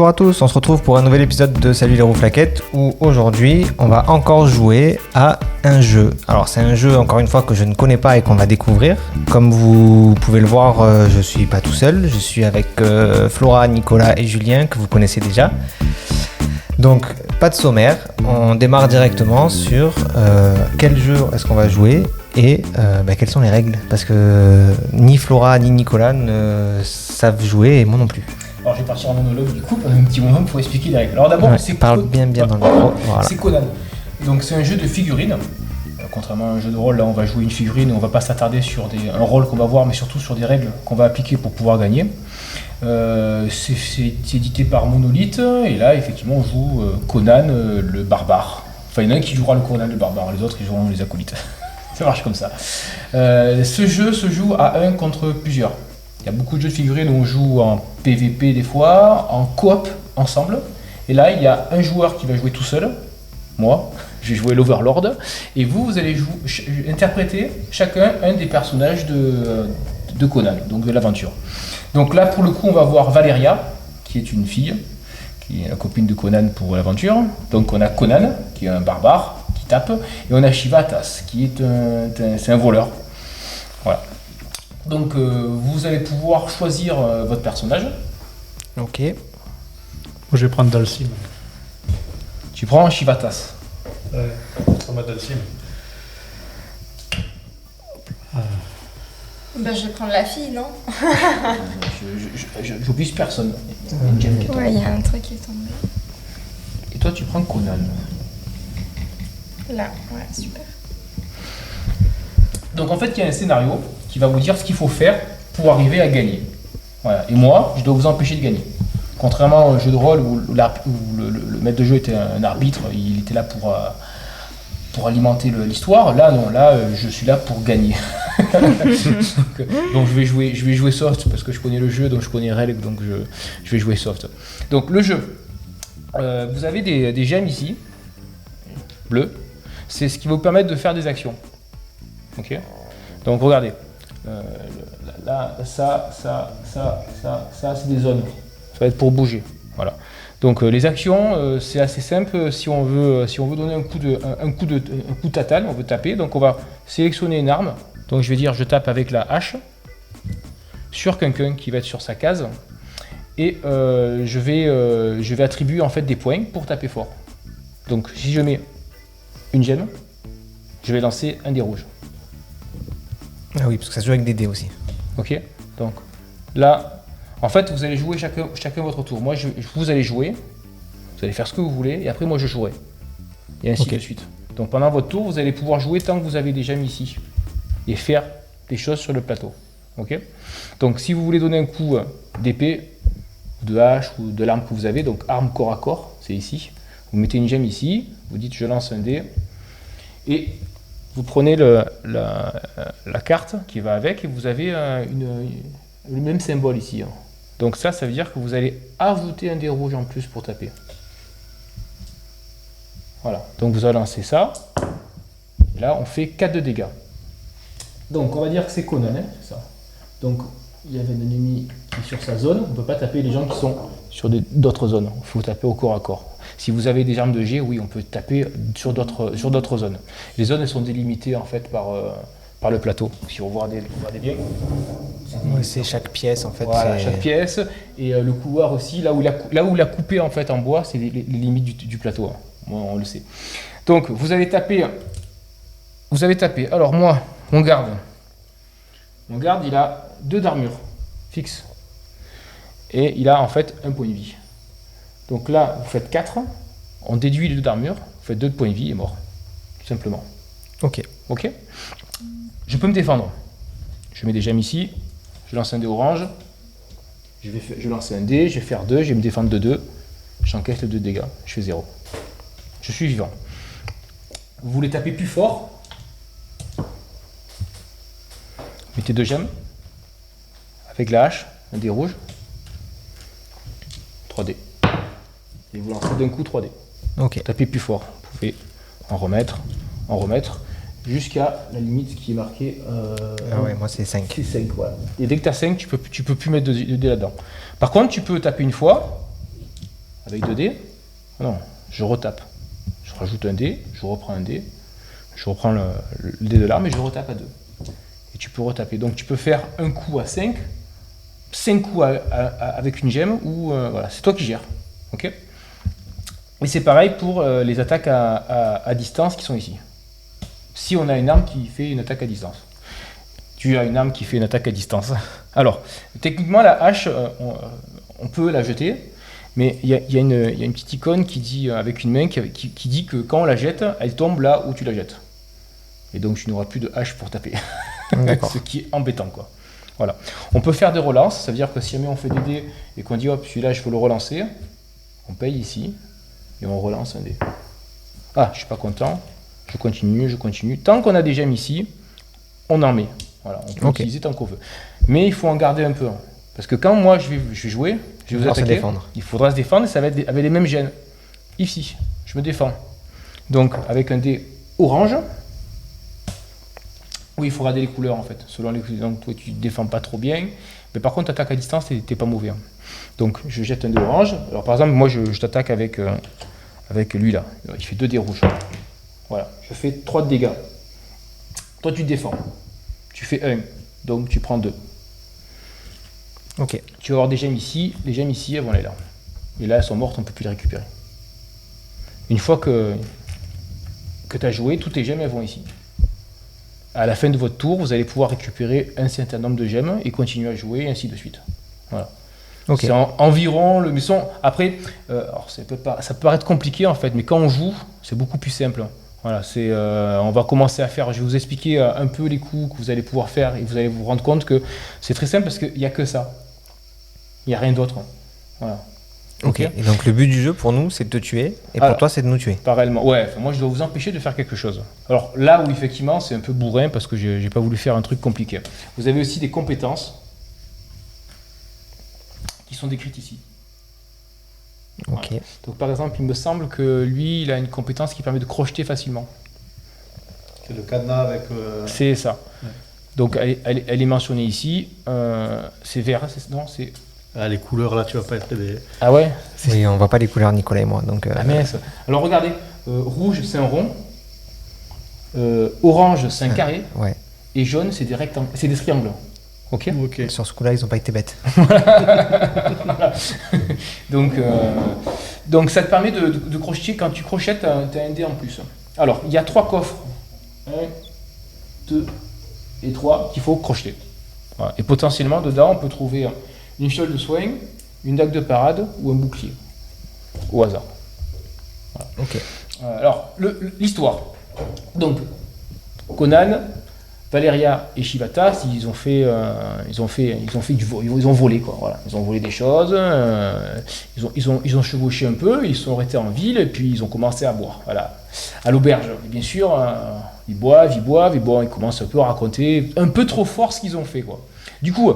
Bonjour à tous, on se retrouve pour un nouvel épisode de Salut les rouflaquettes où aujourd'hui on va encore jouer à un jeu. Alors c'est un jeu encore une fois que je ne connais pas et qu'on va découvrir. Comme vous pouvez le voir, je suis pas tout seul, je suis avec Flora, Nicolas et Julien que vous connaissez déjà. Donc pas de sommaire, on démarre directement sur quel jeu est-ce qu'on va jouer et quelles sont les règles, parce que ni Flora ni Nicolas ne savent jouer et moi non plus. Alors je vais partir en monologue du coup pendant un petit moment pour expliquer les règles. Alors d'abord, Ouais, parle bien dans le micro. Voilà. C'est Conan. Donc c'est un jeu de figurines. Contrairement à un jeu de rôle, là on va jouer une figurine, on va pas s'attarder sur un rôle qu'on va voir, mais surtout sur des règles qu'on va appliquer pour pouvoir gagner. C'est édité par Monolith, et là effectivement on joue Conan le barbare. Enfin il y en a un qui jouera le Conan le barbare, les autres ils joueront les acolytes. Ça marche comme ça. Ce jeu se joue à 1 contre plusieurs. Il y a beaucoup de jeux de figurines où on joue en PVP des fois, en coop ensemble. Et là il y a un joueur qui va jouer tout seul, moi. Je vais jouer l'Overlord, et vous allez interpréter chacun un des personnages de Conan, donc de l'aventure. Donc là, pour le coup, on va voir Valeria, qui est une fille, qui est la copine de Conan pour l'aventure. Donc on a Conan, qui est un barbare, qui tape, et on a Shivatas, qui est c'est un voleur. Voilà. Donc vous allez pouvoir choisir votre personnage. Ok. Moi je vais prendre Dalsim. Tu prends Shivatas. Ouais, ça m'a Dalsim. Bah, je vais prendre la fille, non? J'oblige personne. Ouais, il y a un truc qui est tombé. Et toi, tu prends Conan. Là, ouais, super. Donc en fait, il y a un scénario qui va vous dire ce qu'il faut faire pour arriver à gagner. Voilà. Et moi, je dois vous empêcher de gagner. Contrairement à un jeu de rôle où le maître de jeu était un arbitre, il était là pour alimenter l'histoire. Là, non, là, je suis là pour gagner. donc je vais jouer soft parce que je connais le jeu, donc je connais les règles, donc je vais jouer soft. Donc le jeu, vous avez des gemmes ici, bleues. C'est ce qui va vous permettre de faire des actions. Ok. Donc regardez, là, ça, c'est des zones. Ça va être pour bouger. Voilà. Donc les actions, c'est assez simple. Si on veut donner un coup de tatane, on veut taper. Donc on va sélectionner une arme. Donc je vais dire je tape avec la hache sur quelqu'un qui va être sur sa case. Et je vais attribuer en fait des points pour taper fort. Donc si je mets une gemme, je vais lancer un dé rouge. Ah oui, parce que ça se joue avec des dés aussi. Ok. Donc là. En fait, vous allez jouer chacun votre tour. Moi, vous allez jouer, vous allez faire ce que vous voulez, et après, moi, je jouerai. Et ainsi de suite. Donc, pendant votre tour, vous allez pouvoir jouer tant que vous avez des gemmes ici, et faire des choses sur le plateau. Ok. Donc, si vous voulez donner un coup d'épée, de hache ou de l'arme que vous avez, donc arme corps à corps, c'est ici. Vous mettez une gemme ici, vous dites je lance un dé, et vous prenez la carte qui va avec, et vous avez le même symbole ici. Donc ça veut dire que vous allez ajouter un dé rouge en plus pour taper. Voilà, donc vous allez lancer ça. Et là, on fait 4 de dégâts. Donc on va dire que c'est Conan, hein, c'est ça. Donc il y avait un ennemi qui est sur sa zone. On ne peut pas taper les gens qui sont sur d'autres zones. Il faut taper au corps à corps. Si vous avez des armes de jet, oui, on peut taper sur d'autres zones. Les zones, elles sont délimitées en fait par le plateau. Si vous regardez bien. Ouais, c'est chaque pièce en fait. Voilà, chaque pièce. Et le couloir aussi, là où il a coupé en fait en bois, c'est les limites du plateau. Moi, on le sait. Donc, vous avez tapé. Alors moi, mon garde, il a 2 d'armure fixe. Et il a en fait 1 point de vie. Donc là, vous faites 4. On déduit les 2 d'armure. Vous faites 2 de points de vie et mort. Tout simplement. Ok. Ok. Je peux me défendre. Je mets des gemmes ici. Je lance un dé orange. Je lance un dé. Je vais faire 2. Je vais me défendre de 2. J'encaisse les 2 dégâts. Je fais 0. Je suis vivant. Vous voulez taper plus fort. Mettez 2 gemmes. Avec la hache. Un dé rouge. 3 dés. Et vous lancez d'un coup 3 dés. Ok. Tapez plus fort. Vous pouvez en remettre. Jusqu'à la limite qui est marquée. Ah ouais, moi c'est 5. C'est 5, voilà. Et dès que tu as 5, tu peux plus mettre de dés là-dedans. Par contre, tu peux taper une fois, avec 2 dés. Non, je retape. Je rajoute un dé, je reprends un dé, je reprends le dé de l'arme et je retape à 2. Et tu peux retaper. Donc tu peux faire un coup à 5, 5 coups avec une gemme, ou voilà, c'est toi qui gères. Ok. Et c'est pareil pour les attaques à distance qui sont ici. Si on a une arme qui fait une attaque à distance. Tu as une arme qui fait une attaque à distance. Alors, techniquement, la hache, on peut la jeter, mais il y a une petite icône qui dit, avec une main qui dit que quand on la jette, elle tombe là où tu la jettes. Et donc, tu n'auras plus de hache pour taper. Ce qui est embêtant, quoi. Voilà. On peut faire des relances, ça veut dire que si jamais on fait des dés et qu'on dit, hop, celui-là, je veux le relancer, on paye ici, et on relance un dé. Ah, je suis pas content, je continue. Tant qu'on a des gemmes ici, on en met. Voilà, on peut utiliser tant qu'on veut. Mais il faut en garder un peu. Parce que quand moi je vais jouer, je vais vous attaquer, il faudra se défendre, et ça va être avec les mêmes gemmes. Ici, je me défends. Donc, avec un dé orange, oui, il faut regarder les couleurs en fait. Selon les couleurs, donc toi tu ne défends pas trop bien. Mais par contre, attaque à distance, t'es pas mauvais. Hein. Donc, je jette un dé orange. Alors, par exemple, moi je t'attaque avec lui là. Il fait 2 dés rouges. Voilà, je fais 3 de dégâts. Toi, tu te défends. Tu fais 1, donc tu prends 2. Ok. Tu vas avoir des gemmes ici. Les gemmes ici, elles vont aller là. Et là, elles sont mortes, on ne peut plus les récupérer. Une fois que tu as joué, toutes tes gemmes, elles vont ici. À la fin de votre tour, vous allez pouvoir récupérer un certain nombre de gemmes et continuer à jouer, et ainsi de suite. Voilà. Okay. C'est environ le son. Après, alors ça peut paraître compliqué en fait, mais quand on joue, c'est beaucoup plus simple. Voilà, on va commencer à faire. Je vais vous expliquer un peu les coups que vous allez pouvoir faire et vous allez vous rendre compte que c'est très simple parce qu'il n'y a que ça. Il n'y a rien d'autre. Voilà. Ok. Et donc le but du jeu pour nous, c'est de te tuer, et pour toi, c'est de nous tuer. Pareillement. Ouais. Moi, je dois vous empêcher de faire quelque chose. Alors là où effectivement, c'est un peu bourrin parce que j'ai pas voulu faire un truc compliqué. Vous avez aussi des compétences qui sont décrites ici. Ok. Voilà. Donc par exemple, il me semble que lui, il a une compétence qui permet de crocheter facilement. C'est le cadenas avec... C'est ça. Ouais. Donc elle est mentionnée ici. C'est vert, non, c'est... Ah, les couleurs là, tu vas pas être aidé. Ah ouais. Oui, on voit pas les couleurs, Nicolas et moi. Donc, Ah mince. Alors regardez, rouge c'est un rond, orange c'est un carré, ouais. Et jaune c'est des rectangles, c'est des triangles. Ok. Sur ce coup-là, ils ont pas été bêtes. Voilà. Donc ça te permet de crocheter. Quand tu crochettes, tu as un dé en plus. Alors il y a 3 coffres. 1, 2 et 3 qu'il faut crocheter. Voilà. Et potentiellement dedans on peut trouver une fiole de soin, une dague de parade ou un bouclier. Au hasard. Voilà. Ok. Alors, l'histoire. Donc, Conan, Valeria et Shivata, ils ont volé quoi. Voilà. Ils ont volé des choses. Ils ont chevauché un peu. Ils sont restés en ville et puis ils ont commencé à boire. Voilà. À l'auberge. Et bien sûr, ils boivent et bon, ils commencent un peu à raconter un peu trop fort ce qu'ils ont fait quoi. Du coup,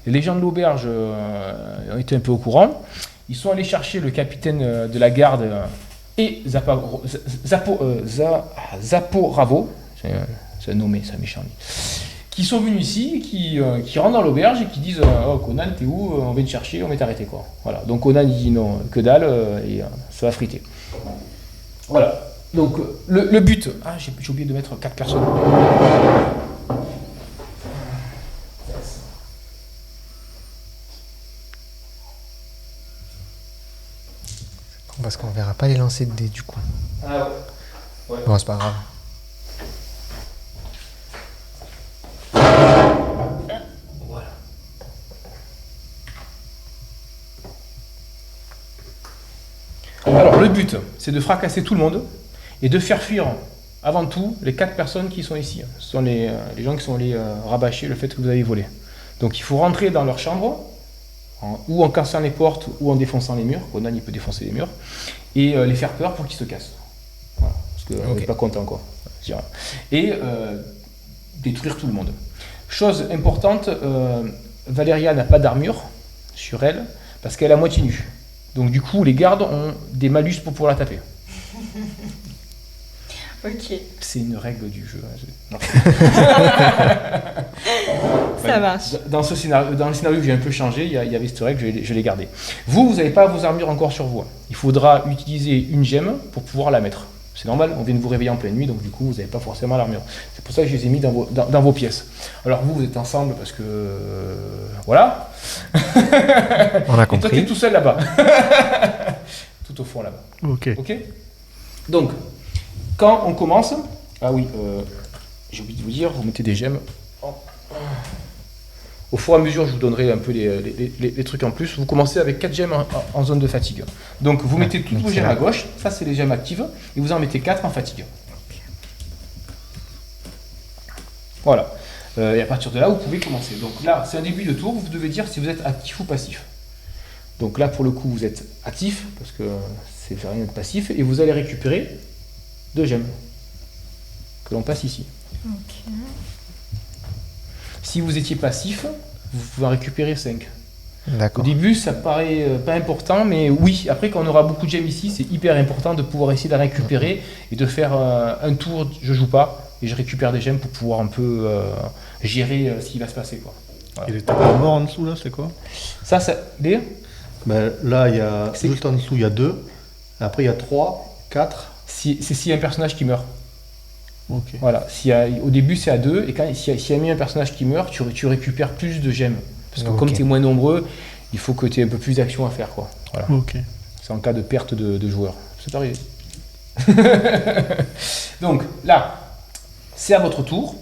les gens de l'auberge ont été un peu au courant. Ils sont allés chercher le capitaine de la garde et Zaporavo, c'est un nommé, c'est un méchant, qui sont venus ici, qui rentrent dans l'auberge et qui disent oh, Conan, t'es où? On vient te chercher, on va t'arrêter quoi. Voilà. Donc Conan il dit non, que dalle, et ça va friter. Voilà. Donc le but. Ah, j'ai oublié de mettre 4 personnes. Parce qu'on verra pas les lancers de dés du coup. Ah ouais. Bon, c'est pas grave. Voilà. Alors le but, c'est de fracasser tout le monde et de faire fuir avant tout les 4 personnes qui sont ici. Ce sont les gens qui sont allés rabâcher le fait que vous avez volé. Donc il faut rentrer dans leur chambre, ou en cassant les portes ou en défonçant les murs. Conan il peut défoncer les murs et les faire peur pour qu'ils se cassent. Voilà, parce qu'on n'est pas content quoi. Et détruire tout le monde. Chose importante, Valeria n'a pas d'armure sur elle parce qu'elle est à moitié nue. Donc du coup les gardes ont des malus pour pouvoir la taper. Ok. C'est une règle du jeu. Hein. Ça marche. Dans le scénario que j'ai un peu changé, il y avait cette règle, je l'ai gardée. Vous n'avez pas vos armures encore sur vous. Il faudra utiliser une gemme pour pouvoir la mettre. C'est normal, on vient de vous réveiller en pleine nuit, donc du coup, vous n'avez pas forcément l'armure. C'est pour ça que je les ai mis dans vos pièces. Alors vous êtes ensemble parce que... voilà. On a Et toi, compris. tu es tout seul là-bas. Tout au fond là-bas. Ok. Ok. Donc, quand on commence... Ah oui, j'ai oublié de vous dire, vous mettez des gemmes. Au fur et à mesure, je vous donnerai un peu les trucs en plus. Vous commencez avec 4 gemmes en zone de fatigue. Donc, vous mettez toutes donc vos c'est gemmes là. à gauche. Ça, c'est les gemmes actives. Et vous en mettez 4 en fatigue. Voilà. Et à partir de là, vous pouvez commencer. Donc là, c'est un début de tour. Vous devez dire si vous êtes actif ou passif. Donc là, pour le coup, vous êtes actif, parce que c'est rien de passif. Et vous allez récupérer 2 gemmes. Que l'on passe ici. Ok. Si vous étiez passif, vous pouvez en récupérer 5. Au D'accord. début, ça paraît pas important, mais oui, après, quand on aura beaucoup de gemmes ici, c'est hyper important de pouvoir essayer de la récupérer et de faire un tour, je joue pas, et je récupère des gemmes pour pouvoir un peu gérer ce qui va se passer, quoi. Voilà. Et les tableaux morts en dessous, là, c'est quoi? Ça, des Ben, là, il y a, C'est- juste en dessous, il y a 2. Après, il y a 3, 4. c'est s'il y a un personnage qui meurt. Ok. Voilà. Au début, c'est à 2, et s'il y a mis un personnage qui meurt, tu récupères plus de gemmes. Parce que Ok. comme tu es moins nombreux, il faut que tu aies un peu plus d'action à faire, quoi. Voilà. Ok. C'est en cas de perte de joueurs. C'est arrivé. Donc là, c'est à votre tour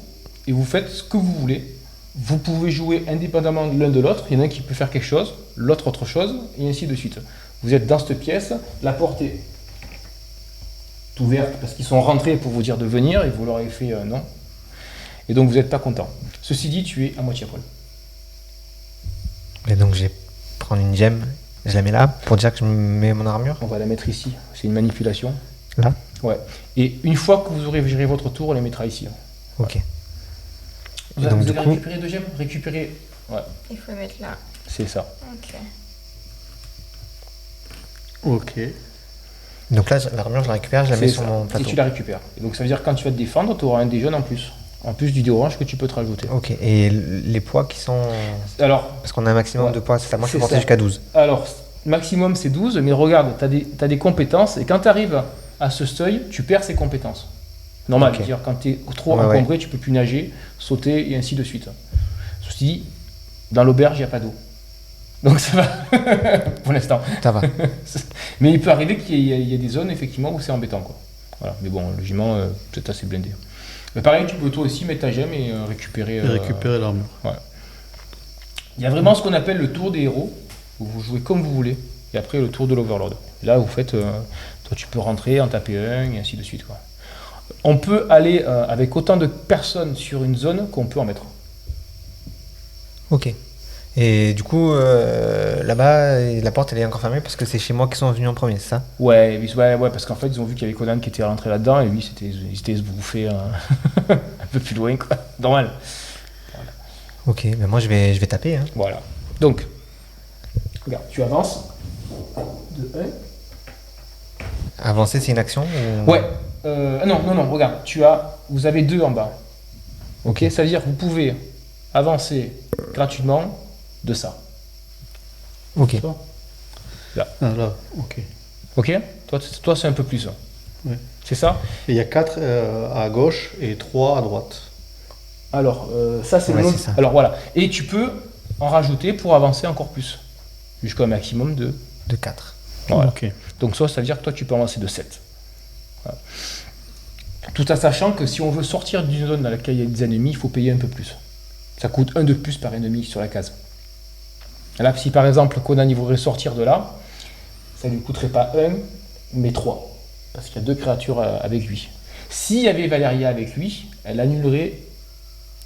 et vous faites ce que vous voulez. Vous pouvez jouer indépendamment l'un de l'autre. Il y en a un qui peut faire quelque chose, l'autre autre chose, et ainsi de suite. Vous êtes dans cette pièce, la porte est ouverte parce qu'ils sont rentrés pour vous dire de venir et vous leur avez fait non. Et donc vous n'êtes pas content. Ceci dit, tu es à moitié à poil. Et donc, je vais prendre une gemme, je la mets là pour dire que je mets mon armure. On va la mettre ici. C'est une manipulation. Là. Ouais. Et une fois que vous aurez géré votre tour, on les mettra ici. Ok. Vous, Et donc, vous du avez coup- récupéré 2 gemmes. Récupérer. Ouais, Il faut mettre là. c'est ça. Ok. Ok. Donc là, l'armure, je la récupère, je la mets C'est sur ça. mon Et plateau. tu la récupères. Et donc ça veut dire que quand tu vas te défendre, tu auras un des jaunes en plus. En plus du dé orange que tu peux te rajouter. Ok. Et les poids qui sont. Alors, Parce qu'on a un maximum Ouais. de poids, c'est ça. Moi, je peux C'est porter ça. jusqu'à 12. maximum c'est 12, mais regarde, tu as des compétences, et quand tu arrives à ce seuil, tu perds ces compétences. Normal, Ok. c'est-à-dire quand tu es trop Ouais, encombré, tu peux plus nager, sauter, et ainsi de suite. Ceci dit, dans l'auberge, il n'y a pas d'eau. Donc ça va, pour l'instant. Ça va. Mais il peut arriver qu'il y ait des zones, effectivement, où c'est embêtant, quoi. Voilà. Mais bon, logiquement, c'est assez blindé. Mais pareil, tu peux toi aussi mettre ta gemme et récupérer... Et récupérer l'armure. Il y a vraiment ce qu'on appelle le tour des héros, où vous jouez comme vous voulez, et après le tour de l'Overlord. Là, vous faites, toi tu peux rentrer, en taper un, et ainsi de suite, quoi. On peut aller avec autant de personnes sur une zone qu'on peut en mettre. Ok. Et du coup, là-bas, la porte, elle est encore fermée parce que c'est chez moi qui sont venus en premier, c'est ça? Ouais, parce qu'en fait, ils ont vu qu'il y avait Conan qui était rentré là-dedans, et lui, il s'était se bouffer un peu plus loin, quoi. Normal. Ok, mais moi, je vais taper. Hein. Voilà. Donc, regarde, tu avances de 1. Avancer, c'est une action ou... Ouais. Non, regarde, vous avez 2 en bas. Ok, ça veut dire que vous pouvez avancer gratuitement de ça. Ok. Ah là, ok. Ok. Toi c'est un peu plus. Ouais. C'est ça. Et il y a 4 à gauche et 3 à droite. Alors, ça c'est Ouais, le nombre. c'est ça. Alors voilà. Et tu peux en rajouter pour avancer encore plus. Jusqu'à un maximum de... De 4. Voilà. Ok. Donc ça veut dire que toi tu peux avancer de 7. Voilà. Tout en sachant que si on veut sortir d'une zone dans laquelle il y a des ennemis, il faut payer un peu plus. Ça coûte 1 de plus par ennemi sur la case. Là, si par exemple Conan il voudrait sortir de là, ça ne lui coûterait pas 1, mais 3. Parce qu'il y a 2 créatures avec lui. S'il y avait Valéria avec lui, elle annulerait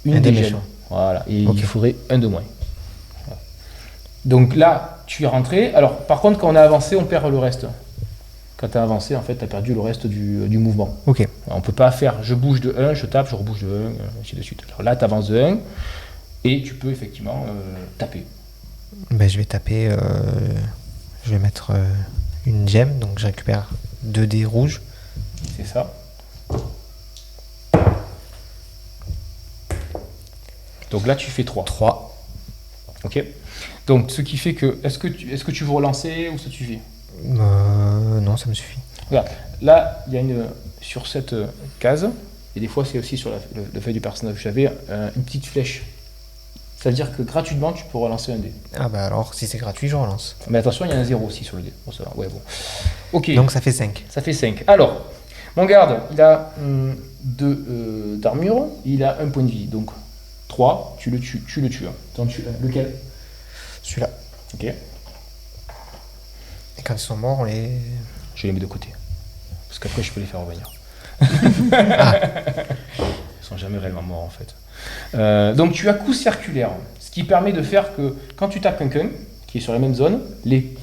une Un des des gemmes. méchants. Voilà, et Ok. il faudrait 1 de moins. Voilà. Donc là, tu es rentré. Alors, par contre, quand on a avancé, on perd le reste. Quand tu as avancé, en fait, tu as perdu le reste du mouvement. Ok. Alors, on peut pas faire je bouge de 1, je tape, je rebouge de 1, ainsi de suite. Alors là, tu avances de 1 et tu peux effectivement taper. Ben, je vais taper. Je vais mettre une gemme, donc je récupère 2 dés rouges. C'est ça. Donc là, tu fais 3. 3. Ok. Donc, ce qui fait que, est-ce que tu veux relancer ou ça te suffit? Non, ça me suffit. Regarde, là, il y a sur cette case, et des fois c'est aussi sur le feuille du personnage, j'avais une petite flèche. C'est-à-dire que gratuitement, tu peux relancer un dé. Ah bah alors, si c'est gratuit, je relance. Mais attention, il y a un 0 aussi sur le dé. Bon, ça va. Ouais, bon. Ok, Donc ça fait 5. ça fait 5. Alors, mon garde, il a 2 d'armure, il a 1 point de vie. Donc, 3, tu le tues. T'en tues un. Lequel? Celui-là. Ok, Et quand ils sont morts, on les... je les mets de côté. Parce qu'après, je peux les faire revenir. Ils sont jamais réellement morts en fait. Donc tu as coup circulaire, ce qui permet de faire que quand tu tapes quelqu'un qui est sur la même zone, les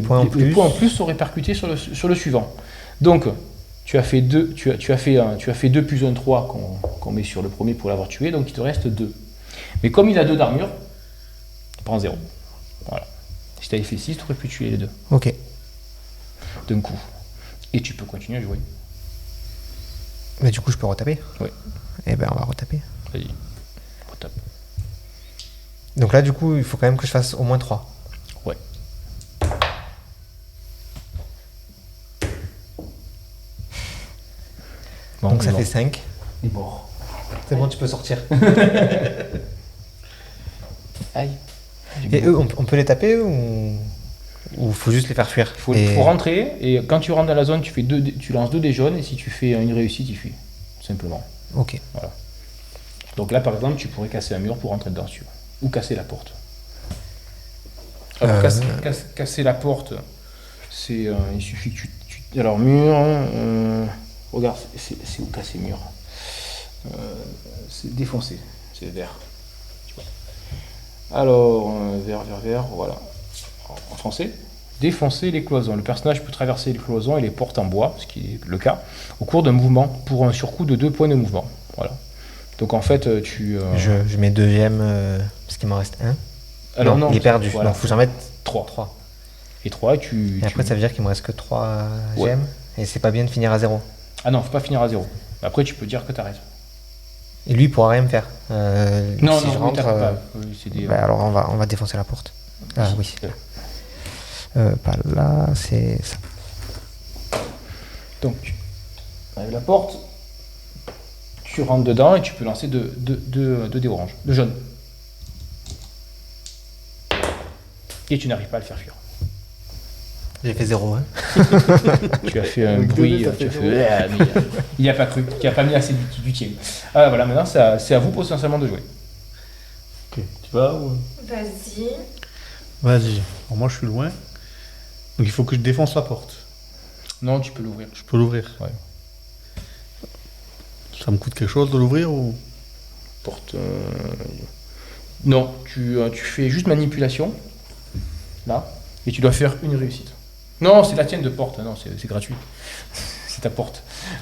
points en plus sont répercutés sur le suivant. Donc tu as fait 2 plus 1, 3 qu'on met sur le premier pour l'avoir tué, donc il te reste 2. Mais comme il a 2 d'armure, tu prends 0. Voilà. Si tu avais fait 6, tu aurais pu tuer les 2 Ok. d'un coup. Et tu peux continuer à jouer. Mais du coup, je peux retaper? Oui. Eh ben, on va retaper. Vas-y, retape. Donc là, du coup, il faut quand même que je fasse au moins 3. Ouais. Bon, Donc ça bon. fait 5. Il est mort. C'est bon, tu peux sortir. Aïe. Et eux, on peut les taper ou faut juste les faire fuir? Il faut rentrer, et quand tu rentres dans la zone, tu lances 2 dés jaunes, et si tu fais une réussite, il fuit. Simplement. Ok. Voilà. Donc là, par exemple, tu pourrais casser un mur pour rentrer dedans, si tu veux. Ou casser la porte. Alors, casser la porte, c'est il suffit que tu... Alors, mur... regarde, c'est où casser mur? C'est défoncer. C'est vert. Tu vois. Alors, vert, voilà. En français, défoncer les cloisons. Le personnage peut traverser les cloisons et les portes en bois, ce qui est le cas, au cours d'un mouvement, pour un surcoût de 2 points de mouvement. Voilà. Donc en fait, tu... Je mets deuxième, parce qu'il m'en reste 1. Alors non, il est perdu. voilà. Donc il faut que j'en mette 3. 3. Et 3, Et après, ça veut dire qu'il me reste que 3 Ouais. gemmes. Et c'est pas bien de finir à 0. Ah non, faut pas finir à 0. Après, tu peux dire que t'arrêtes. Et lui, il pourra rien me faire. Non, si non, je oui, rentre, t'arrêtes pas. Oui, c'est des... bah, alors on va défoncer la porte. Ah oui. Pas là, c'est ça. Donc, tu arrives à la porte, tu rentres dedans et tu peux lancer 2 dés orange, 2 jaunes. Et tu n'arrives pas à le faire fuir. J'ai fait 0. Hein. Tu as fait un Avec bruit, 2 dés, t'as tu as fait fait... mais il n'y a pas cru, tu n'as pas mis assez du tien. Ah, voilà, maintenant c'est à vous potentiellement de jouer. Ok, tu vas ou... Vas-y. Vas-y. Alors moi je suis loin. Donc il faut que je défonce la porte. Non, tu peux l'ouvrir. Je peux l'ouvrir. Ouais. Ça me coûte quelque chose de l'ouvrir ou... Porte... Non, tu fais juste manipulation, là, et tu dois faire une réussite. Non, c'est la tienne de porte, non, c'est gratuit. C'est ta porte.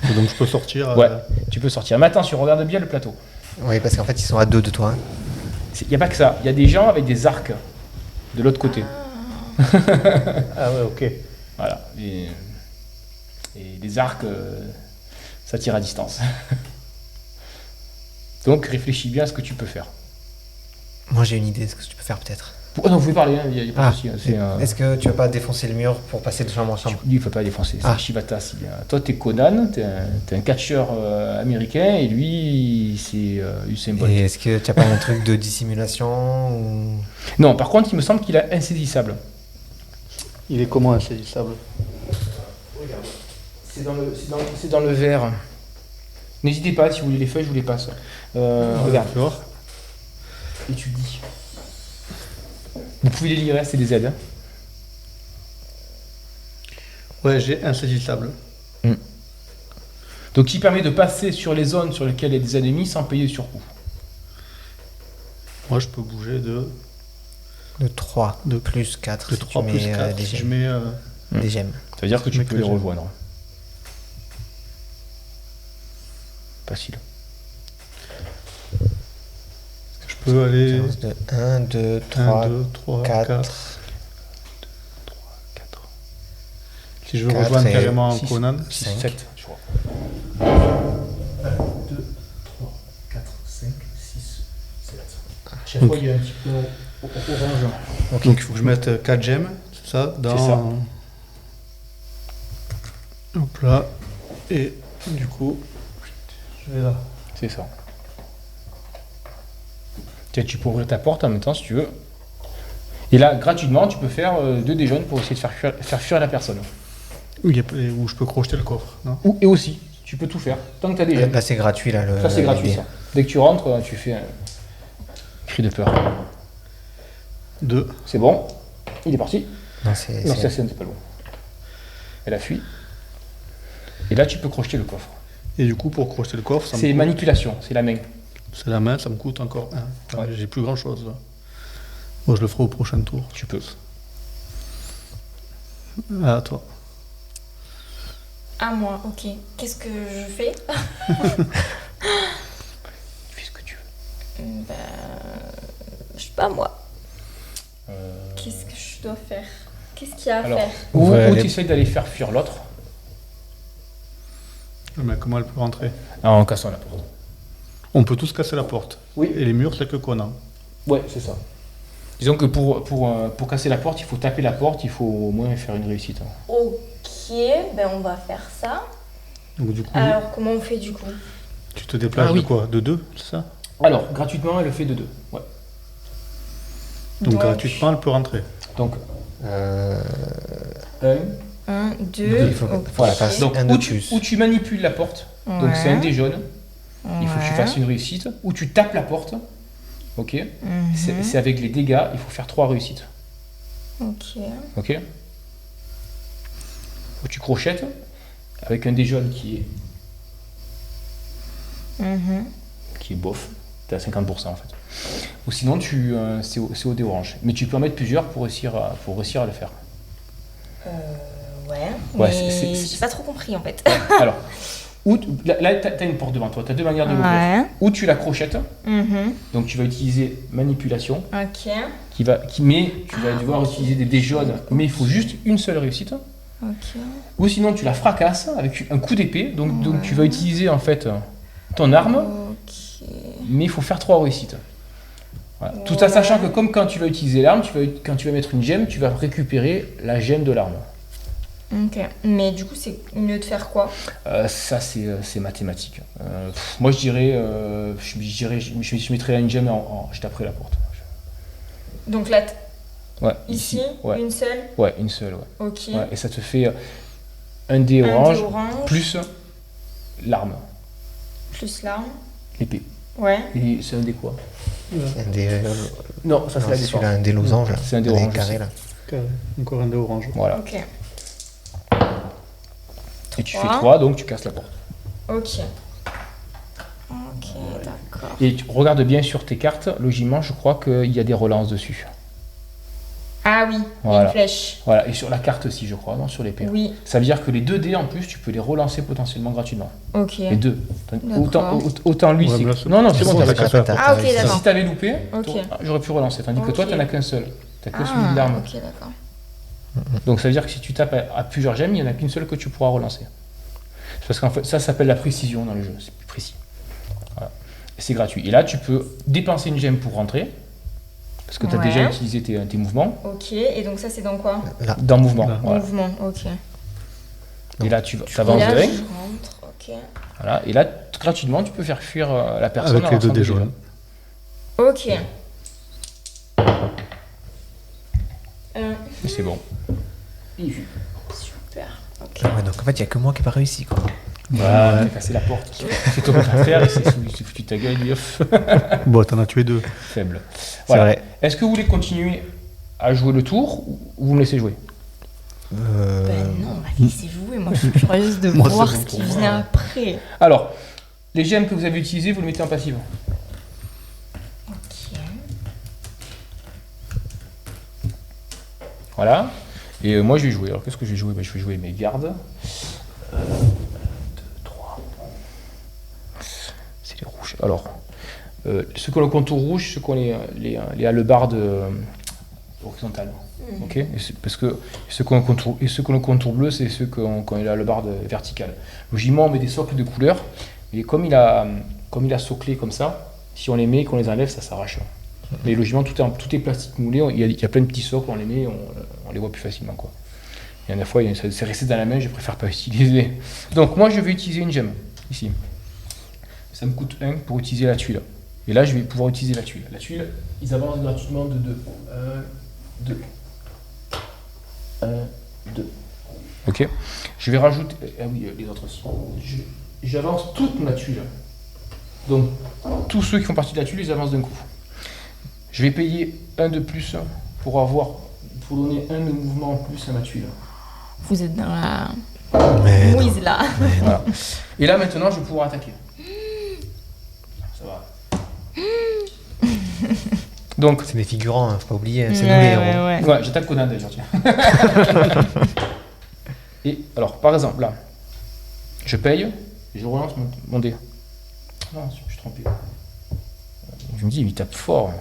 Et donc je peux sortir. Ouais, tu peux sortir. Mais attention, regarde bien le plateau. Oui, parce qu'en fait, ils sont à 2 de toi. Hein. Il n'y a pas que ça, il y a des gens avec des arcs de l'autre côté. Ah ouais, ok. Voilà. Et les arcs, ça tire à distance. Donc réfléchis bien à ce que tu peux faire. Moi, j'ai une idée de ce que tu peux faire peut-être. Oh non, vous pouvez parler, il n'y a pas de souci. Est-ce que tu vas pas défoncer le mur pour passer de chambre en chambre? Lui, il ne faut pas défoncer. C'est Shibata. Toi, tu es Conan, tu es un catcheur américain, et lui, c'est Usain Bolt. Et est-ce que tu n'as pas un truc de dissimulation ou... Non, par contre, il me semble qu'il a insaisissable. Il est comment insaisissable? Regarde, c'est dans le verre. N'hésitez pas, si vous voulez les feuilles, je vous les passe. Regarde. D'accord. Et tu dis. Vous pouvez les lire, c'est des aides. Hein. Ouais, j'ai insaisissable. Donc, qui permet de passer sur les zones sur lesquelles il y a des ennemis sans payer de surcoût. Moi, je peux bouger de 3, de plus 4. de si 3 tu plus mets, 4. des Si je gemmes. mets... Des gemmes. Ça veut dire que tu Mais peux que les j'aime. rejoindre. Facile. Je peux aller... De 1, 2, 3, 1, 2, 3, 4. 4. 3, 4, Si je veux 4 rejoindre et carrément 6, Conan. 6, 5. 7, je crois. 1, 2, 3, 4, 5, 6, chaque fois, il y a un petit peu orange. Donc il faut que je mette 4 gemmes, c'est ça, dans... C'est ça. Hop là. Et du coup, je vais là. C'est ça. Tiens, tu peux ouvrir ta porte en même temps si tu veux. Et là, gratuitement, tu peux faire 2 dés jaunes pour essayer de faire fuir la personne. Où je peux crocheter le coffre, non? Et aussi, tu peux tout faire. Tant que tu as des jeunes. Là, c'est gratuit. Là, Ça, c'est gratuit, l'idée. ça. Dès que tu rentres, tu fais un cri de peur. 2. C'est bon. Il est parti. Non, Non, c'est ça, c'est pas bon. Elle a fui. Et là, tu peux crocheter le coffre. Et du coup, pour crocheter le coffre, ça me C'est coûte... manipulation, c'est la main. C'est la main, ça me coûte encore 1. Ouais. J'ai plus grand chose là. Bon, je le ferai au prochain tour. Tu peux. Ah, toi. Ah, moi, ok. Qu'est-ce que je fais? Tu fais ce que tu veux. Bah. Je sais pas, moi. Euh, Qu'est-ce que je dois faire? Qu'est-ce qu'il y a à Alors, faire? ou Ouais, tu essayes d'aller faire fuir l'autre Mais comment elle peut rentrer? en cassant la porte. On peut tous casser la porte. Oui. Et les murs, c'est que qu'on a. Ouais, c'est ça. Disons que pour casser la porte, il faut taper la porte, il faut au moins faire une réussite. Ok, ben on va faire ça. Donc du coup, Alors, comment on fait du coup? tu te déplaces Ah oui. de quoi? De 2, c'est ça? Alors, gratuitement, elle le fait de 2. Ouais. Donc gratuitement, elle peut rentrer. Donc, Euh, 1. 1, 2, il faut que- ok. voilà, passe. Donc, Un de où tu, plus. où tu manipules la porte, donc Ouais. c'est un dé jaune, il faut que tu Ouais. fasses une réussite, ou tu tapes la porte, ok, Mhm. c'est avec les dégâts, il faut faire 3 réussites, Ok. ok. Faut que tu crochettes, avec un dé jaune Mhm. qui est bof, t'es à 50% en fait. Ou sinon, c'est au dé orange. Mais tu peux en mettre plusieurs pour réussir à le faire. Ouais, Ouais, mais c'est- j'ai pas trop compris en fait. Alors, là t'as une porte devant toi, t'as 2 manières de l'ouvrir. Ouais. Ou tu la crochettes, Mhm. donc tu vas utiliser manipulation, Ok. mais tu vas devoir utiliser des dés jaunes, mais il faut juste une seule réussite. Ok. Ou sinon tu la fracasses avec un coup d'épée, donc tu vas utiliser en fait ton arme, Ok. mais il faut faire 3 réussites. Voilà. Tout en sachant que comme quand tu vas utiliser l'arme, quand tu vas mettre une gemme, tu vas récupérer la gemme de l'arme. Ok. Mais du coup, c'est mieux de faire quoi? Ça c'est mathématique. Moi je dirais, je mettrais une gemme je taperais la porte. Donc là, Ouais, ici, ouais. une seule? Ouais, une seule, ouais. Ok. Ouais, et ça te fait un dé Un orange, dé orange. plus l'arme, Plus l'arme. l'épée. Ouais. Et c'est un dé quoi? un des, Non, ça c'est non, la c'est défense. celui-là, un des losanges. là. C'est un des Des oranges carrés aussi. là. Carré. Encore un dé orange. Voilà. Ok. Et tu fais Trois. 3, donc tu casses la porte. Ok. Ok, d'accord. Et tu regardes bien sur tes cartes, logiquement, je crois qu'il y a des relances dessus. Ah oui, Voilà. une flèche. Voilà, et sur la carte aussi, je crois, non, sur l'épée. Oui. Ça veut dire que les 2 dés en plus, tu peux les relancer potentiellement gratuitement. Ok. Les 2. D'accord. Autant lui, Ouais, c'est. mais là, c'est- Non, c'est bon, bon, t'avais ça qu'un fait seul. Ah, ok, d'accord. Si t'avais loupé, Ok. j'aurais pu relancer. Tandis que toi, Ok. t'en as qu'un seul. T'as que celui de l'arme. Ok, d'accord. Donc ça veut dire que si tu tapes à plusieurs gemmes, il n'y en a qu'une seule que tu pourras relancer. C'est parce qu'en fait, ça s'appelle la précision dans le jeu, c'est plus précis. Voilà. Et c'est gratuit. Et là, tu peux dépenser une gemme pour rentrer, parce que tu as Ouais. déjà utilisé tes mouvements. Ok, et donc ça c'est dans quoi? Là. Dans mouvement. Là. Voilà. Mouvement, ok. Et là, tu Et avances là, de 1. je rentre, ok. Voilà. Et là, gratuitement, tu peux faire fuir la personne. Avec en les 2 lançant dés des jaunes. Ok. Et c'est bon. Super. Ok. Ouais, donc en fait, il n'y a que moi qui n'ai pas réussi. Quoi. Voilà, t'as cassé la porte. C'est ton affaire et c'est foutu ta gueule, lui. Bon, t'en as tué 2. Faible. C'est Voilà. vrai. Est-ce que vous voulez continuer à jouer le tour ou vous me laissez jouer? Ben non, on va laisser jouer. Moi, je suis curieuse de Moi, c'est voir bon ce pour qui moi. vient après. Alors, les gemmes que vous avez utilisées, vous les mettez en passive. Ok. Voilà. Et moi, je vais jouer. Alors, qu'est-ce que je vais jouer? Je vais jouer mes gardes. 1, 2, 3. C'est les rouges. Alors, ceux qui ont le contour rouge, ceux qui ont les hallebardes horizontales. Ok. Parce que ceux qui ont le contour bleu, c'est ceux qui ont les hallebardes verticales. Logiquement, on met des socles de couleur. Et comme il a soclé comme ça, si on les met et qu'on les enlève, ça s'arrache. Mais logiquement, tout est plastique moulé, il y a plein de petits socles, on les met, on les voit plus facilement, quoi. Il y en a fois, c'est resté dans la main, je préfère pas utiliser. Donc moi, je vais utiliser une gemme, ici. Ça me coûte 1 pour utiliser la tuile. Et là, je vais pouvoir utiliser la tuile. La tuile, ils avancent gratuitement de 2. 1, 2. 1, 2. Ok. Je vais rajouter... Ah oui, les autres aussi. J'avance toute ma tuile. Donc, tous ceux qui font partie de la tuile, ils avancent d'un coup. Je vais payer 1 de plus pour donner 1 de mouvement en plus à ma tuile. Vous êtes dans la Mais non. mouise là. Voilà. Et là, maintenant, je vais pouvoir attaquer. Ça va. Donc, C'est des figurants, hein, faut pas oublier. C'est nous Ouais, les héros. ouais, ouais. ouais, j'attaque Conan d'ailleurs, tiens. Et alors, par exemple, là, je paye et je relance mon dé. Non, je suis trompé. Je me dis, il tape fort.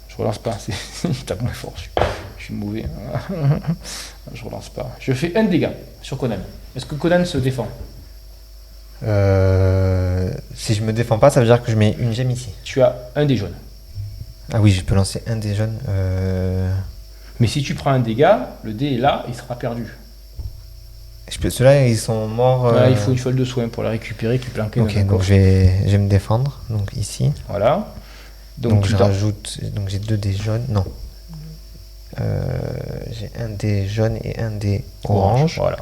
Je relance pas, il tape moins fort. Je suis mauvais. Je relance pas. Je fais un dégât sur Conan. Est-ce que Conan se défend? Si je me défends pas, ça veut dire que je mets une gemme ici. Tu as un dé jaune. Ah oui, je peux lancer un des jaunes. Mais si tu prends un dégât, le dé est là, il sera perdu. Ceux-là, ils sont morts. Voilà, il faut une folle de soin pour la récupérer qui planquait dans Ok, un donc coffre. je vais me défendre. Donc ici. Voilà. Donc tu je t'en- rajoute. Donc j'ai 2 dés jaunes. Non. J'ai un dé jaune et un dé orange. Voilà.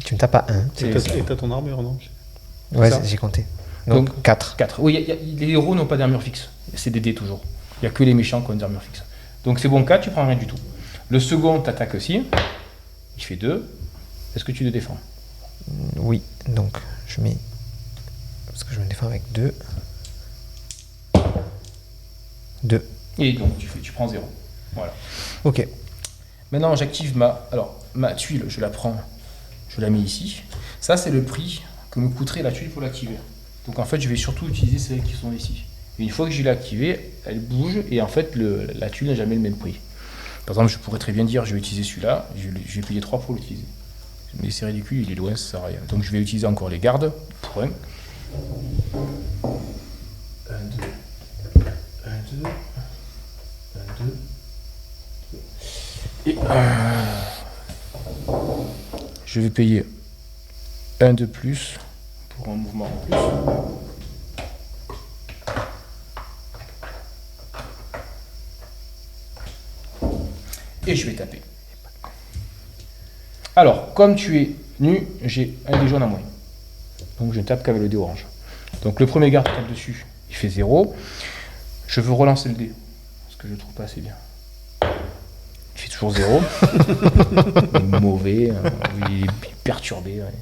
Tu me tapes à 1. Et t'as ton armure, non? Ouais, ça. j'ai compté. Donc Donc, 4. 4. Oui, les héros n'ont pas d'armure fixe. C'est des dés toujours. Il n'y a que les méchants qui ont des armures fixes. Donc c'est bon 4, tu prends rien du tout. Le second t'attaque aussi. Il fait 2. Est-ce que tu te défends? Oui, donc je mets. Parce que je me défends avec 2. 2. Et donc tu prends 0. Voilà. Ok. Maintenant j'active ma tuile, je la prends, je la mets ici. Ça c'est le prix que me coûterait la tuile pour l'activer. Donc en fait je vais surtout utiliser celles qui sont ici. Et une fois que je l'ai activée, elle bouge et en fait la tuile n'a jamais le même prix. Par exemple je pourrais très bien dire je vais utiliser celui-là, je vais payer 3 pour l'utiliser. Mais c'est ridicule, il est loin, ça sert à rien. Donc je vais utiliser encore les gardes pour 1. 1, 2. 1, 2. 1, 2. Et je vais payer 1 de plus pour un mouvement en plus. Et je vais taper. Alors, comme tu es nu, j'ai un dé jaune en moins. Donc je ne tape qu'avec le dé orange. Donc le premier garde qui tape dessus, il fait 0. Je veux relancer le dé. Parce que je ne trouve pas assez bien. Il fait toujours 0. Il est mauvais, il est perturbé. Ouais.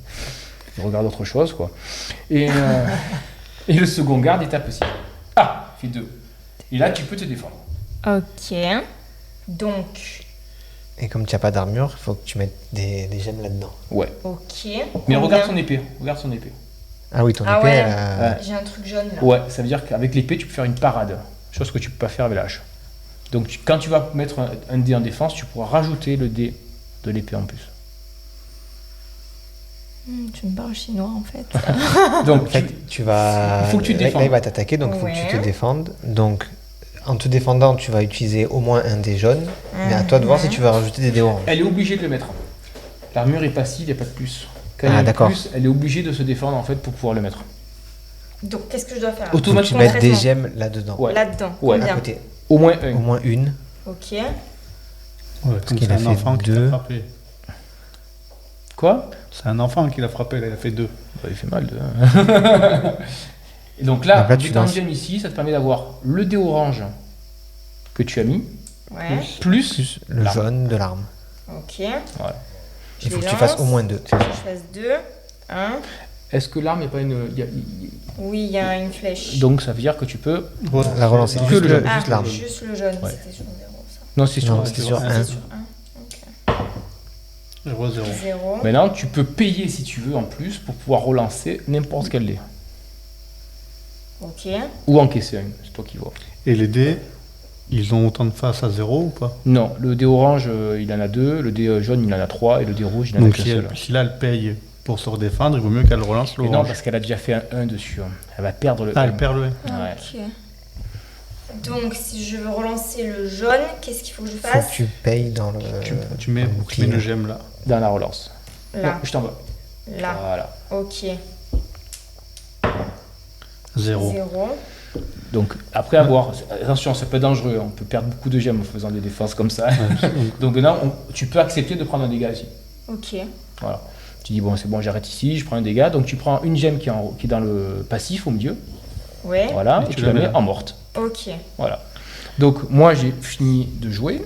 Il regarde autre chose, quoi. Et le second garde, il tape aussi. Ah, il fait 2. Et là, tu peux te défendre. Ok. Donc, Et comme tu n'as pas d'armure, il faut que tu mettes des gemmes là-dedans. Ouais. ok. Mais Combien regarde son épée. Regarde son épée. Ah oui, ton Ah épée, ouais. elle a- J'ai un truc jaune là. Ouais, ça veut dire qu'avec l'épée, tu peux faire une parade. Chose que tu peux pas faire avec la hache. Donc quand tu vas mettre un dé en défense, tu pourras rajouter le dé de l'épée en plus. Tu me parles chinois en fait. Donc En fait, tu vas. Il faut que tu te là, défendes. il va t'attaquer, donc il faut que tu te Ouais. défendes. Donc, en te défendant, tu vas utiliser au moins un dé jaune. Mais à toi de voir si tu vas rajouter des dés oranges. elle est obligée de le mettre. L'armure est passive, il n'y a pas de plus. Quand il y Ah, a un d'accord. plus, elle est obligée de se défendre en fait pour pouvoir le mettre. Donc, qu'est-ce que je dois faire Faut que tu Automatiquement. mettes des Concrètement. gemmes là-dedans. Ouais. Là-dedans. Ouais, À Combien côté. Au moins un. Au moins une. Ok. Ouais, comme qu'il c'est a un fait enfant qui 2. l'a frappé. Quoi? C'est un enfant qui l'a frappé, là, il a fait 2. Bah, il fait mal. Et donc là, Donc là, tu avec un lances. gemme ici, ça te permet d'avoir le dé orange que tu as mis, Ouais. plus Le l'arme. jaune de l'arme. Ok. Voilà. Je Il faut les que tu fasses lance. au moins 2. Il faut que je fasse 2. 1. Est-ce que l'arme n'est pas une... Oui, il y a une flèche. Donc ça veut dire que tu peux... La relancer. Non, Juste le le- jaune. Ah, juste l'arme. juste le jaune. Ouais. C'était sur 0 ça. Non, c'est sur... Non, c'était sur un. 1. Sur 1. Ok. Je vois 0. 0. Maintenant, tu peux payer si tu veux en plus pour pouvoir relancer n'importe quel dé. Ok. Ou encaisser un, c'est toi qui vois. Et les dés, ils ont autant de face à 0 ou pas? Non, le dé orange, il en a 2, le dé jaune, il en a 3, et le dé rouge, il en a Donc qu'un si, seul. si là elle paye pour se redéfendre, il vaut mieux qu'elle relance Et non, l'orange. parce qu'elle a déjà fait un 1 dessus. Elle va perdre le Ah, 1. elle perd le 1. Ouais. Ok. Donc, si je veux relancer le jaune, qu'est-ce qu'il faut que je Faut fasse? que tu payes dans le. Tu mets, dans le tu bouclier. mets le gemme là. Dans la relance. Là. Non, je t'envoie. Là. Voilà. Ok. 0. 0. Donc, après avoir... Attention, c'est pas dangereux. On peut perdre beaucoup de gemmes en faisant des défenses comme ça. Donc maintenant, tu peux accepter de prendre un dégât ici. Ok. Voilà. Tu dis, bon, c'est bon, j'arrête ici, je prends un dégât. Donc tu prends une gemme qui est dans le passif au milieu. Ouais. Voilà. Et Et tu la mets en morte. Ok. Voilà. Donc moi, j'ai fini de jouer.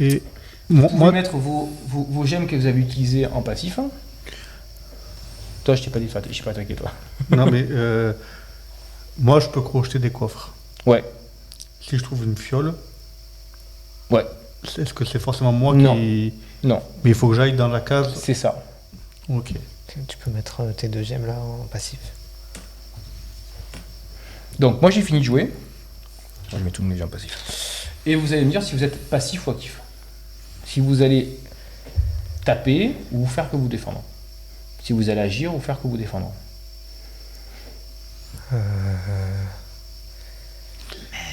Et Vous pouvez moi, mettre vos gemmes que vous avez utilisées en passif. Hein. Toi, je t'ai pas dit, je t'ai pas attaqué, toi. non mais moi je peux crocheter des coffres. Ouais. Si je trouve une fiole, Ouais. est-ce que c'est forcément moi Non. qui... Non, Mais il faut que j'aille dans la case. c'est ça. Ok. Tu peux mettre tes 2 gemmes là en passif. Donc moi, j'ai fini de jouer. Je mets tous mes gemmes passifs. Et vous allez me dire si vous êtes passif ou actif. Si vous allez taper ou faire que vous défendre. Si vous allez agir ou faire que vous défendre.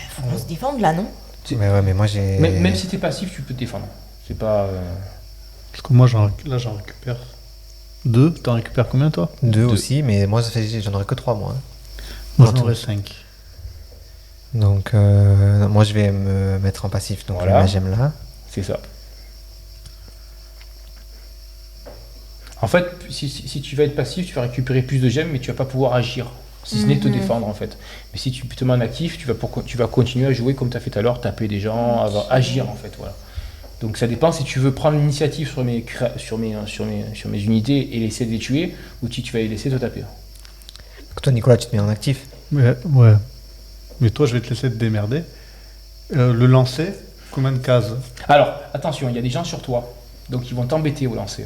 Faut qu'on se défende là, non? C'est- Mais moi j'ai. Même si t'es passif, tu peux te défendre. C'est pas... Parce que moi là j'en récupère 2. T'en récupères combien toi? 2 aussi, mais moi j'en aurais que 3 moi. Hein. Moi Non, j'en aurais 5. Donc moi je vais me mettre en passif. Donc Voilà. ma gemme là. C'est ça. En fait, si tu vas être passif, tu vas récupérer plus de gemmes, mais tu vas pas pouvoir agir. Si ce n'est te défendre en fait. Mais si tu te mets en actif, tu vas continuer à jouer comme tu as fait tout à l'heure, taper des gens, agir en fait. Voilà. Donc ça dépend si tu veux prendre l'initiative sur mes unités et laisser les tuer, ou si tu vas les laisser te taper. Donc toi Nicolas tu te mets en actif. Ouais. Mais toi je vais te laisser te démerder. Le lancer, combien de cases? Alors, attention, il y a des gens sur toi, donc ils vont t'embêter au lancer.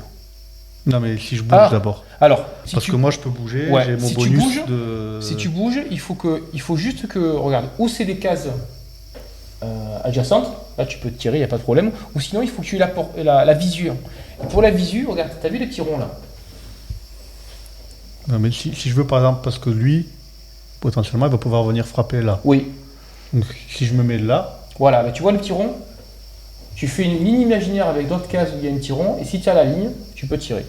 Non mais si je bouge d'abord. Alors, si Parce tu, que moi je peux bouger, Ouais, j'ai mon si tu bonus bouges, de... si tu bouges, il faut juste que, regarde, ou c'est des cases adjacentes, là tu peux te tirer, il n'y a pas de problème, ou sinon il faut que tu aies la visu. Et pour la visu, regarde, tu as vu les petits ronds là? Non mais si je veux par exemple, parce que lui, potentiellement il va pouvoir venir frapper là. Oui, Donc si je me mets là, voilà, bah, tu vois le petit rond? Tu fais une ligne imaginaire avec d'autres cases où il y a un petit rond, et si tu as la ligne, tu peux tirer.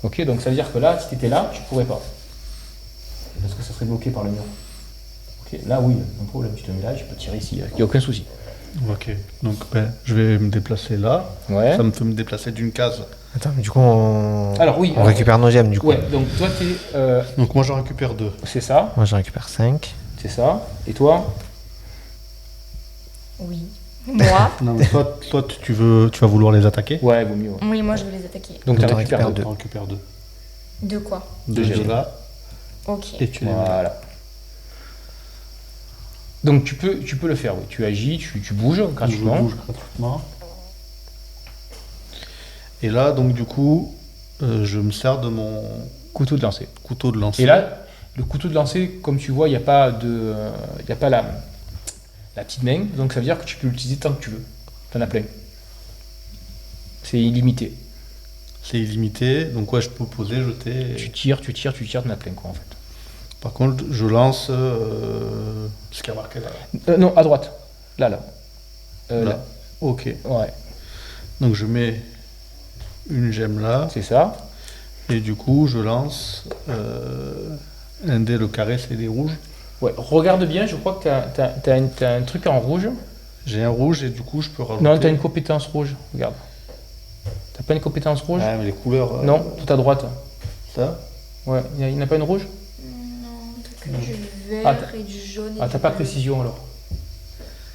Ok, donc ça veut dire que là, si tu étais là, tu pourrais pas. Parce que ça serait bloqué par le mur. Ok, là oui, un problème, tu te mets là, tu peux tirer ici, il n'y a aucun souci. ok. Donc je vais me déplacer là. Ouais. Ça me fait me déplacer d'une case. Attends, mais du coup on, Alors oui, on récupère nos gemmes du coup. Ouais, donc toi t'es... Donc moi j'en récupère 2. c'est ça, Moi j'en récupère 5. c'est ça. Et toi? Oui. Moi? Non mais toi tu vas vouloir les attaquer. Ouais, vaut mieux. Ouais. Oui, moi je vais les attaquer. Donc tu t'en récupères récupères deux. T'en récupères 2. De quoi? De gemmes. là Ok. et tu les mets. Voilà. Donc tu peux le faire, oui. Tu agis, tu bouges gratuitement. Je bouge gratuitement. Et là donc du coup je me sers de mon Couteau de lancer. couteau de lancer. Et là, le couteau de lancer, comme tu vois, il n'y a pas la petite main. Donc ça veut dire que tu peux l'utiliser tant que tu veux. T'en as plein. C'est illimité. C'est illimité, donc ouais je peux poser, jeter. Tu tires, t'en as plein quoi en fait. Par contre je lance ce qui a marqué là. Non, à droite. Là. Là. Ok. Ouais, Donc je mets une gemme là. c'est ça. Et du coup, je lance un dé, le carré, c'est des rouges. Ouais, regarde bien, je crois que t'as un truc en rouge. J'ai un rouge et du coup, je peux rajouter... Non, t'as une compétence rouge, regarde. T'as pas une compétence rouge? Ah, mais les couleurs... Non, tout à droite. Ça? Ouais, il n'y en a pas une rouge? Non, t'as que du vert Ah, t'as- et du jaune. Ah, t'as pas précision alors?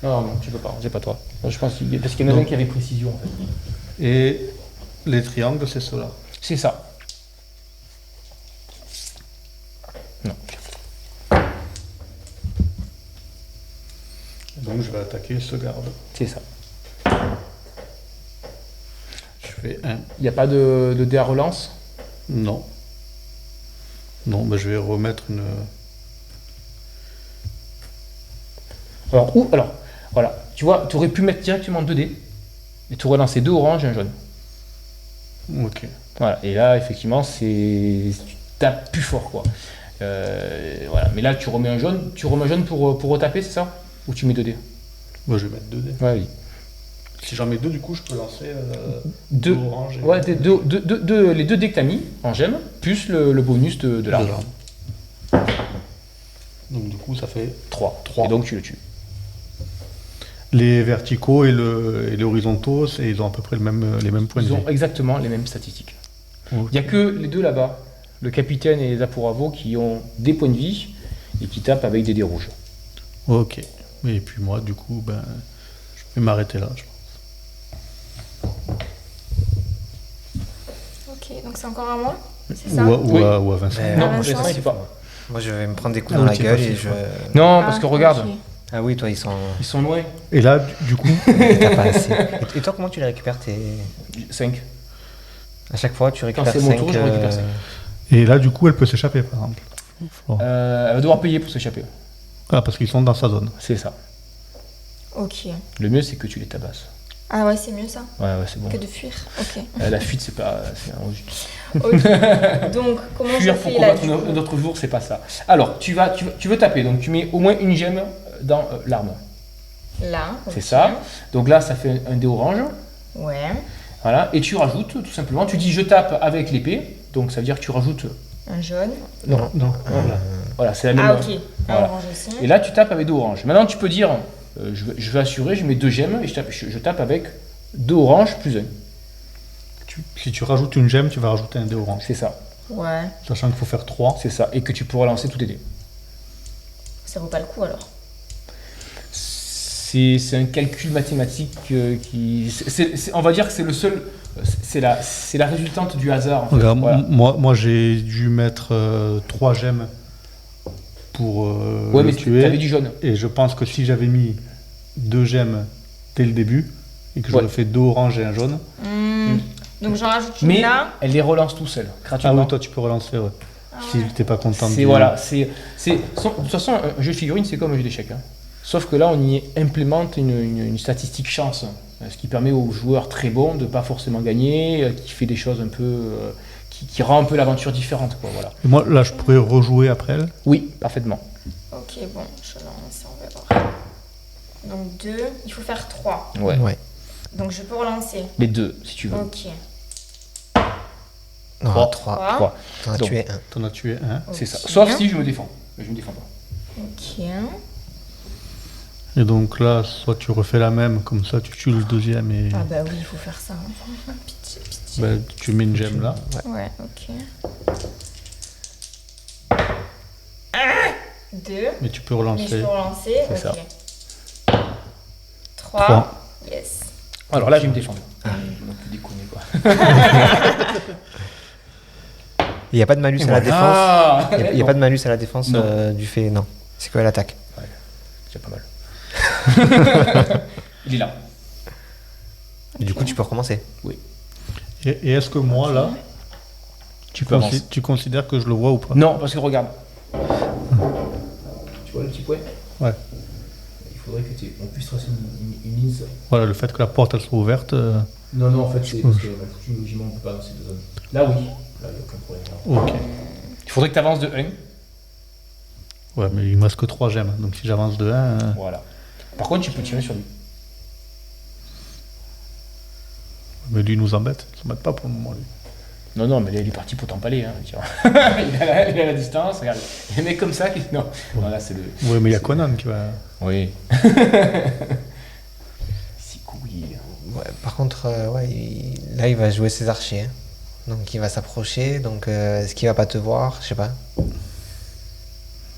Non, tu peux pas, c'est pas toi. Je pense parce qu'il y en a Donc- un qui avait précision en fait. Et les triangles, c'est cela. C'est ça. Non. Donc je vais attaquer ce garde. C'est ça. Je fais un. Il n'y a pas de dé à relance? Non. Non, bah, je vais remettre une... Alors, voilà. Tu vois, tu aurais pu mettre directement 2 dés. Et tu aurais lancé 2 oranges et un jaune. Ok. Voilà. Et là, effectivement, tu tapes plus fort, quoi. Voilà. Mais là, tu remets un jaune pour retaper, c'est ça? Ou tu mets 2 dés? Moi, je vais mettre 2 dés. Ouais, oui. Si j'en mets 2, du coup, je peux lancer Deux. orange. Ouais, les 2 dés que tu as mis en gemme, plus le bonus de l'arme. Donc, du coup, ça fait 3. 3. Et donc, tu le tues. Les verticaux et les horizontaux, ils ont à peu près les mêmes points de Ils vie. ont exactement les mêmes statistiques. Ok. Il n'y a que les deux là-bas, le capitaine et les Apouravo, qui ont des points de vie et qui tapent avec des dés rouges. Ok. Et puis moi, du coup, je vais m'arrêter là, je pense. Ok, donc c'est encore à moi, c'est ça? Ou à Vincent. Mais- Non, Vincent, pour l'instant, il fait pas. Moi, je vais me prendre des coups Ah dans oui, la t'es gueule passif, et je. ouais. Non, Ah, parce que regarde, ok. Ah oui, toi, ils sont. ils sont loin. Et là, du coup, T'as pas assez. Et toi, comment tu les récupères 5. À chaque fois, tu récupères c'est mon 5. tour, je récupère 5. et là, du coup, elle peut s'échapper, par exemple. Florent. Elle va devoir payer pour s'échapper. Ah, parce qu'ils sont dans sa zone. C'est ça. Ok. Le mieux, c'est que tu les tabasses. Ah ouais, c'est mieux ça Ouais, c'est bon. que de fuir. Ok. La fuite, c'est pas. C'est un rejet. Ok. Donc, comment je Fuir pour fais là combattre du coup notre jour, c'est pas ça. Alors, tu veux taper, donc tu mets au moins une gemme dans l'arme. Là. C'est ok. ça. Donc là, ça fait un dé orange. Ouais. Voilà. Et tu rajoutes, tout simplement, tu dis je tape avec l'épée. Donc ça veut dire que tu rajoutes. Un jaune. Non. Voilà, c'est la même. Ah ok. Un Voilà. orange aussi. Et là, tu tapes avec 2 oranges. Maintenant, tu peux dire je vais assurer, je mets 2 gemmes et je tape avec 2 oranges plus 1. Si tu rajoutes une gemme, tu vas rajouter un dé orange. C'est ça. Ouais. Sachant qu'il faut faire 3. C'est ça. Et que tu pourras lancer tous tes dés. Ça vaut pas le coup alors. C'est un calcul mathématique qui. On va dire que c'est le seul. C'est la résultante du hasard. En fait. Regarde, Voilà. moi j'ai dû mettre 3 gemmes pour Ouais, le mais tuer. t'avais du jaune. Et je pense que si j'avais mis 2 gemmes dès le début, et que j'aurais Ouais. fait 2 oranges et un jaune. Donc j'en rajoute une Mais là. elle les relance tout seul, Ah gratuitement. oui, toi tu peux relancer, ouais. Si ouais. t'es pas content C'est du- voilà, de toute façon, un jeu de figurines, c'est comme un jeu d'échecs. Hein. Sauf que là, on y implémente une statistique chance, ce qui permet aux joueurs très bons de pas forcément gagner, qui fait des choses un peu, qui rend un peu l'aventure différente, quoi. Voilà. Et moi là je pourrais rejouer après elle. Oui, parfaitement. Ok, bon, je lance, on va voir. Donc 2, il faut faire 3. Ouais. Ouais. Donc je peux relancer. Les deux, si tu veux. Ok. Non, Trois. 3. 3. T'en as Donc. tué un. T'en as tué un. C'est ça. Ok. Sauf si je me défends. Mais je me défends pas. Ok. Et donc là, soit tu refais la même, comme ça tu tues le deuxième et Ah bah oui, il faut faire ça. Hein. Pitié, pitié. tu mets une gemme là. Ouais, ok. 2. Mais tu peux Mais je relancer. peux relancer. C'est ça. Ok. 3. Trois. Yes. Alors là, je vais me défendre. Donc, déconner, quoi. Il n'y a pas de malus à la défense. Ah Il n'y a pas de malus à la défense Non. du fait. Non. C'est quoi l'attaque? C'est pas mal. Il est là. Et du coup, tu peux recommencer. Et est-ce que moi là, Tu peux avancer. tu considères que je le vois ou pas? Non, parce que regarde. Tu vois le petit point? Ouais. Il faudrait qu'on puisse tracer une ligne. Voilà, le fait que la porte elle soit ouverte. Non, en fait, c'est parce que logiquement, on peut pas dans ces deux zones. Là, oui. Là, il n'y a aucun problème. Ok. Il faudrait que tu avances de 1. Ouais, mais il me reste que 3 gemmes. Donc si j'avance de 1. Voilà. Par contre, tu peux tirer sur lui. Mais lui il nous embête. Il s'embête pas pour le moment lui. Non, mais là, il est parti pour t'empaler. Hein, tiens. il a la distance. Regarde. Il y a un mec comme ça qui. Non, là, c'est le. Ouais, mais il y a Conan qui va. Oui. Si couille. Ouais, par contre, là, il va jouer ses archers. Hein. Donc, il va s'approcher. Donc, est-ce qu'il va pas te voir? Je sais pas.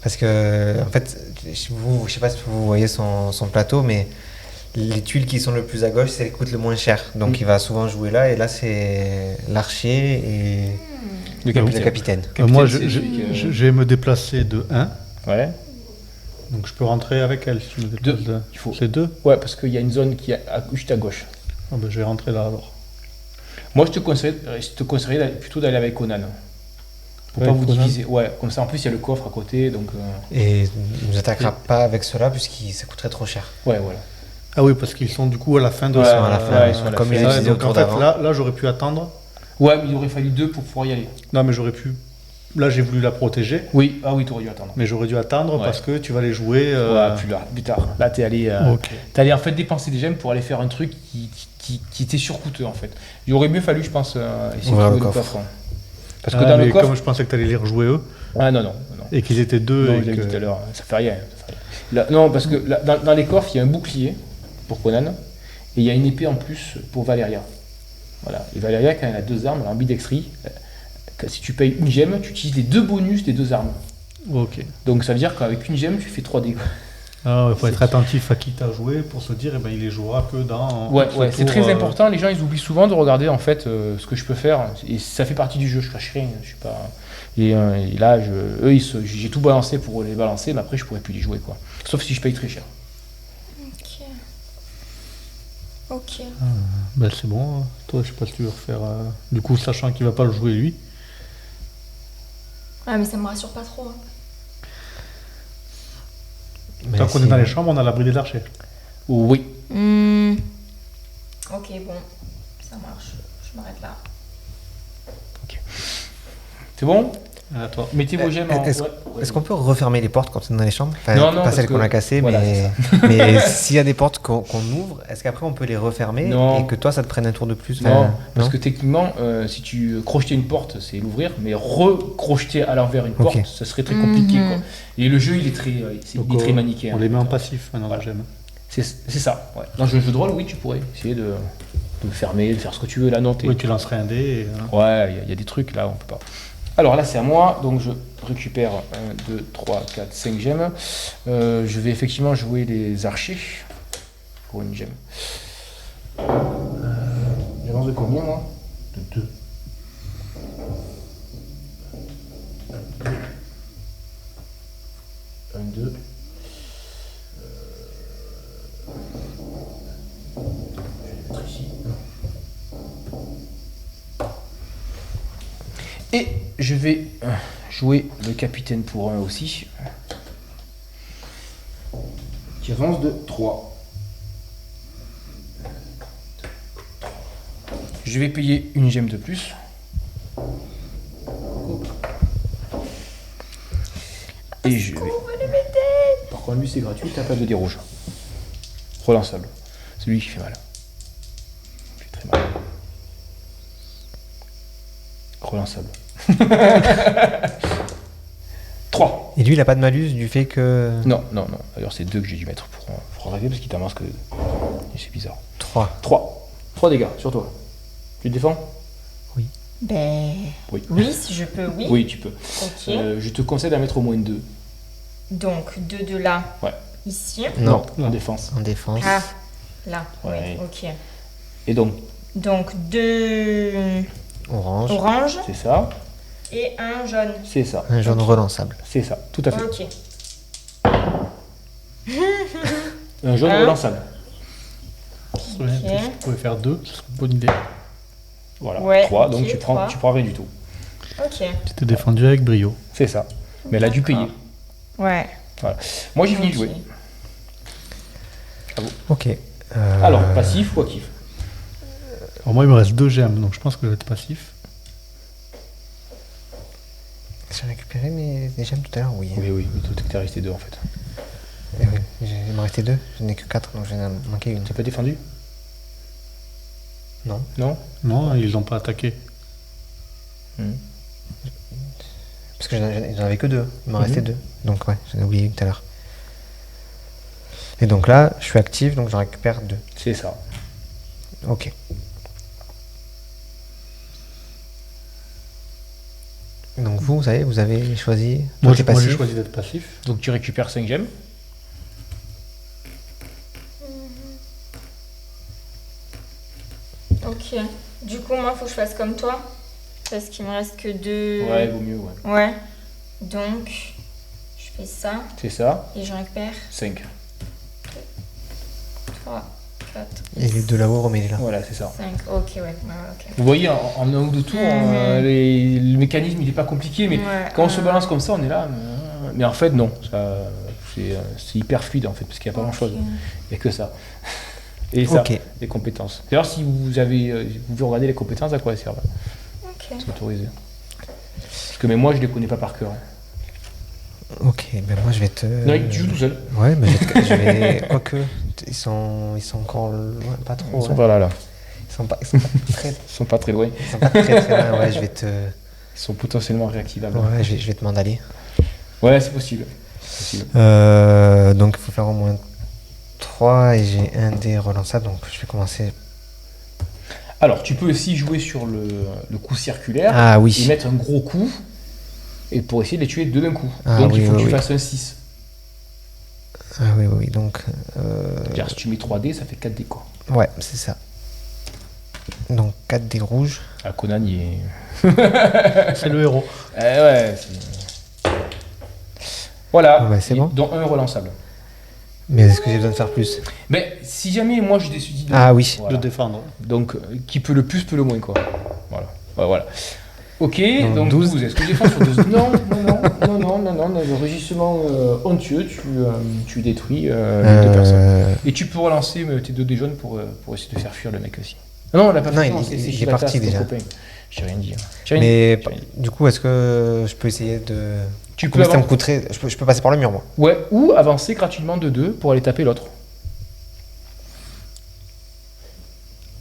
Parce que, en fait, je sais pas si vous voyez son plateau, mais les tuiles qui sont le plus à gauche, c'est les qui coûtent le moins cher. Donc, il va souvent jouer là. Et là, c'est l'archer et Le le capitaine. Moi c'est celui qui, je vais me déplacer de 1. Ouais. Donc je peux rentrer avec elle si tu me déplaces Deux. de 1. Il faut. C'est 2. Ouais, parce qu'il y a une zone qui est juste à gauche. Ah ben, je vais rentrer là alors. Moi, je te conseillerais plutôt d'aller avec Conan. Pour Ouais, pas vous Conan. diviser. Ouais, comme ça, en plus, il y a le coffre à côté. Donc, Et il ne nous attaquera pas avec cela, puisque ça coûterait trop cher. ouais, voilà. Ah oui, parce qu'ils sont du coup à la fin de Ouais, Ils ça. sont à la fin, ouais, ils sont à la comme fin. il Ah, disait au donc tour en fait, d'avant. là j'aurais pu attendre. Ouais, mais il aurait fallu 2 pour pouvoir y aller. Non, mais j'aurais pu là j'ai voulu la protéger, Oui, ah oui, t'aurais dû attendre. mais j'aurais dû attendre Ouais. parce que tu vas les jouer. Ouais, plus tard. Là, t'es allé, Ok. en fait dépenser des gemmes pour aller faire un truc qui était surcoûteux en fait. Il aurait mieux fallu, je pense, essayer de Ouvrir le trouver le coffre. coffre. Hein. Parce que dans mais le coffre. comme je pensais que tu allais les rejouer eux, Ah non. et qu'ils étaient deux, Non, et je l'ai que... dit tout à l'heure, ça fait rien. Là, non, parce que là, dans les coffres, il y a un bouclier pour Conan et il y a une épée en plus pour Valeria. Voilà. Et Valeria, quand elle a 2 armes, elle a ambidextrie. Si tu payes une gemme, tu utilises les 2 bonus des 2 armes. Ok. Donc ça veut dire qu'avec une gemme, tu fais 3 dégâts. Il faut être attentif à qui t'as joué pour se dire, il les jouera que dans... Ouais, ce c'est tour, très important. Les gens, ils oublient souvent de regarder en fait ce que je peux faire. Et ça fait partie du jeu. Je cache rien. Je suis pas. Et là, j'ai tout balancé pour les balancer, mais après, je pourrais plus les jouer quoi. Sauf si je paye très cher. Ok. C'est bon. Toi, je sais pas si tu veux refaire... Du coup, sachant qu'il va pas le jouer lui. Ah, mais ça me rassure pas trop. Hein. Mais Tant qu'on si- est dans les chambres, on a l'abri des archers. Oui. Ok, bon. Ça marche. Je m'arrête là. C'est bon. À toi. Mettez vos gemmes en. Est-ce Ouais. est-ce qu'on peut refermer les portes quand on est dans les chambres? Enfin, Non, non, pas parce celles que- qu'on a cassées, voilà, mais s'il y a des portes qu'on ouvre, est-ce qu'après on peut les refermer Non. et que toi ça te prenne un tour de plus? Non, Enfin, parce que techniquement, si tu crochetais une porte, c'est l'ouvrir, mais recrocheter à l'envers une porte, Ok. ça serait très compliqué. Mhm. Quoi. Et le jeu, il est très, Donc, il est très manichéen. On les met en fait. passif maintenant, Voilà. j'aime. C'est ça. Ouais. Dans un jeu de rôle, oui, tu pourrais essayer de fermer, de faire ce que tu veux. Là, non, Oui, tu lancerais un dé et... Ouais, il y a des trucs là, on peut pas. Alors là, c'est à moi, donc je récupère 1, 2, 3, 4, 5 gemmes. Je vais effectivement jouer les archers pour une gemme. J'avance de combien, moi? De 2. Un, 2. Je vais mettre ici. Et je vais jouer le capitaine pour 1 aussi. Qui avance de 3. Je vais payer une gemme de plus. Et je vais. Par contre, lui c'est gratuit, t'as pas de dés rouges. Relançable. C'est lui qui fait mal. Il fait très mal. Relançable. 3. Et lui, il a pas de malus du fait que. Non. D'ailleurs, c'est 2 que j'ai dû mettre pour arrêter parce qu'il t'avance que 2. Et c'est bizarre. 3. 3 dégâts sur toi. Tu te défends? Ben. Oui. Oui, si je peux, oui. Oui, tu peux. Ok. Je te conseille d'en mettre au moins 2. Donc, 2 de là. Ouais. Ici. Non, En défense. en défense. Ah, là. Ouais. Oui, ok. Et donc, Donc, 2 Orange. orange c'est ça, et un jaune. c'est ça, Un jaune relançable. c'est ça, tout à fait. Ok. Un jaune Hein relançable. Tu pouvais faire 2, ce serait une bonne idée. Voilà. Ouais, 3, donc ok, tu prends, 3. tu prends rien du tout. Ok. Tu t'es défendu avec brio. C'est ça. Mais elle a dû payer. Ouais. Voilà. Moi, j'ai fini de Ok. jouer. Ok. Alors, passif ou actif? Alors moi, il me reste 2 gemmes, donc je pense que je vais être passif. J'ai récupéré mes gemmes tout à l'heure, oui. Oui, mais tout était resté 2 en fait. Eh oui, il m'en restait 2, je n'ai que 4, donc j'en ai manqué une. T'as pas défendu? Non. Non? Non, ils n'ont pas attaqué. Parce que j'en avais que 2, il m'en Mhm. restait 2. Donc ouais, j'en ai oublié une tout à l'heure. Et donc là, je suis actif, donc j'en récupère 2. C'est ça. Ok. Donc vous savez, vous avez choisi. Moi, t'es j'ai passif. choisi d'être passif. Donc tu récupères 5 gemmes. Ok. Du coup, moi, faut que je fasse comme toi. Parce qu'il me reste que 2. Ouais, vaut mieux, ouais. Ouais. Donc, je fais ça C'est ça. et je récupère 5. 3, 4, Et les deux là-haut, remets-les là. Voilà, c'est ça. 5. Ok, ouais. Ok. Vous voyez, en un ou deux tours, le mécanisme il n'est pas compliqué, mais Ouais, quand on se balance comme ça, on est là. Mais en fait, non. C'est hyper fluide en fait, parce qu'il n'y a pas grand chose. Ok. Il n'y a que ça. Et ça, Ok. les compétences. D'ailleurs, si vous avez, vous pouvez regarder les compétences, à quoi elles servent. Ok. C'est autorisé. Parce que même moi, je les connais pas par cœur. Ok, ben moi je vais te. Non, tu joues tout seul. Ouais, mais je vais. Quoique, ils sont encore loin, pas trop. Ils sont hein. pas là. Ils sont pas très, Ils sont pas très loin. ils sont pas très loin. Ouais, je vais te. Ils sont potentiellement réactivables. Ouais, je vais te mandaler. Ouais, c'est possible. C'est possible. Donc il faut faire au moins 3 et j'ai un dé relançable, donc je vais commencer. Alors, tu peux aussi jouer sur le coup circulaire Ah et oui. mettre un gros coup et pour essayer de les tuer deux d'un coup. Ah Donc, oui, il faut que oui, tu oui. fasses un 6. Ah oui, oui, donc. C'est-à-dire, si tu mets 3 dés, ça fait 4 dés, quoi. Ouais, c'est ça. Donc 4 dés rouges. Ah, Conan, il est. C'est le héros. Ouais, voilà. Ouais, c'est bon. Dont un relançable. Mais est-ce que j'ai besoin de faire plus? Mais si jamais moi je décide de. Ah oui. Voilà. De défendre. Donc, qui peut le plus, peut le moins, quoi. Voilà. Ouais, voilà. Ok, donc 12. 12. Est-ce que je défends sur 12? Non, le rugissement onctueux, tu détruis les deux personnes. Et tu peux relancer tes 2 dés jaunes pour essayer de faire fuir le mec aussi. Non, on l'a pas Non, fait. il est Shibata, parti c'est ton déjà. copain. J'ai rien dit. Mais du coup, est-ce que je peux essayer de. Tu peux Combien ça me avancer. coûterait? Je peux passer par le mur, moi. Ouais, ou avancer gratuitement de 2 pour aller taper l'autre.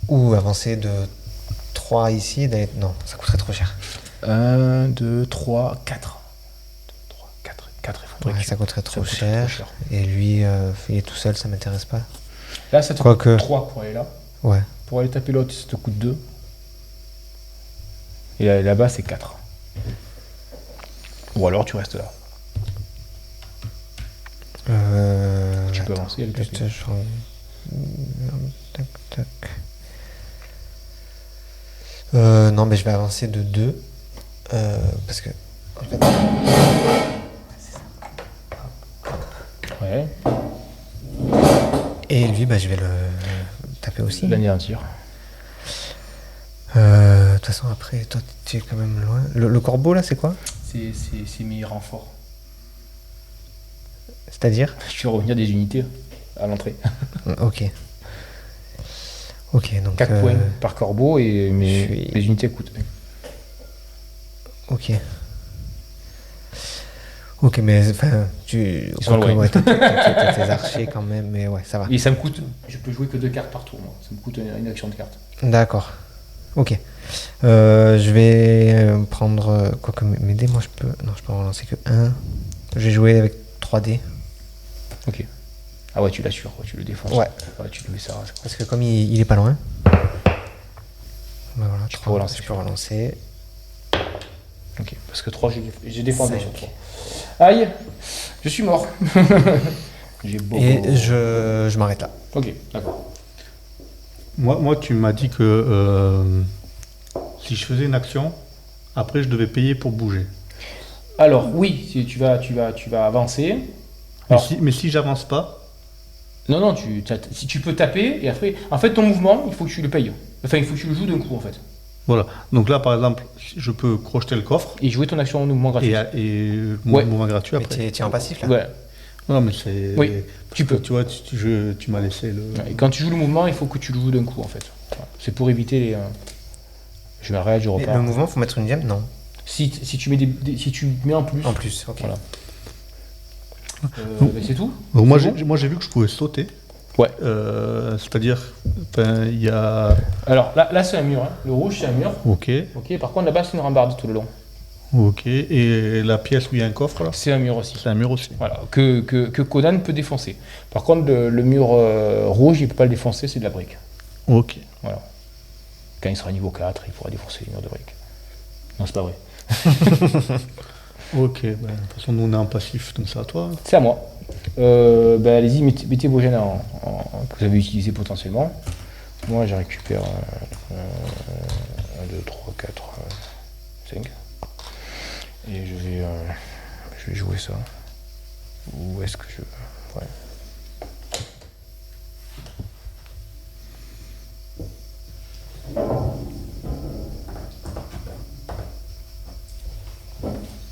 Ou avancer de 3 ici et d'aller. Non, ça coûterait trop cher. 1, 2, 3, 4. 2, 3, 4. 4, il faudrait Ouais, que ça coûterait trop coûterait cher. trop cher. Et lui, il est tout seul, ça m'intéresse pas. Là, ça te Quoique. coûte 3 pour aller là. Ouais. Pour aller taper l'autre, ça te coûte 2. Et là-bas, c'est 4. Ou alors tu restes là. Tu peux Attends, avancer et le juste, taper. Tac, tac. Non, mais je vais avancer de 2. Parce que. En fait, Ouais, et lui, bah, je vais le taper aussi. l'anéantir. De toute façon, après, toi, tu es quand même loin. Le corbeau, là, c'est quoi? C'est mes renforts. C'est-à-dire? Je fais revenir des unités à l'entrée. Ok. Ok, donc. 4 points par corbeau et je suis- les unités coûtent 1. Ok. Ok, mais enfin, tu. Ils sont quoique, loin. ouais, t'as tes archers quand même, mais ouais, ça va. Et ça me coûte. Je peux jouer que 2 cartes par tour, moi. Ça me coûte une action de carte. D'accord. Ok. Je vais prendre. Quoique mes dés, moi je peux. Non, je peux en relancer que 1. Je vais jouer avec 3 dés. Ok. Ah ouais, tu l'assures, tu le défonces. Ouais. Tu le mets ça. Parce que comme il est pas loin. Bah voilà, Tu peux 3, relancer. je peux relancer. Ok. Parce que 3, j'ai défendu Cinq. sur 3. Aïe, je suis mort. J'ai beaucoup. Et je m'arrête là. Ok, d'accord. Moi, tu m'as dit que si je faisais une action, après je devais payer pour bouger. Alors oui, si tu vas avancer. Mais Alors, si, j'avance pas, non, si tu peux taper et après, en fait, ton mouvement, il faut que tu le payes. Enfin, il faut que tu le joues d'un coup en fait. voilà. Donc là, par exemple, je peux crocheter le coffre Et jouer ton action en mouvement gratuit. et Ouais. mouvement gratuit Mais après. t'es en passif là? Ouais. Non, mais c'est. Oui, parce tu que, peux. Tu vois, tu m'as laissé le. Et quand tu joues le mouvement, il faut que tu le joues d'un coup en fait. Voilà. C'est pour éviter les. Je m'arrête, je Mais repars. le mouvement, faut mettre une gemme? Non. Si tu mets si tu mets en plus. En plus, ok. Voilà. Mais c'est tout. Donc moi, C'est bon j'ai vu que je pouvais sauter. Ouais. C'est-à-dire, il y a. Alors là c'est un mur. Hein. Le rouge c'est un mur. Ok, Ok. Par contre là-bas c'est une rambarde tout le long. ok. Et la pièce où il y a un coffre là, C'est un mur aussi. c'est un mur aussi. Voilà. Que Conan peut défoncer. Par contre le mur rouge il peut pas le défoncer, c'est de la brique. Ok. Voilà. Quand il sera niveau 4, il pourra défoncer les murs de briques. Non, c'est pas vrai. Ok, ben, de toute façon, nous on est en passif, donc c'est à toi. C'est à moi. Allez-y, mettez vos gènes que vous avez utilisés potentiellement. Moi, je récupère 1, 2, 3, 4, 5. Et je vais jouer ça. Où est-ce que je... Ouais.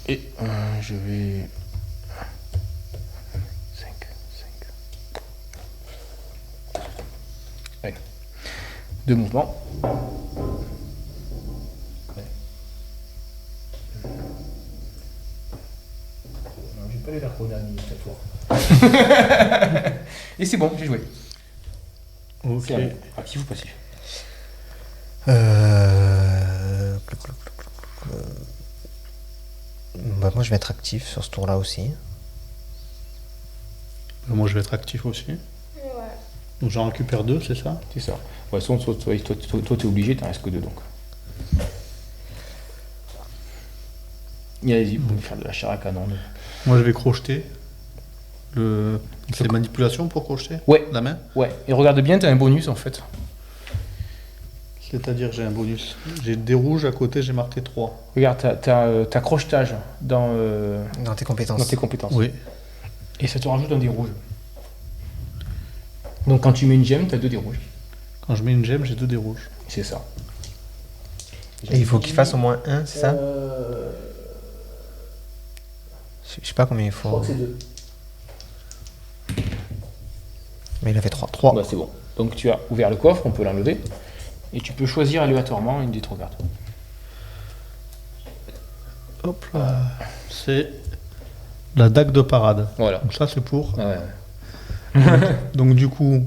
Et je vais... 5. Allez. 2 mouvements. Ouais. Allez, la chrono, cette Et c'est bon, j'ai joué. Ok. C'est actif ou passif? Bah, moi je vais être actif sur ce tour-là aussi. Moi, je vais être actif aussi. Ouais. Donc, j'en récupère 2, c'est ça? C'est ça. Ouais, toi, t'es obligé, t'en restes que 2 donc. Et allez-y, vous pouvez faire de la chair à canon. Moi, je vais crocheter. C'est manipulation pour crocheter? Ouais. La main? Ouais, et regarde bien, t'as un bonus en fait. C'est-à-dire, j'ai un bonus. J'ai des rouges à côté, j'ai marqué 3. Regarde, t'as crochetage dans Dans tes compétences. tes compétences. Oui. Et ça te rajoute un dé rouge. Donc quand tu mets une gemme, t'as 2 dés rouges. Quand je mets une gemme, j'ai 2 des rouges. C'est ça. Et il faut qu'il fasse au moins un, c'est ça? Je sais pas combien il Je crois faut. que c'est 2. Mais il a fait 3. 3. Bah, c'est bon. Donc tu as ouvert le coffre, on peut l'enlever. Et tu peux choisir aléatoirement une des 3 cartes. Hop là. C'est la dague de parade. Voilà. Donc ça, c'est pour... Ouais. Donc du coup,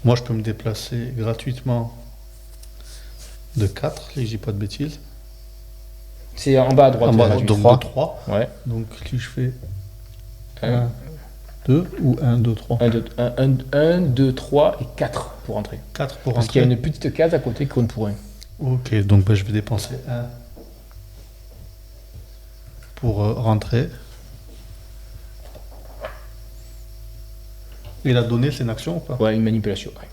moi, je peux me déplacer gratuitement de 4, si je dis pas de bêtises. C'est en bas à droite. En bas, gratuit. donc de 3. Ouais. Donc si je fais 1, 1, 2 ou 1, 2, 3. 2, 3 et 4 pour entrer. 4 pour Parce qu'il y rentrer. a une petite case à côté qui compte pour 1. Ok, donc je vais dépenser 1 pour rentrer. Et la donnée, c'est une action ou pas? Ouais, une manipulation. Ouais.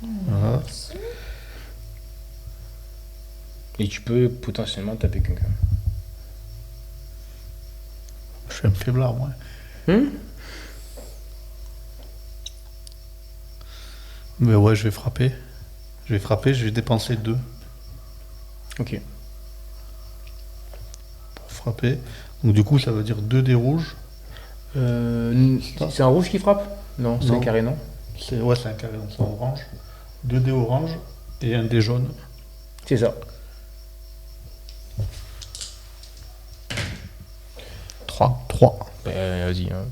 Voilà. Et tu peux potentiellement taper quelqu'un. Je suis un faiblard, moi. Mais ouais, je vais frapper. Je vais dépenser 2 Ok. pour frapper. Donc du coup, ça veut dire 2 dés rouges. C'est un rouge qui frappe? Non, c'est Non. un carré, non? C'est un carré, donc c'est orange. 2 dés orange et un dé jaune. C'est ça. 3. 3. Vas-y. Hein.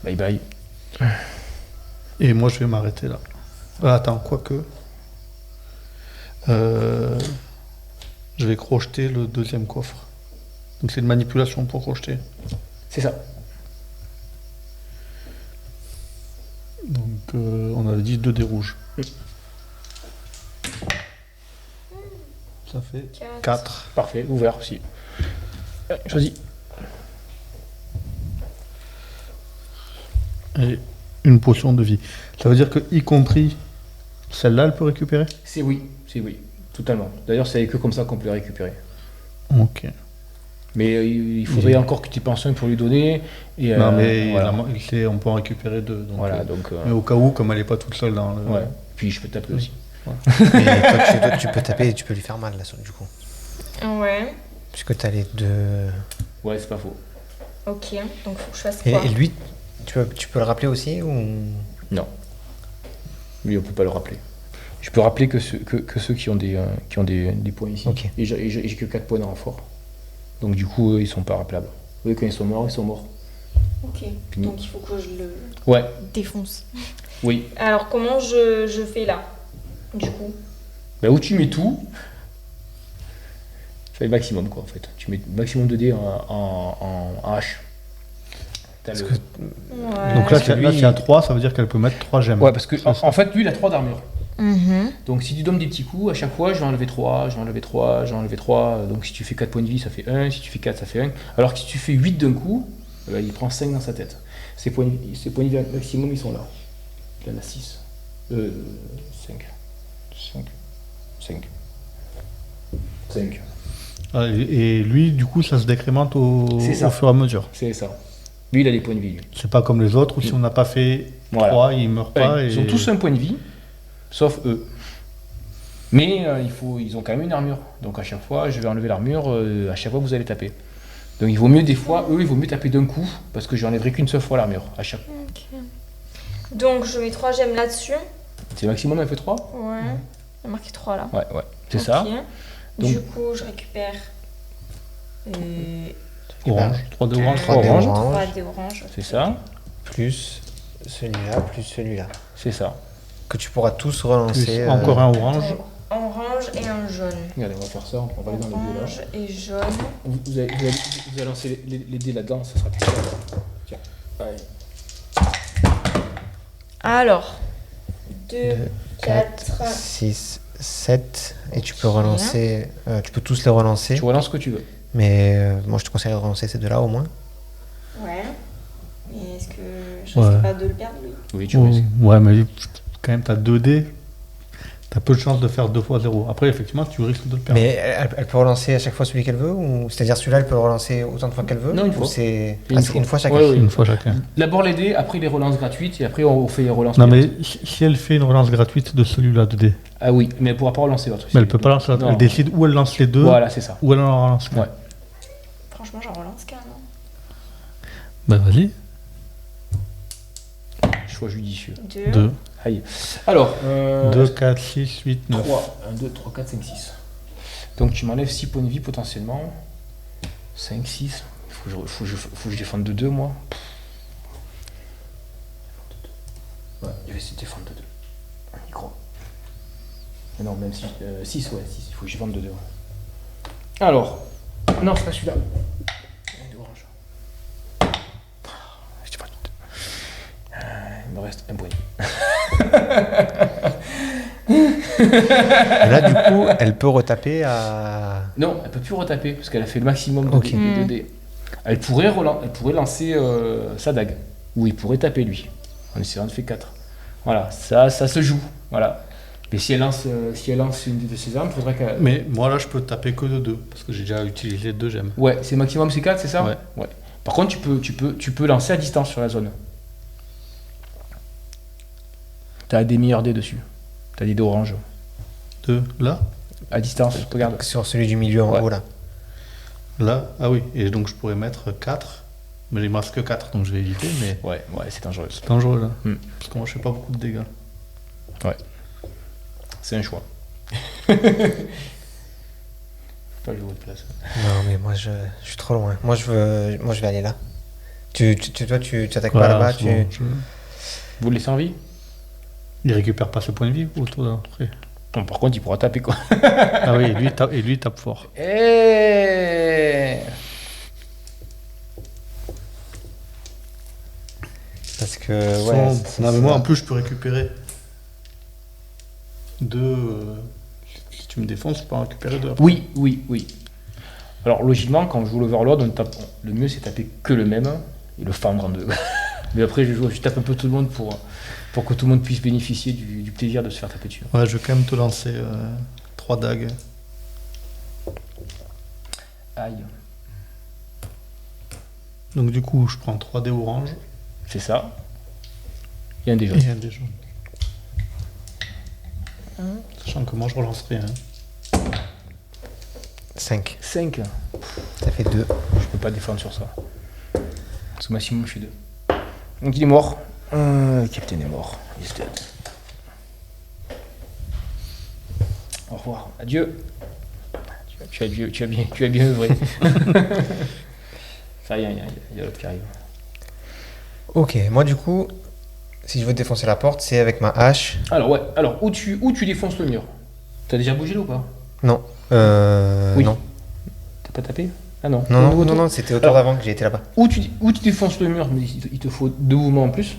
Bye bye. Et moi, je vais m'arrêter là. Ah, attends, quoique. Je vais crocheter le deuxième coffre. Donc c'est une manipulation pour crocheter. C'est ça. Donc on avait dit 2 dés rouges. Ça fait 4. Parfait, ouvert aussi. Choisis. Et une potion de vie. Ça veut dire que, y compris celle-là, elle peut récupérer? C'est oui, totalement. D'ailleurs, c'est que comme ça qu'on peut les récupérer. Ok. Mais il faudrait encore que tu penses un pour lui donner. Et, Non, mais voilà. on peut en récupérer 2. Donc, Voilà, donc. mais au cas où, comme elle n'est pas toute seule dans le... Ouais. Puis je peux taper aussi. Mais toi, tu peux taper et tu peux lui faire mal là, du coup. Ouais. Puisque t'as les deux. Ouais, c'est pas faux. Ok. Donc faut que je fasse Et, quoi? et lui, tu peux le rappeler aussi ou... Non. Lui, on peut pas le rappeler. Je peux rappeler que ceux qui ont des points ici. Ok. Et j'ai que 4 points de renfort. Donc du coup, eux, ils sont pas rappelables. Eux, quand ils sont morts, ils sont morts. Ok. Fini. Donc il faut que je le Ouais, défonce. oui. Alors comment je fais là? Du coup. Bah, où tu mets tout, c'est le maximum, quoi, en fait. Tu mets maximum de dés en H. T'as Parce le- que- Ouais. Donc là, Parce que là, lui, s'il y a 3, ça veut dire qu'elle peut mettre 3 gemmes. Ouais, parce que en fait, lui, il a 3 d'armure. Mhm. Donc si tu donnes des petits coups, à chaque fois, je vais enlever 3, je vais enlever 3, je vais enlever 3. Donc si tu fais 4 points de vie, ça fait 1. Si tu fais 4, ça fait 1. Alors que si tu fais 8 d'un coup, il prend 5 dans sa tête. Ses points de vie maximum, ils sont là. Il en a 6. 5. 5. Ah, et lui, du coup, ça se décrémente au C'est ça. au fur et à mesure. C'est ça. Lui, il a des points de vie, lui. C'est pas comme les autres où si on n'a pas fait Voilà. 3, il meurt pas. Ouais, ils ont tous un point de vie, sauf eux. Mais ils ont quand même une armure. Donc à chaque fois, je vais enlever l'armure, à chaque fois que vous allez taper. Donc il vaut mieux des fois, il vaut mieux taper d'un coup, parce que j'enlèverai qu'une seule fois l'armure. À chaque... Ok. Donc je mets 3 gemmes là-dessus. C'est maximum, elle fait 3. Ouais. Il y a marqué 3 là. Ouais, c'est Ok. ça. Donc- Du coup, je récupère Orange. 3 de orange. 3 dés orange. orange. 3 dés orange. C'est ça. Plus celui-là, plus celui-là. C'est ça. Que tu pourras tous relancer. Plus encore un orange. Donc, orange et un jaune. Regardez, on va faire ça. On va aller dans les dés là. Orange et jaune. Vous allez lancer les dés là-dedans, ça sera plus simple. Tiens. Allez. Alors, 2, 4, 4. 6, 7. Et tu peux relancer. Tu peux tous les relancer. Tu relances ce que tu veux. Mais moi, je te conseille de relancer ces deux-là au moins. Ouais. Mais est-ce que je Ouais. risque pas de le perdre lui? Oui, tu risques. Ouais, mais quand même, t'as 2 dés. T'as peu de chance de faire 2 fois 0. Après, effectivement, tu risques de le perdre. Mais elle peut relancer à chaque fois celui qu'elle veut ou c'est-à-dire celui-là, elle peut le relancer autant de fois qu'elle veut. Non, une ou fois. c'est Une c'est fois. une fois chacun. Ouais, oui. Une fois chacun. D'abord les dés, après les relances gratuites et après on fait les relances Non, mais payantes. si elle fait une relance gratuite de celui-là de dés, Ah oui, mais elle pourra pas relancer votre. mais elle peut pas lancer. Non. Elle décide où elle lance les deux, Voilà, c'est ça. ou elle en relance qu'un. Ouais. Franchement, j'en relance qu'un. Non Bah, vas-y. Choix judicieux. 2. 2. Aïe. Alors, 2, 4, 6, 8, 9. 3. 1, 2, 3, 4, 5, 6. Donc tu m'enlèves 6 points de vie potentiellement. 5, 6. Faut que je défende de 2 moi. Ouais, je vais essayer de défendre de 2. On y croit. Mais non, même 6, 6, ouais, 6. Il faut que je défende de 2. Ouais. Alors, non, c'est pas celui-là. Orange. Je défends de 2. Il me reste un point de vie. Et là, du coup, elle peut retaper à. Non, elle peut plus retaper parce qu'elle a fait le maximum de Ok. de dés. Elle pourrait lancer sa dague. Ou il pourrait taper lui. En essayant de faire 4. Voilà, ça se joue. Voilà. Mais si elle lance une de ses armes, il faudrait qu'elle. Mais moi, là, je peux taper que de 2, parce que j'ai déjà utilisé 2 gemmes. Ouais, c'est maximum c'est 4, c'est ça? Ouais. Par contre, tu peux lancer à distance sur la zone. T'as des meilleurs dés dessus. T'as des dés orange. 2, là. À distance, regarde. Sur celui du milieu en Ouais. haut là. Là, ah oui, et donc je pourrais mettre 4, mais il me reste que 4, donc je vais éviter, mais Ouais, c'est dangereux. c'est dangereux là. Hmm. Parce que moi je fais pas beaucoup de dégâts. C'est un choix. Pas le jouer de place. Non, mais moi, je suis trop loin. Moi, je vais aller là. Toi, tu t'attaques pas Voilà, là-bas. c'est bon, Vous le laissez en vie? Il récupère pas ce point de vie autour d'après. Bon, par contre, il pourra taper quoi. Ah oui, et lui il tape fort. Parce que, ouais. Non mais moi en plus je peux récupérer 2. Si tu me défonces, je peux en récupérer 2. Oui. Alors, logiquement, quand je joue l'Overlord, le mieux c'est taper que le même et le fendre en deux. Mais après, je tape un peu tout le monde pour que tout le monde puisse bénéficier du plaisir de se faire taper dessus. Ouais, je vais quand même te lancer 3 dagues. Aïe. Donc du coup, je prends 3 dés orange C'est ça. Il y a un déjà. et un dé jaune. Sachant que moi je relancerai un. 5. 5. Ça fait 2. Je peux pas défendre sur ça. Parce que maximum, je suis 2. Donc il est mort. Le capitaine est mort. He's dead. Au revoir. Adieu. Tu as bien œuvré. Ça y est, il y a l'autre qui arrive. Ok, moi, du coup, si je veux défoncer la porte, c'est avec ma hache. Alors où tu défonces le mur? T'as déjà bougé là ou pas? Non. Oui. Non. T'as pas tapé? Ah non. Non, c'était au tour d'avant que j'ai été là-bas. Où tu défonces le mur, mais il te faut 2 mouvements en plus.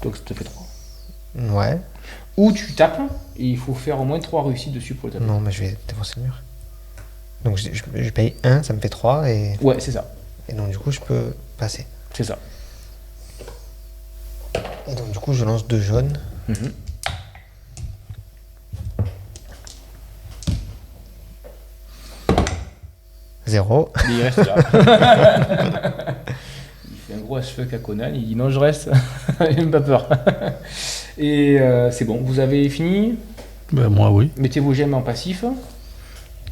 Donc ça te fait 3. Ouais. Ou tu tapes, et il faut faire au moins 3 réussites dessus pour le taper. Non, mais je vais défoncer le mur. Donc, je paye 1, ça me fait 3, et Ouais, c'est ça. donc, du coup, je peux passer. C'est ça. Et donc, du coup, je lance 2 jaunes. Mhm. Zéro. Mais il reste là. Il fait un gros as fuck à Conan, il dit non, je reste. Il n'a même pas peur. Et c'est bon, vous avez fini. Ben moi oui. Mettez vos gemmes en passif.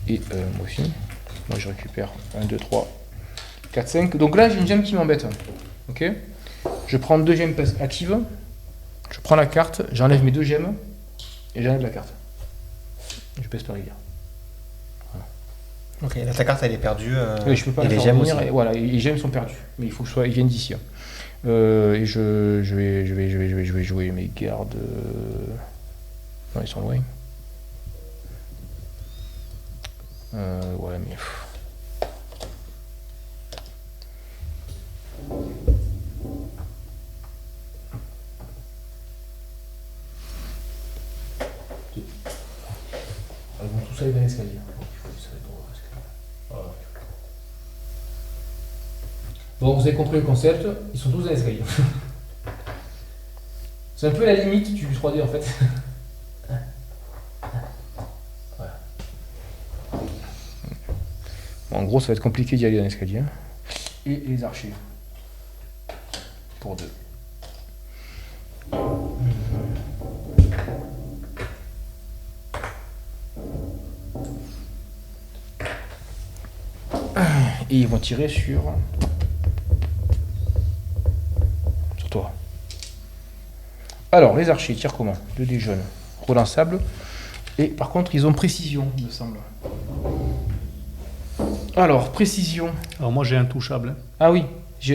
Et moi aussi. Moi je récupère 1, 2, 3, 4, 5. Donc là j'ai une gemme qui m'embête. Ok. Je prends 2 gemmes actives. Je prends la carte, j'enlève mes 2 gemmes. Et j'enlève la carte. Je pèse pas rivière. Ok, là, ta carte elle est perdue. Oui, je peux pas et la les faire gemmes revenir, aussi. et voilà, et les gemmes sont perdues. Mais il faut que ils viennent d'ici. Hein. Et je vais jouer mes gardes. Non, ils sont loin. Ouais, mais. Ils vont tous aller dans l'escalier. Voilà. Bon, vous avez compris le concept, ils sont tous dans l'escalier. C'est un peu la limite du 3D en fait. Voilà. Bon, en gros, ça va être compliqué d'y aller dans l'escalier. Et les archers. Pour 2. Et ils vont tirer sur toi. Alors, les archers tirent comment? 2 dés jaunes, relançables. Et par contre, ils ont précision, il me semble. Alors, précision. Alors moi j'ai intouchable. Hein. Ah oui, Je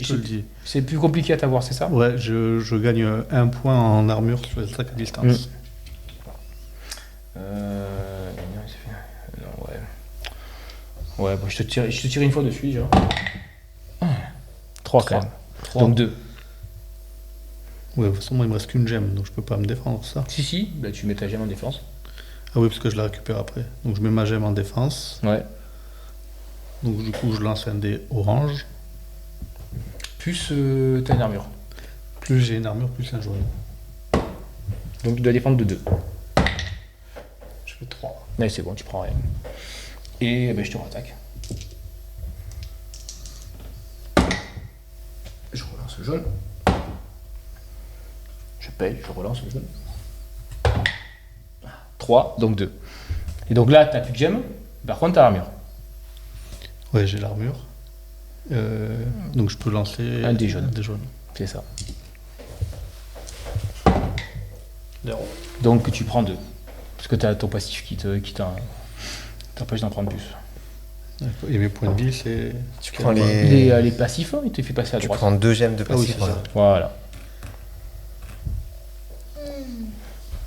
te le dis. c'est plus compliqué à t'avoir, c'est ça? Ouais, je gagne 1 point en armure sur les attaques à distance. Non, ouais. Ouais, bon, je te tire une fois dessus déjà. 3 quand même. Donc 2. Ouais, de toute façon moi il me reste qu'une gemme, donc je peux pas me défendre ça. Si, bah, tu mets ta gemme en défense. Ah oui, parce que je la récupère après. Donc je mets ma gemme en défense. Ouais. Donc du coup je lance un dé orange. Plus t'as une armure. Plus j'ai une armure, plus un jaune. Donc tu dois défendre de 2. Je fais 3. Ouais, c'est bon, tu prends rien. Et ben, je te rattaque. Je relance le jaune. Je paye, je relance le jaune. 3, donc 2. Et donc là, t'as plus de gemmes. Par contre, t'as l'armure. Ouais, j'ai l'armure. Donc je peux lancer Un dé jaune. Des jaunes. C'est ça. 0. Donc tu prends 2. Parce que t'as ton passif qui t'empêche d'en prendre plus. Et mes points de vie, c'est. Tu prends les. Les passifs, hein, il te fait passer à Tu droite. prends 2 gemmes de Ah oui, passif. c'est ça. Voilà.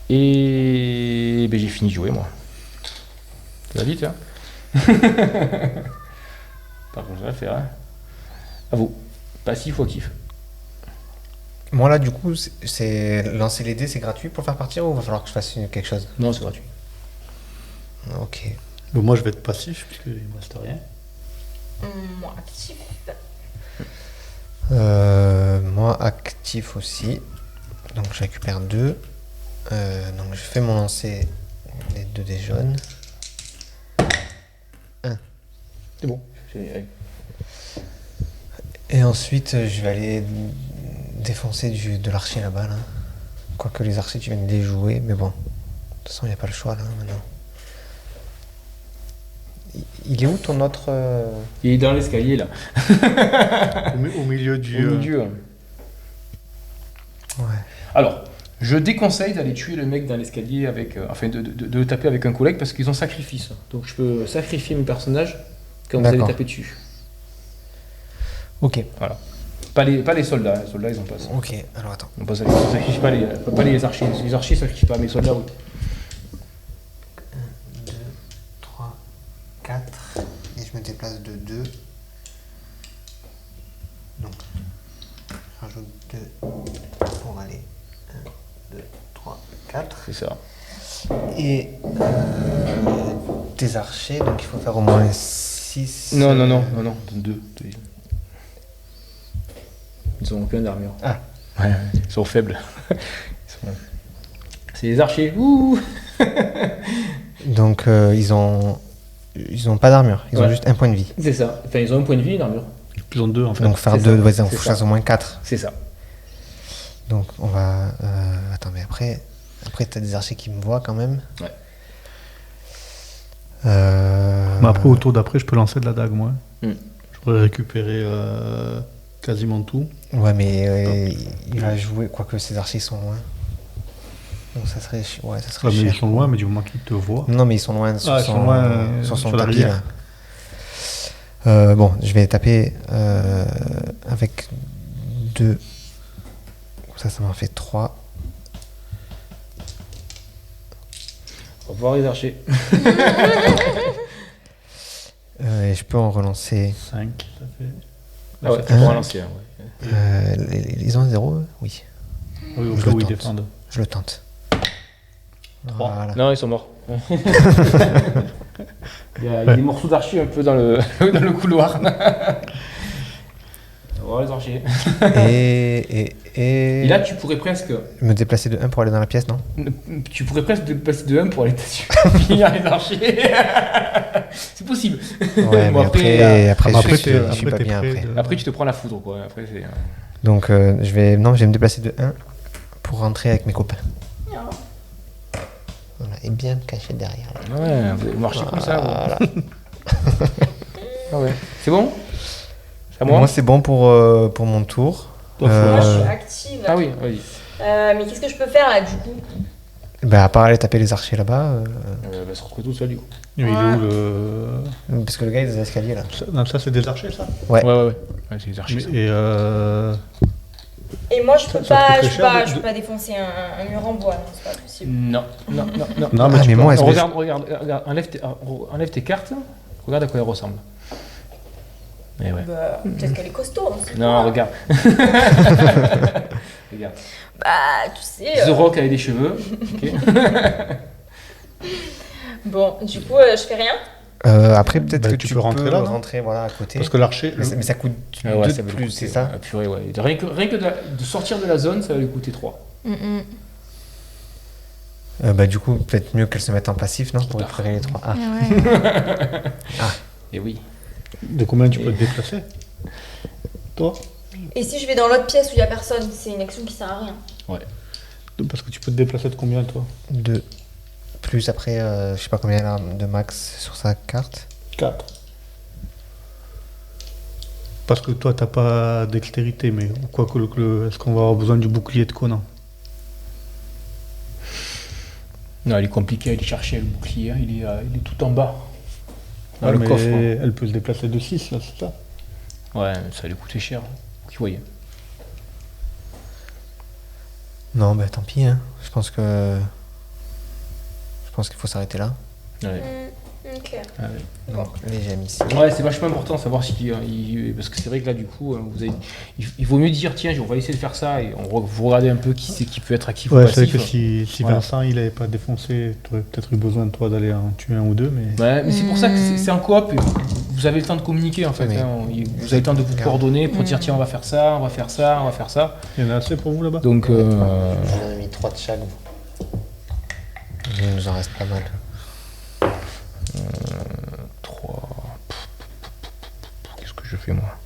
Et ben, j'ai fini de jouer, moi. Ça va vite, hein. Par contre, je vais la faire, hein. À vous. Passif ou actif? Moi là, du coup, c'est lancer les dés, c'est gratuit pour faire partir ou va falloir que je fasse quelque chose? Non, c'est gratuit. Ok. Donc moi je vais être passif, puisqu'il me reste rien. Moi, actif. Moi, actif aussi. Donc je récupère 2. Donc je fais mon lancer des 2 dés jaunes. C'est bon. Et ensuite, je vais aller défoncer de l'archer là-bas. Là. Quoique les archers, tu viens de les jouer. Mais bon, de toute façon, il n'y a pas le choix là maintenant. Il est où ton autre... Il est dans l'escalier, là. Au milieu du. Au milieu. Ouais. Alors, je déconseille d'aller tuer le mec dans l'escalier avec, enfin de le taper avec un collègue parce qu'ils ont sacrifice. Donc je peux sacrifier mes personnages quand vous allez D'accord. taper dessus. Ok. Voilà. Pas les soldats. Les soldats, ils ont pas ça. Ok, alors attends. On ne sacrifie pas les archers. Les archers ne sacrifient pas, mes soldats, oui. 1, 2, 3, 4. Et je me déplace de 2. Donc, je rajoute 2 pour aller 1, 2, 3, 4. C'est ça. Et tes archers, donc il faut faire au moins 6. Non. 2. Ils ont plein d'armure. Ah. Ouais, ils sont faibles. C'est les archers. Ouh. Donc ils ont pas d'armure, ils ont Ouais. juste un point de vie. C'est ça. Enfin, ils ont un point de vie et une armure. Ils ont 2 en fait. Donc faire c'est 2, ça, ouais, il faut c'est que je fasse ça. au moins 4. C'est ça. Donc on va... attends, mais après t'as des archers qui me voient quand même. Ouais. Mais après, au tour d'après, je peux lancer de la dague, moi. Mm. Je pourrais récupérer quasiment tout. Ouais, mais il va jouer, quoique ces archers sont loin. Donc ça serait, ouais, ça serait Ouais, mais ils cher. sont loin, mais du moment qu'ils te voient. Non, mais ils sont loin sur Ah, ils son, sont loin, sur son sur la tapis. rivière. Là. Bon, je vais taper avec 2. Ça m'en fait 3. Au revoir les archers. Et je peux en relancer. 5, ça fait. Ah ouais, ça fait pour un. relancer. Ouais. Ils ont 0, oui. Oui, au Je cas le où ils tente. défendent. Je le tente. Trois. Voilà. Non, ils sont morts. Il y a des morceaux d'archers un peu dans le, dans le couloir. Au revoir les archers. Et Et là, tu pourrais presque. me déplacer de 1 pour aller dans la pièce, non? Tu pourrais presque te passer de 1 pour aller finir les archers. C'est possible. Ouais, Bon, mais après, après, je suis après, pas t'es bien prêt après. de- Après, tu te prends la foudre, quoi. Après, c'est. Donc, je vais me déplacer de 1 pour rentrer avec mes copains. Voilà, et bien me cacher derrière. Là. Ouais, vous marchez comme ça. Voilà. Ah ouais. C'est bon? C'est à Moi, moi? c'est bon pour mon tour. Toi, faut- Moi, je Euh, suis active. Ah oui, oui. Mais qu'est-ce que je peux faire là du coup? Bah, à part aller taper les archers là-bas, Elle va se retrouver tout seul, du coup. Il est où le. parce que le gars il est des escaliers là. Non, ça, c'est des archers, ça. Ouais. Ouais, c'est les archers. ça. Et Et moi, je peux Ça pas, coûterait je peux cher pas, de- je peux pas défoncer un mur en bois, non, c'est pas possible. Non. Non, Ah, mais mais tu moi, est-ce que Regarde, enlève tes cartes. Regarde à quoi elles ressemblent. Et ouais. Bah, peut-être qu'elle est costaud. On sait Non, pas. regarde. Regarde. Bah, tu sais. The Rock avec des cheveux. Ok. Bon, du coup, je fais rien. Après, peut-être Bah, que tu tu peux rentrer là, non rentrer voilà, à côté. parce que l'archer. Mais ça coûte Ah ouais, 2 ça de va lui plus, coûter, c'est ça? Ah, purée, ouais. Rien que de sortir de la zone, ça va lui coûter 3. Bah, du coup, peut-être mieux qu'elle se mette en passif, non? Pour Tard. récupérer les 3. Ah. Et oui. De combien tu peux te déplacer? Toi? Et si je vais dans l'autre pièce où il y a personne, c'est une action qui sert à rien. Parce que tu peux te déplacer de combien, toi? 2. Plus après, je sais pas combien il a de max sur sa carte. 4. Parce que toi, t'as pas dextérité, mais quoi que est-ce qu'on va avoir besoin du bouclier de Conan? Non, il est compliqué à aller chercher le bouclier. Hein. Il est tout en bas. Dans Ouais, le mais coffre. Hein. elle peut se déplacer de 6, là, c'est ça? Ouais, ça va lui coûter cher. Qui voyait. Non, bah tant pis, hein. Je pense qu'il faut s'arrêter là. Ouais. Ok. Ah ouais. Donc, les gemmes ici. Ouais, c'est vachement important de savoir si parce que c'est vrai que là du coup il vaut mieux dire tiens on va essayer de faire ça et vous regardez un peu qui c'est qui peut être actif ou Ouais, c'est vrai passif. que si Voilà. Vincent, il avait pas défoncé, tu aurais peut-être eu besoin de toi d'aller en tuer un ou deux, mais... Ouais, mais c'est pour ça que c'est un coop. Et vous avez le temps de communiquer en fait. Oui. Hein. Vous avez le temps de vous coordonner pour dire tiens on va faire ça, on va faire ça, on va faire ça. Il y en a assez pour vous, là-bas? Donc J'en ai mis 3 de chaque. Il nous en reste pas mal. 3. Qu'est-ce que je fais moi?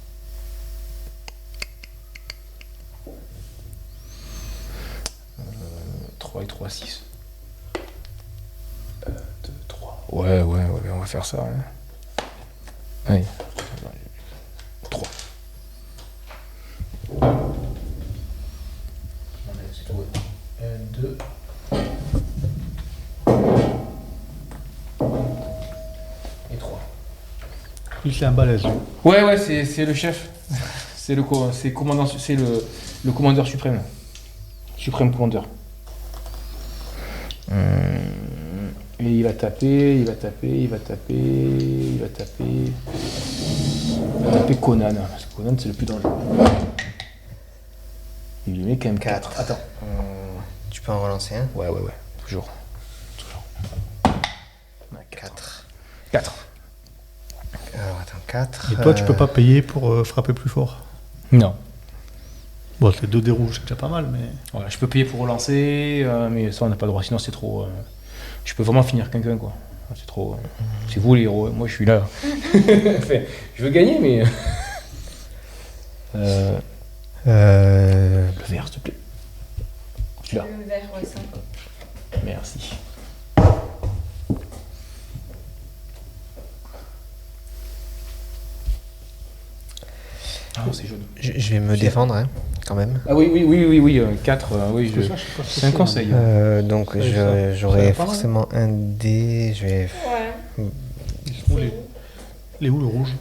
3 et 3, 6. 2, 3. Ouais, on va faire ça. Hein. Allez. 3. 1, 2. Et 3. Lui, c'est un balèze. Ouais, c'est le chef. C'est le commandeur suprême. Suprême commandeur. Et il va taper Conan. Parce que Conan c'est le plus dangereux. Il lui met quand même 4. Attends. Tu peux en relancer un? Ouais. Toujours. 4. 4. Alors attends, 4. Et toi, tu peux pas payer pour frapper plus fort. Non. Bon, c'est 2 dés rouges, c'est déjà pas mal, mais... Voilà, je peux payer pour relancer, mais ça on n'a pas le droit, sinon c'est trop. Je peux vraiment finir quelqu'un quoi. C'est trop. C'est vous les héros, moi je suis là. Enfin, je veux gagner, mais. Le verre, s'il te plaît. Celui-là. Le vert, ouais, ça. Merci. Ah non, c'est jaune. Je vais me défendre, hein. quand même. Ah oui, 4, oui, Tout ça, je sais pas ce que c'est un conseil. Donc Ouais, j'aurai ça va pas mal. forcément un dé. Je vais. Ouais. Ils sont où les où le rouge?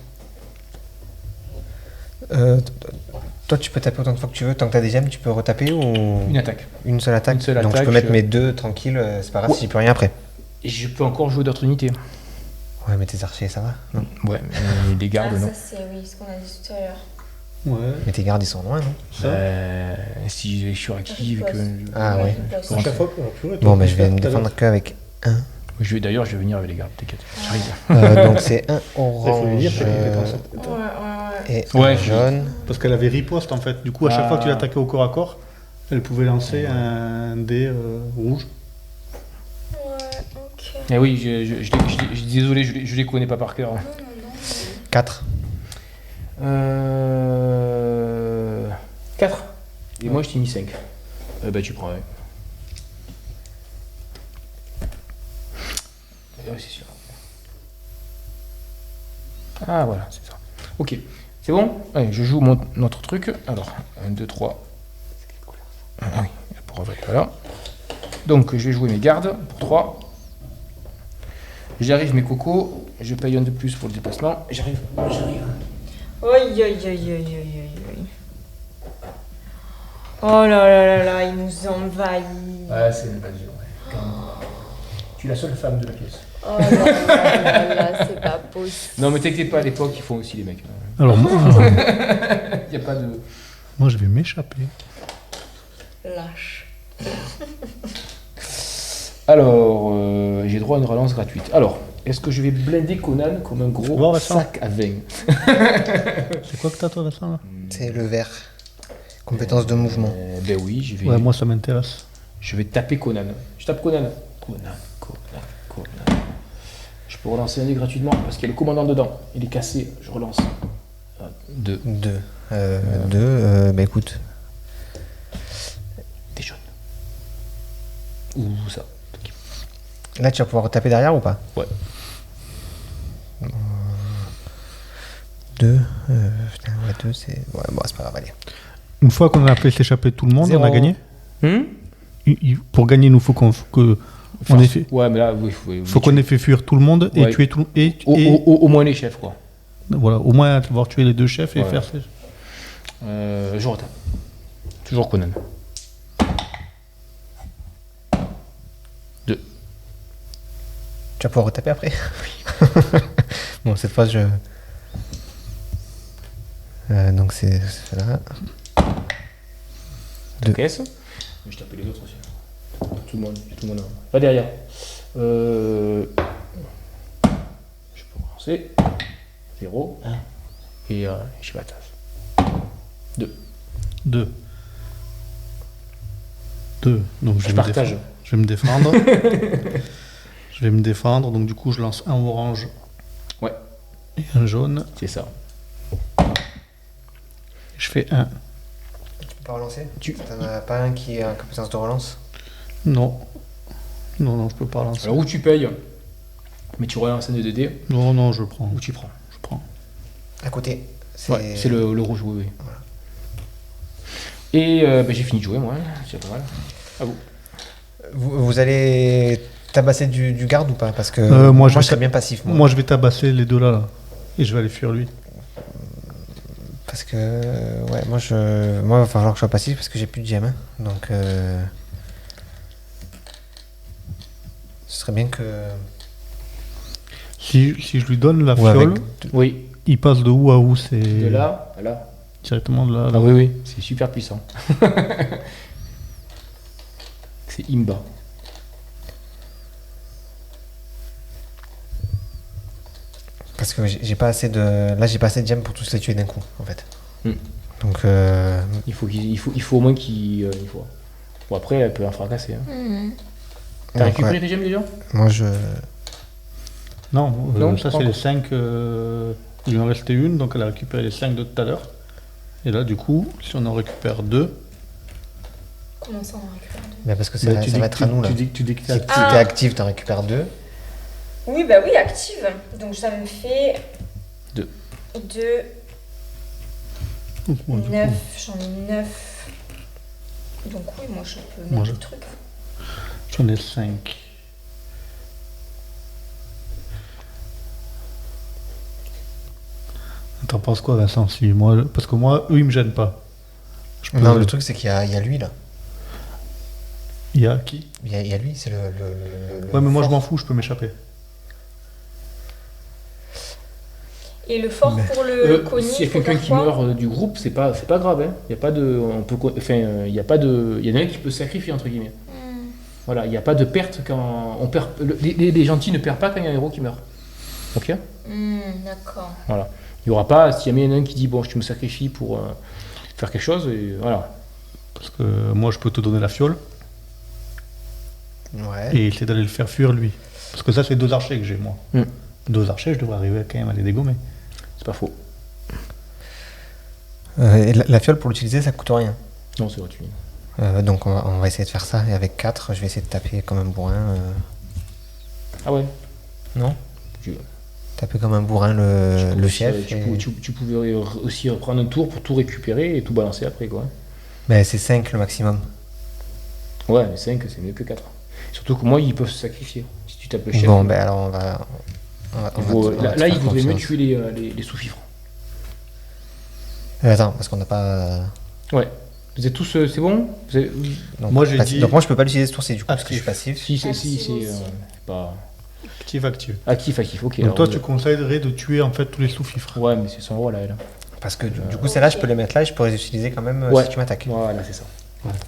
Toi, tu peux taper autant de fois que tu veux. Tant que t'as des gemmes, tu peux retaper ou Une attaque. une seule attaque. Une seule Donc je attaque, peux mettre mes 2 tranquilles. C'est pas grave Ouais. si j'ai plus rien après. Et je peux encore jouer d'autres unités. Ouais, mais tes archers, ça va. Non. Ouais, mais les gardes, Ah, non. ça c'est oui, ce qu'on a dit tout à l'heure. Ouais. Mais tes gardes, ils sont loin, non? Ça. Si je suis active et que. Ah ouais. À chaque fois, purée, Bon, toi, mais je vais me tout à l'heure. défendre qu'avec un. D'ailleurs, je vais venir avec les gardes, t'inquiète. J'arrive. Donc c'est un Il faut lui orange dire qu'elle était dans cette- et Ouais. un jaune. Parce qu'elle avait riposte en fait. Du coup, à chaque Ah. fois que tu l'attaquais au corps à corps, elle pouvait lancer un dé rouge. Ouais, ok. Eh oui, désolé, je les connais pas par cœur. 4. 4. Et moi, je t'ai mis 5. Bah, tu prends, ouais. Ouais, c'est sûr. Ah, voilà, c'est ça. Ok, c'est bon? Allez, je joue notre truc. Alors, 1, 2, 3. Ah oui, elle pourra être là. Donc, je vais jouer mes gardes pour 3. J'arrive mes cocos. Je paye un de plus pour le déplacement. J'arrive. Aïe, aïe, aïe, aïe, aïe, aïe, aïe. Oh là là là là, il nous envahit. Ah, c'est une invasion, ouais. Tu es la seule femme de la pièce. Oh là là là là, c'est pas possible. Non, mais t'inquiète pas, à l'époque, ils font aussi les mecs. Alors moi, Il n'y a pas de. moi, je vais m'échapper. Lâche. Alors, j'ai droit à une relance gratuite. Alors, est-ce que je vais blinder Conan comme un Voir, gros Vincent. sac à 20? C'est quoi que t'as toi, Vincent là? C'est le vert. Compétence de mouvement. Ben oui, je vais. Ouais, moi ça m'intéresse. Je vais taper Conan. Je tape Conan. Conan. Je peux relancer un dé gratuitement parce qu'il y a le commandant dedans. Il est cassé. Je relance. 2. 2. 2, bah écoute. Des jaunes. Ou ça. Là, tu vas pouvoir taper derrière ou pas? Ouais. 2. Putain, ouais, 2, c'est. Ouais, bon, c'est pas grave, allez. Une fois qu'on a fait s'échapper tout le monde, Zéro. on a gagné. Hmm. Pour gagner, il nous faut qu'on on ait fait, Ouais, mais là, oui. faut qu'on ait fait fuir tout le monde et Ouais. tuer tout et Au moins les chefs, quoi. voilà, au moins avoir tué les deux chefs et Ouais. faire. Je retape. Toujours Conan. 2. Tu vas pouvoir retaper après? Bon, cette fois, je. Donc c'est là. Deux. Caisse. Je tapais les autres aussi. Tout le monde. Pas derrière. Je peux lancer. 0. Et je vais à tasse. 2. 2. Donc Je partage. Je vais me défendre. Je vais me défendre. Donc du coup, je lance un orange. Ouais. Et un jaune. C'est ça. Je fais un. Tu peux pas relancer? T'en as pas un qui est en compétence de relance? Non. Non, je peux pas lancer. Alors où tu payes, mais tu relances un de dés, Non, je prends. ou tu prends. Je prends. À côté. Ouais, c'est le rouge, oui. Voilà. Et j'ai fini de jouer, moi. C'est pas mal. À vous. Vous allez tabasser du garde ou pas? Parce que Moi, je je vais serais bien passif. Moi, je vais tabasser les deux là. Et je vais aller fuir lui. Parce que ouais, moi il va falloir que je sois passif parce que j'ai plus de gemmes. Hein. Donc ce serait bien que. Si je lui donne la Ou avec fiole, Oui. il passe de où à où? C'est De là à là. directement de là. Ah oui, c'est super puissant. C'est Imba. Parce que j'ai pas assez de. Là j'ai pas assez de gemmes pour tous les tuer d'un coup en fait. Hmm. Donc Il faut au moins qu'il. Il faut. Bon, après, elle peut en fracasser. Hein. T'as donc, récupéré ouais. tes gemmes déjà? Moi je. Non, Non, ça pas c'est les encore. 5. Il lui en restait une, donc elle a récupéré les 5 de tout à l'heure. Et là, du coup, si on en récupère 2, Comment ça, on récupère deux? Mais parce que ça va être à nous là. Tu dis que Si t'as- t'es actif, t'en récupères 2. Oui, bah oui, active. Donc ça me fait. Deux. 2, Bon, du coup, 9. J'en ai 9. Donc oui, moi je peux Moi, mettre je- le truc. J'en ai 5. T'en penses quoi, Vincent? Si moi, parce que moi, eux, ils me gênent pas. Je peux- Non, le truc, c'est qu'il y a lui, là. Il y a qui? Il y a lui, c'est le Ouais, mais moi, je fort. m'en fous, je peux m'échapper. Et le fort pour le cogner, S'il y a faut quelqu'un faire qui quoi? meurt du groupe, c'est pas grave. Hein. Il y a pas de, on peut, enfin, il y a pas de, il y en a un qui peut se sacrifier entre guillemets. Voilà, il n'y a pas de perte quand on perd. Les gentils ne perdent pas quand il y a un héros qui meurt. Ok. D'accord. Voilà. Il n'y aura pas, s'il y a un qui dit bon, je me sacrifie pour faire quelque chose, et voilà. Parce que moi, je peux te donner la fiole Ouais. et essayer d'aller le faire fuir, lui. Parce que ça, c'est 2 archers que j'ai, moi. 2 archers, je devrais arriver quand même à les dégommer. C'est pas faux. Et la fiole, pour l'utiliser, ça coûte rien. Non, c'est gratuit. Donc on va essayer de faire ça. Et avec 4, je vais essayer de taper comme un bourrin. Ah ouais. Non Tu- Taper comme un bourrin le chef. et- Tu pouvais aussi prendre un tour pour tout récupérer et tout balancer après quoi. Ben, c'est 5 le maximum. Ouais, mais 5 c'est mieux que 4. Surtout que moi ils peuvent se sacrifier. Si tu tapes le chef. Bon, ben alors on va. Là, il vaudrait mieux tuer les sous-fifres. Attends, parce qu'on n'a pas. Ouais. Vous êtes tous. C'est bon Vous avez- Donc, Moi, j'ai passif. dit- Donc moi je peux pas l'utiliser ce tour-ci du coup parce que je Actif. suis passif. Si, c'est Actif aussi. pas. Actif. Actif, ok. Donc alors, toi, tu conseillerais de tuer en fait tous les sous-fifres. Ouais, mais c'est son rôle à elle. Parce que du coup celles-là je peux les mettre là et je pourrais les utiliser quand même Ouais. si tu m'attaques. Voilà, c'est ça.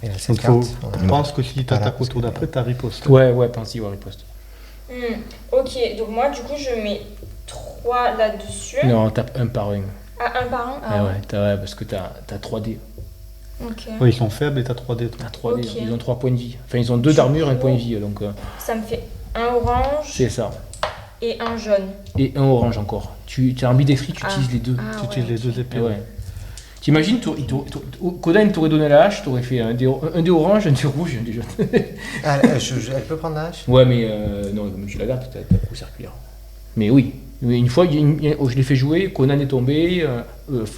Il a cette Donc faut, carte. Voilà. je pense que si tu Voilà, attaques parce au tour que- d'après, t'as riposte. Ouais, pense-y, ouais, riposte. Ok, donc moi du coup je mets 3 là-dessus. Non, on tape un par un. Ah, un par un? Ah ouais, parce que t'as 3D. Ok. Ouais, ils sont faibles et t'as 3D. toi. T'as 3D, Ok. ils ont 3 points de vie. Enfin, ils ont 2 d'armure et un point de vie, donc Ça me fait un orange c'est ça. et un jaune. Et un orange encore. Tu as ambidextrie, tu Ah. utilises les deux. Ah, Tu utilises les 2 Eh épées. ouais. T'imagines, Kodan t'aurait donné la hache, t'aurais fait un dé orange, un dé rouge et un dé jaune. Ah, elle peut prendre la hache. Ouais, mais non, tu la gardes, t'as coup circulaire. Mais oui, une fois, je l'ai fait jouer, Conan est tombé.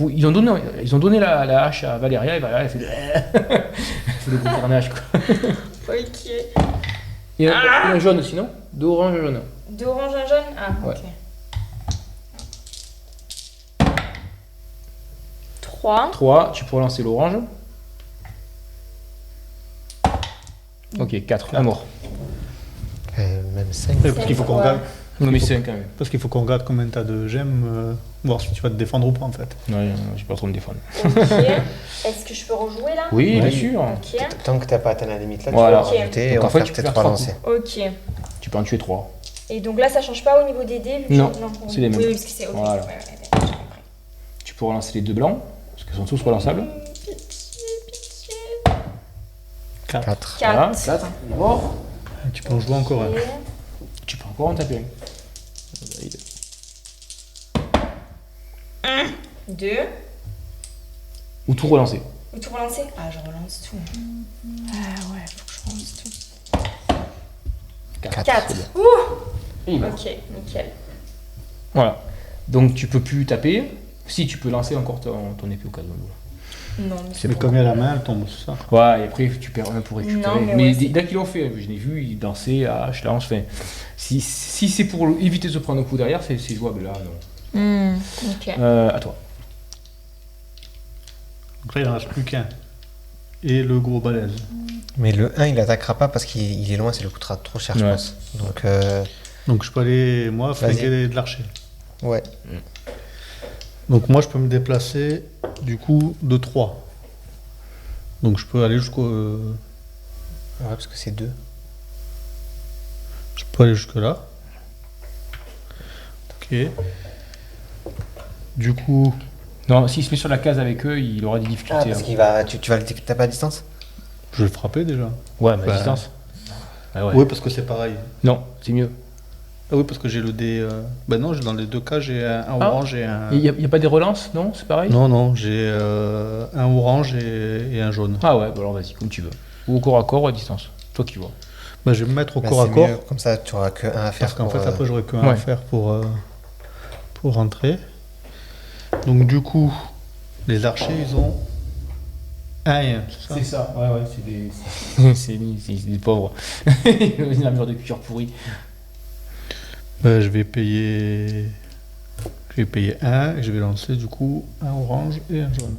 Ils ont donné la hache à Valéria et Valéria elle fait, elle fait le gros carnage quoi. Ok. Et un jaune aussi, non? 2 oranges, un jaune. 2 oranges, un jaune? Ah, Ouais. ok. 3. 3, tu peux relancer l'orange. Ok, 4, un mort. Même 5. Parce qu'il faut qu'on Ouais. regarde. Non, mais 5 quand même. Parce qu'il faut qu'on regarde combien t'as de gemmes, voir si tu vas te défendre ou pas en fait. Ouais, j'ai pas trop me défendre. Ok. Est-ce que je peux rejouer là? Oui, Ouais. bien sûr. Ok. Tant que t'as pas atteint la limite là, Voilà. tu peux rajouter et Donc, on en va fait, faire tu tes peux 3 faire lancers. Ok. Tu peux en tuer 3. Et donc là, ça change pas au niveau des dés vu que Non, je- c'est les mêmes. Oui, parce que c'est ok. Voilà. Ouais, j'ai compris. Tu peux relancer les 2 blancs, parce qu'ils sont tous relançables. Pitié, pitié. 4. 4. Voilà, 4. 4, mort. Tu peux en jouer encore un. Tu peux encore en taper un. 2. Ou tout relancer. Ou tout relancer? Ah, je relance tout. Ah ouais, faut que je relance tout. 4. 4. Ouh. Et il meurt. Ok, nickel. Voilà. Donc tu peux plus taper. Si tu peux lancer encore ton épée au cas où. Non, mais C'est Mais pour- comme il y a la main, elle tombe, c'est ça. Ouais, et après tu perds un pour récupérer. Non, mais mais ouais, c'est- dès qu'ils l'ont fait, je l'ai vu, ils dansaient à hache, lance. Enfin, si c'est pour éviter de se prendre un coup derrière, c'est jouable là. Non. Ok. À toi. Donc là, il en reste plus qu'un. Et le gros balèze. Mais le 1 il attaquera pas parce qu'il est loin, ça lui coûtera trop cher je Ouais. pense. Donc Donc je peux aller, moi, Vas-y. flinguer de l'archer. ouais. Donc moi, je peux me déplacer, du coup, de 3. Donc je peux aller jusqu'au... Ouais parce que c'est 2. Je peux aller jusque là. Ok. Du coup, Non, s'il se met sur la case avec eux, il aura des difficultés. Ah parce hein. qu'il va. Tu vas le taper à distance. je vais le frapper déjà. Ouais, mais à Bah, distance. Ah ouais. Oui, parce que c'est pareil. Non, c'est mieux. Ah oui, parce que j'ai le dé... Ben non, dans les deux cas, j'ai un Ah. orange et un... Il n'y a pas des relances, non? C'est pareil? Non, non, j'ai un orange et un jaune. Ah ouais, bah alors vas-y, comme tu veux. Ou au corps à corps ou à distance. Toi qui vois. Ben, je vais me mettre au Bah, corps à c'est corps. mieux, comme ça tu auras que 1 à faire. Parce qu'en pour, fait, après, j'aurai que un ouais. à faire pour rentrer. Donc, du coup, les archers, ils ont 1 et 1, c'est ça? C'est ça, ouais, c'est des pauvres. Une armure de cuir pourrie. Ben, je vais payer 1 et je vais lancer du coup un orange et un jaune.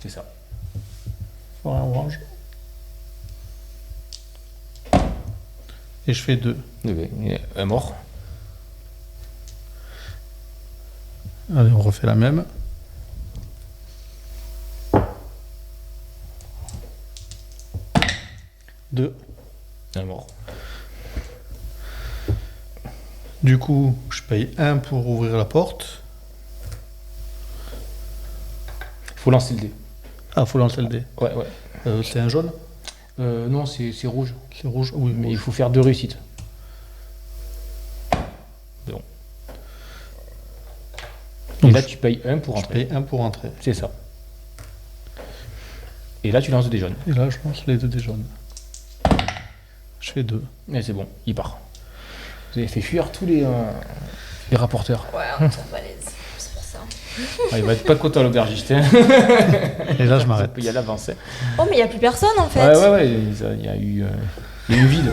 C'est ça. Voilà, un orange. Et je fais 2. Un mort. Allez, on refait la même. Deux. Un mort. Du coup, je paye 1 pour ouvrir la porte. Faut lancer le dé. Ah, faut lancer le dé. Ouais. C'est un jaune? Non, c'est rouge. C'est rouge? Oui, Mais rouge. il faut faire 2 réussites. Bon. Et Donc, là, tu payes 1 pour je entrer. paye 1 pour entrer. C'est ça. Et là, tu lances des jaunes. Et là, je lance les 2 dés jaunes. Je fais 2. Et c'est bon, il part. Vous avez fait fuir tous les rapporteurs. Ouais, on tombe balèze. C'est pour ça. Ah, il va être pas content l'aubergiste. Hein. Et là, je m'arrête. Il y a l'avance. Hein. Oh, mais il n'y a plus personne en fait. Ouais, il y a eu vide.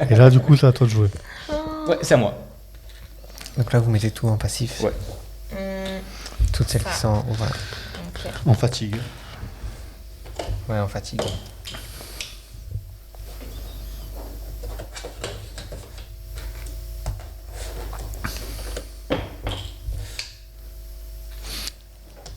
Et là, du coup, c'est à toi de jouer. Ouais, c'est à moi. Donc là, vous mettez tout en passif. Ouais. Toutes celles qui sont voilà. Ok. En fatigue. Ouais, en fatigue.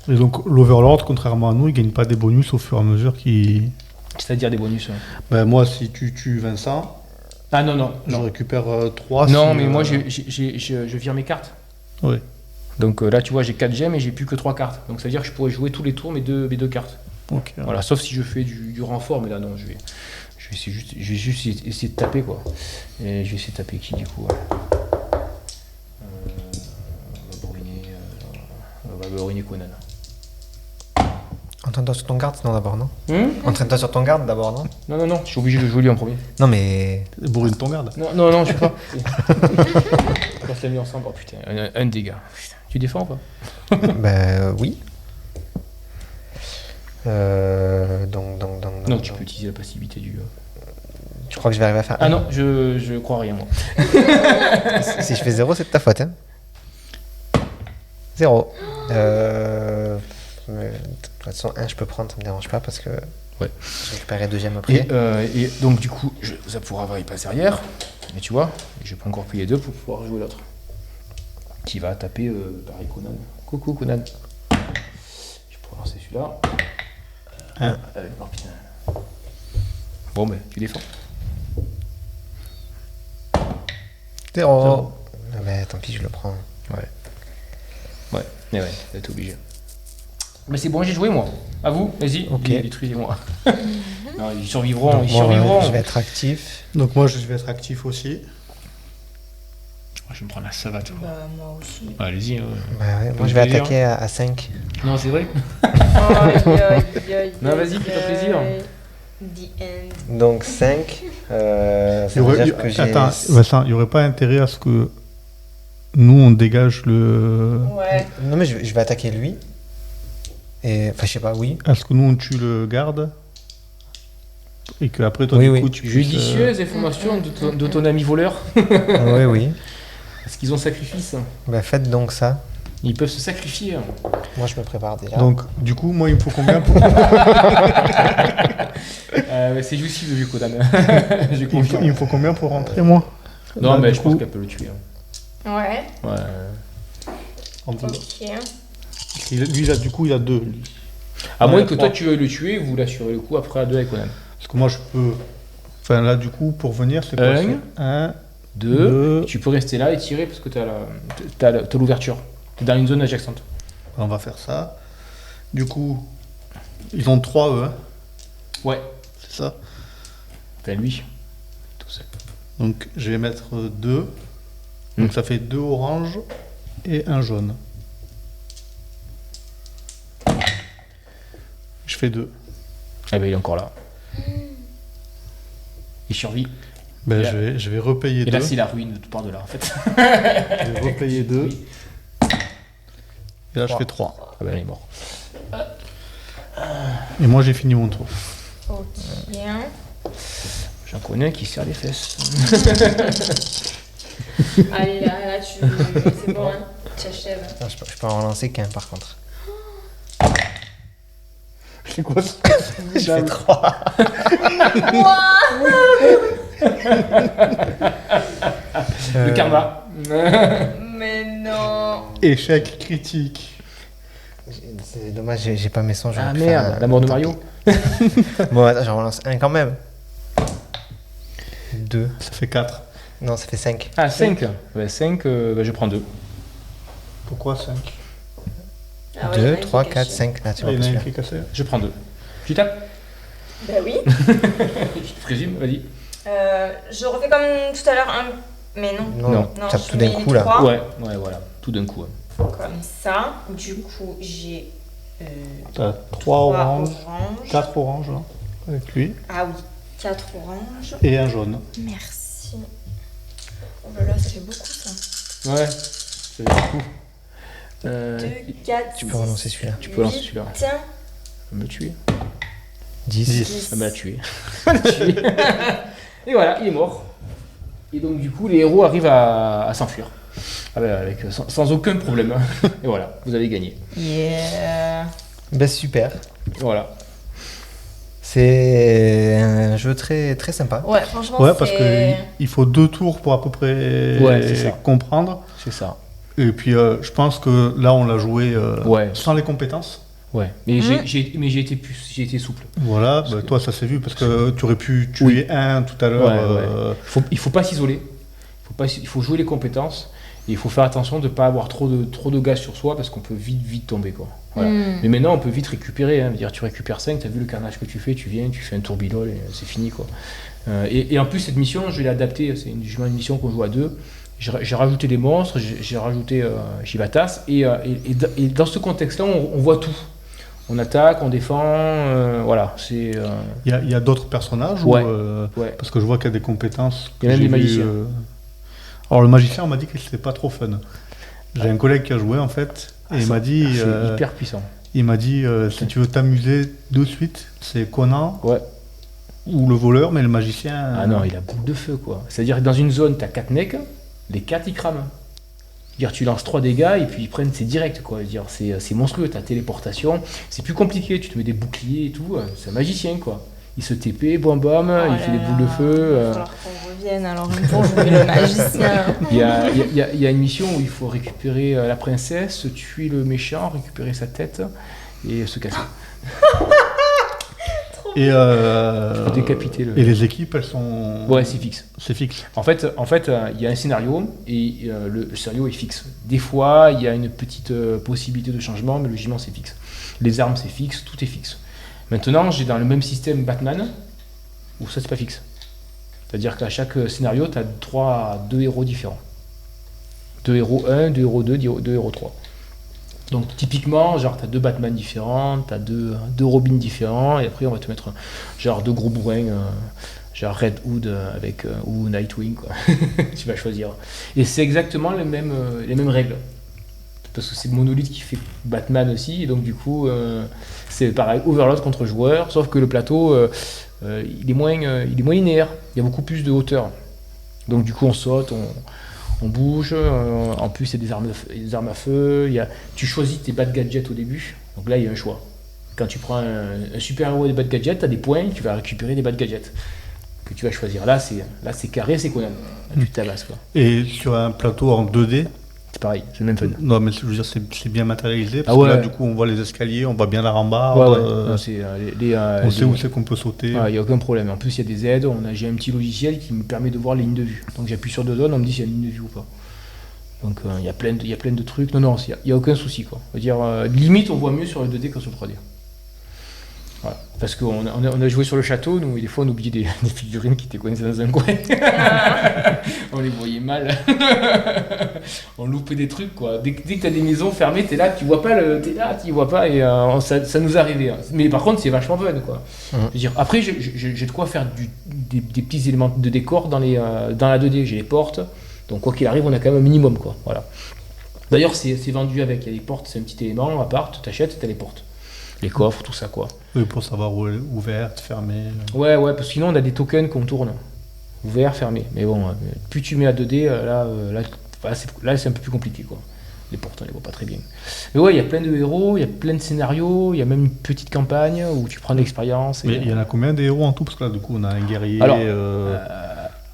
Et donc, l'Overlord, contrairement à nous, il gagne pas des bonus au fur et à mesure qu'il. C'est-à-dire des bonus. Ben, moi, si tu tues Vincent, Ah non. je récupère 3. Non, si, mais moi, je vire mes cartes. Oui. Donc là, tu vois, j'ai 4 gemmes et j'ai plus que 3 cartes. Donc ça veut dire que je pourrais jouer tous les tours mes deux cartes. Ok. Voilà, sauf si je fais du renfort, mais là, non, je vais juste essayer de taper, quoi. Et je vais essayer de taper qui, du coup on va brûler Conan. Entraîne-toi sur ton garde, non, d'abord, non Entraîne-toi sur ton garde, d'abord, non Non, je suis obligé de jouer lui en premier. Non, mais... Bourrine ton garde. Non, je sais pas. On s'est mis ensemble, oh putain, un dégât. Putain. Tu défends ou pas oui. Donc, Non, tu peux utiliser la passivité du... Tu crois que je vais arriver à faire Ah non, je crois rien, moi. Si je fais 0, c'est de ta faute, hein 0. De toute façon, 1, je peux prendre, ça me dérange pas parce que Ouais. je récupérerai 2e après. Et donc, du coup, ça pourra y passer arrière. Mais tu vois, je vais pas encore payer 2 pour pouvoir jouer l'autre. Qui va taper pareil Conan. Coucou Conan. Je pourrais lancer celui-là. Oh putain. Bon, ben, tu défends. 0. Ah, mais tant pis, je le prends. Ouais, mais ouais, t'es obligé. Mais c'est bon, j'ai joué moi. À vous, vas-y, Ok. détruisez-moi. Non, ils survivront, Donc, ils moi, survivront. je vais être actif. Donc, moi, je vais être actif aussi. Je vais me prendre la savate. Bah, moi aussi. Allez-y. Bah ouais, moi, je vais plaisir. attaquer à 5. Non, c'est vrai. Non, vas-y, fais-toi plaisir. The end. Donc 5. Ça veut dire que j'ai... Attends, Vincent, il n'y aurait pas intérêt à ce que nous, on dégage le... Ouais. Non, mais je vais attaquer lui. Et... Enfin, je sais pas, oui. À ce que nous, on tue le garde et que après toi, Oui, du oui. coup, tu puisses, Judicieuse information de ton ami voleur. Oui. Est-ce qu'ils ont sacrifice? Bah, faites donc ça. Ils peuvent se sacrifier. Moi, je me prépare déjà. Donc, du coup, moi, il me faut combien pour... C'est jouissif de Conan. Je il confirme. me faut combien pour rentrer, moi? Non, Là, mais du je pense coup, qu'elle peut le tuer. Ouais. Ouais. on peut- Ok. Lui, là, du coup, il a 2. Lui. À Ouais, moins que trois. toi tu veuilles le tuer, vous l'assurez le coup après à 2 avec Conan. Parce que moi, je peux... Enfin, là, du coup, pour venir, c'est quoi? 1, 2. Deux. Tu peux rester là et tirer parce que t'as l'ouverture. T'es dans une zone adjacente. On va faire ça. Du coup, ils ont 3, eux, hein, Ouais. c'est ça? T'as lui. Tout seul. Donc, je vais mettre 2. Donc, ça fait 2 oranges et 1 jaune. Je fais 2. Ah ben il est encore là. Il survit. Ben, Et là- je vais repayer Et 2. là c'est la ruine de tout part de là en fait. Je vais repayer 2. Oui. Et là, je fais 3. Ah ben il est mort. Et moi, j'ai fini mon tour. Ok. J'en connais un qui serre les fesses. Allez, là, c'est bon, hein. Tu achèves. Attends, je peux en relancer qu'un par contre. C'est quoi ça? Je fais 3. Le karma. Mais non. Échec critique. C'est dommage, j'ai pas mes sons. j'aurais Ah pu faire merde, un- la mort de Mario. Bon, attends, j'en relance un quand même. 2. Ça fait 4. Non, ça fait 5. Ah, 5. Ouais, 5, je prends 2. Pourquoi 5? Ah ouais, il y en a 2, un qui 3, est 4, caché. 5. Là, tu Il vois y en pas a un celui-là. qui est cassé. Je prends 2. Tu tapes? Bah oui. Je présume, vas-y. Je refais comme tout à l'heure un. Mais non. Non, Non. non, tape je tout d'un mets coup là. 3. Ouais, voilà. Tout d'un coup. Ouais. Comme ça. Du coup, j'ai. T'as 3 oranges, oranges. 4 oranges là, avec lui, Ah oui, 4 oranges. et un jaune. Merci. Oh là là, ça fait beaucoup ça. Ouais, c'est beaucoup. 2, 4. Tu peux relancer celui-là. Tu peux lancer celui-là. Tiens. Ça me le tuer. 10. Ça me l'a tué. Et voilà, il est mort. Et donc du coup, les héros arrivent à s'enfuir. Sans aucun problème. Et voilà, vous avez gagné. Yeah. Ben super. Voilà. C'est un jeu très, très sympa. Ouais, franchement, Ouais, parce c'est. qu'il faut 2 tours pour à peu près Ouais, c'est ça. comprendre. C'est ça. Et puis, je pense que là, on l'a joué Ouais. sans les compétences. Ouais. Mais j'ai été souple. Voilà, Parce que- toi, ça s'est vu parce que tu aurais pu tuer un tout à l'heure. Ouais. Il faut pas s'isoler. Il faut jouer les compétences. Et il faut faire attention de ne pas avoir trop de gaz sur soi parce qu'on peut vite tomber, quoi. Voilà. Mais maintenant, on peut vite récupérer. Hein. Dire, tu récupères 5, tu as vu le carnage que tu fais, tu viens, tu fais un tourbillol et c'est fini, quoi. Et en plus, cette mission, je l'ai adaptée. C'est une mission qu'on joue à 2. J'ai rajouté des monstres, j'ai rajouté Chivatas. Et dans ce contexte-là, on voit tout. On attaque, on défend. Voilà. C'est. Il y a d'autres personnages Ouais. ou, parce que je vois qu'il y a des compétences. Il y a même que des j'ai vues, magiciens. Alors, le magicien, on m'a dit que c'était pas trop fun. J'ai un collègue qui a joué en fait, et il m'a dit, C'est hyper puissant. si tu veux t'amuser de suite, c'est Conan Ouais. ou le voleur, mais le magicien. Ah non, il a boule de feu, quoi. C'est-à-dire que dans une zone, t'as 4 mecs, les 4 ils crament. Dire, tu lances 3 dégâts et puis ils prennent, c'est direct, quoi. Dire, c'est monstrueux, t'as téléportation, c'est plus compliqué, tu te mets des boucliers et tout, c'est un magicien, quoi. Il se TP, bam bam, il fait des boules de feu. Il va falloir qu'on revienne alors une fois jouer le magicien. Il y a une mission où il faut récupérer la princesse, tuer le méchant, récupérer sa tête et se casser. Et, Faut décapiter le. et les équipes, elles sont. Ouais, c'est fixe. C'est fixe. En fait, il y a un scénario et le scénario est fixe. Des fois, il y a une petite possibilité de changement, mais logiquement, c'est fixe. Les armes, c'est fixe, tout est fixe. Maintenant, j'ai dans le même système Batman, où ça, c'est pas fixe. C'est-à-dire qu'à chaque scénario, tu as 2 héros différents. 2 héros 1, 2 héros 2, 2 héros 3. Donc, typiquement, genre, tu as 2 Batman différents, tu as 2 Robin différents, et après, on va te mettre genre 2 gros bourrins, genre Red Hood ou Nightwing, quoi. Tu vas choisir. Et c'est exactement les mêmes règles. Parce que c'est Monolith qui fait Batman aussi, et donc du coup, c'est pareil, Overlord contre joueur, sauf que le plateau, il est moins linéaire, il y a beaucoup plus de hauteur. Donc du coup, on saute, on bouge, en plus, il y a des armes à feu, tu choisis tes bad gadgets au début, donc là, il y a un choix. Quand tu prends un super héros des bad gadgets, tu as des points, tu vas récupérer des bad gadgets que tu vas choisir. Là, c'est carré, c'est Conan. Là, tu tabasses, quoi. Et sur un plateau en 2D. C'est pareil, c'est le même fun. Non, mais je veux dire, c'est bien matérialisé. Parce Ah que là, ouais. du coup, on voit les escaliers, on voit bien la rambarde. Ouais, ouais. Non, c'est, on sait où c'est qu'on peut sauter. Il n'y a aucun problème. En plus, il y a des aides. J'ai un petit logiciel qui me permet de voir les lignes de vue. Donc, j'appuie sur 2 zones, on me dit s'il y a une ligne de vue ou pas. Donc, il y a plein de trucs. Non, il n'y a aucun souci, quoi. Je veux dire, limite, on voit mieux sur le 2D que sur le 3D. Voilà. Parce qu'on a joué sur le château, nous, et des fois, on oubliait des figurines qui étaient coincées dans un coin. On les voyait mal. On loupait des trucs, quoi. Dès que tu as des maisons fermées, t'es là, tu vois pas, tu vois pas, et ça nous arrivait. Hein. Mais par contre, c'est vachement fun, quoi. Je veux dire, après, j'ai de quoi faire des petits éléments de décor dans la 2D. J'ai les portes, donc quoi qu'il arrive, on a quand même un minimum, quoi. Voilà. D'ailleurs, c'est vendu avec. Il y a les portes, c'est un petit élément à part, tu t'achètes, tu as les portes. les coffres, tout ça quoi. Oui, pour savoir où elle est ouverte, fermée. Ouais, parce que sinon on a des tokens qu'on tourne, ouvert, fermé. Mais bon, plus tu mets la 2D, là c'est un peu plus compliqué quoi. Les portes on les voit pas très bien. Mais ouais, il y a plein de héros, il y a plein de scénarios, il y a même une petite campagne où tu prends de l'expérience. Mais il y en a combien des héros en tout? Parce que là, du coup, on a un guerrier. Alors,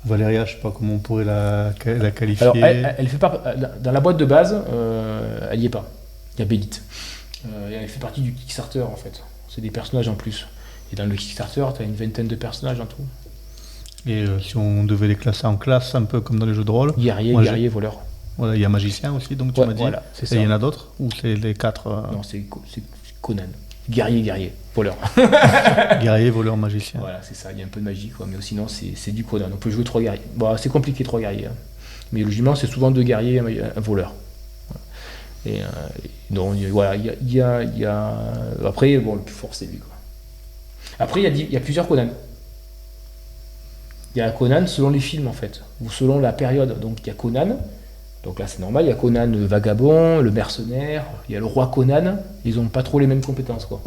Valéria, je sais pas comment on pourrait la qualifier. Alors, elle fait pas dans la boîte de base, elle y est pas. Il y a Bélite. Elle fait partie du Kickstarter en fait. C'est des personnages en plus. Et dans le Kickstarter, tu as une vingtaine de personnages en tout. Et si on devait les classer en classe, un peu comme dans les jeux de rôle. Guerrier, voleur. Voilà, il y a magicien aussi, donc tu m'as dit. Voilà, c'est ça. Et il y en a d'autres? Ou c'est les 4 Non, c'est Conan. Guerrier, voleur. Guerrier, voleur, magicien. Voilà, c'est ça. Il y a un peu de magie, quoi. Mais sinon, c'est du Conan. On peut jouer 3 guerriers. Bon, c'est compliqué, 3 guerriers. Hein. Mais logiquement, c'est souvent 2 guerriers, un voleur. Et donc, voilà, il y a... Après, bon, le plus fort, c'est lui, quoi. Après, il y a plusieurs Conan. Il y a Conan selon les films, en fait. Ou selon la période. Donc, il y a Conan... Donc là c'est normal, il y a Conan le vagabond, le mercenaire, il y a le roi Conan, ils n'ont pas trop les mêmes compétences quoi.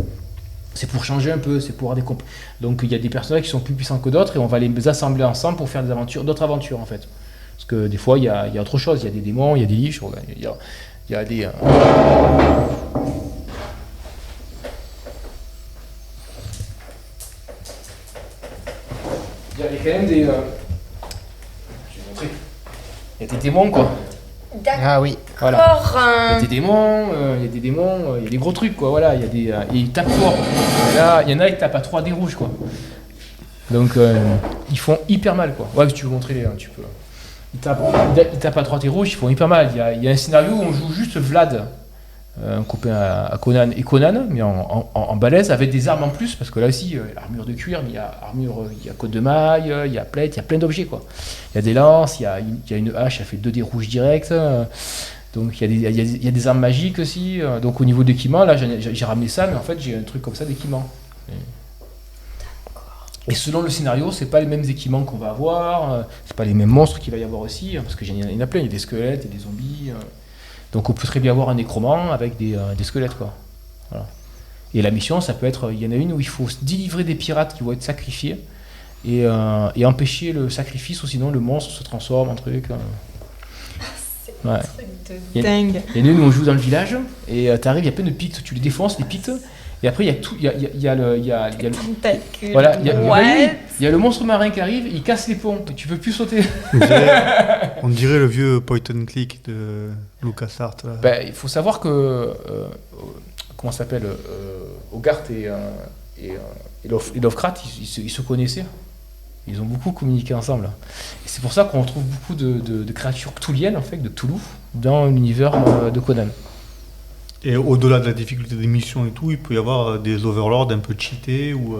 C'est pour changer un peu, c'est pour avoir des Donc il y a des personnages qui sont plus puissants que d'autres et on va les assembler ensemble pour faire d'autres aventures en fait. Parce que des fois il y a autre chose, il y a des démons, il y a des liches, il y a des... Il y a quand même des... Je vais montrer. Il y a des démons quoi. D'accord. Ah oui. Voilà. Il y a des démons, il y a des gros trucs quoi, voilà, ils tapent fort. Là, il y en a qui tapent à 3D rouges quoi. Donc ils font hyper mal quoi. Ouais, si tu veux montrer les, tu peux. Ils tapent à 3D rouges, ils font hyper mal. Il y a un scénario où on joue juste Vlad, un copain à Conan et Conan, mais en balèze avec des armes en plus, parce que là aussi, armure de cuir, mais il y a côte de maille, il y a plate, il y a plein d'objets quoi. Il y a des lances, il y a une hache, elle fait 2D rouge direct. Donc il y a des armes magiques aussi. Donc au niveau d'équipement, là j'ai ramené ça, mais en fait j'ai un truc comme ça d'équipement. Et selon le scénario, c'est pas les mêmes équipements qu'on va avoir, c'est pas les mêmes monstres qu'il va y avoir aussi, parce qu'il y en a plein, il y a des squelettes, il y a des zombies. Donc on peut très bien avoir un nécromant avec des squelettes quoi. Voilà. Et la mission, ça peut être, il y en a une où il faut délivrer des pirates qui vont être sacrifiés et empêcher le sacrifice, ou sinon le monstre se transforme en truc. C'est un truc de dingue. Il y en a une où on joue dans le village et t'arrives, il y a plein de pictes, tu les défonces, les pictes. Et après, il y a tout, il y a le Tentacule. voilà, il Ouais. y a le monstre marin qui arrive, il casse les ponts, et tu peux plus sauter. On dirait le vieux point and click de LucasArts. Là. Ben, il faut savoir que comment ça s'appelle, Hogarth et Lovecraft, ils se connaissaient. Ils ont beaucoup communiqué ensemble. Et c'est pour ça qu'on retrouve beaucoup de créatures cthulhiennes, en fait, de Cthulhu, dans l'univers de Conan. Et au-delà de la difficulté des missions et tout, il peut y avoir des overlords un peu cheatés ou...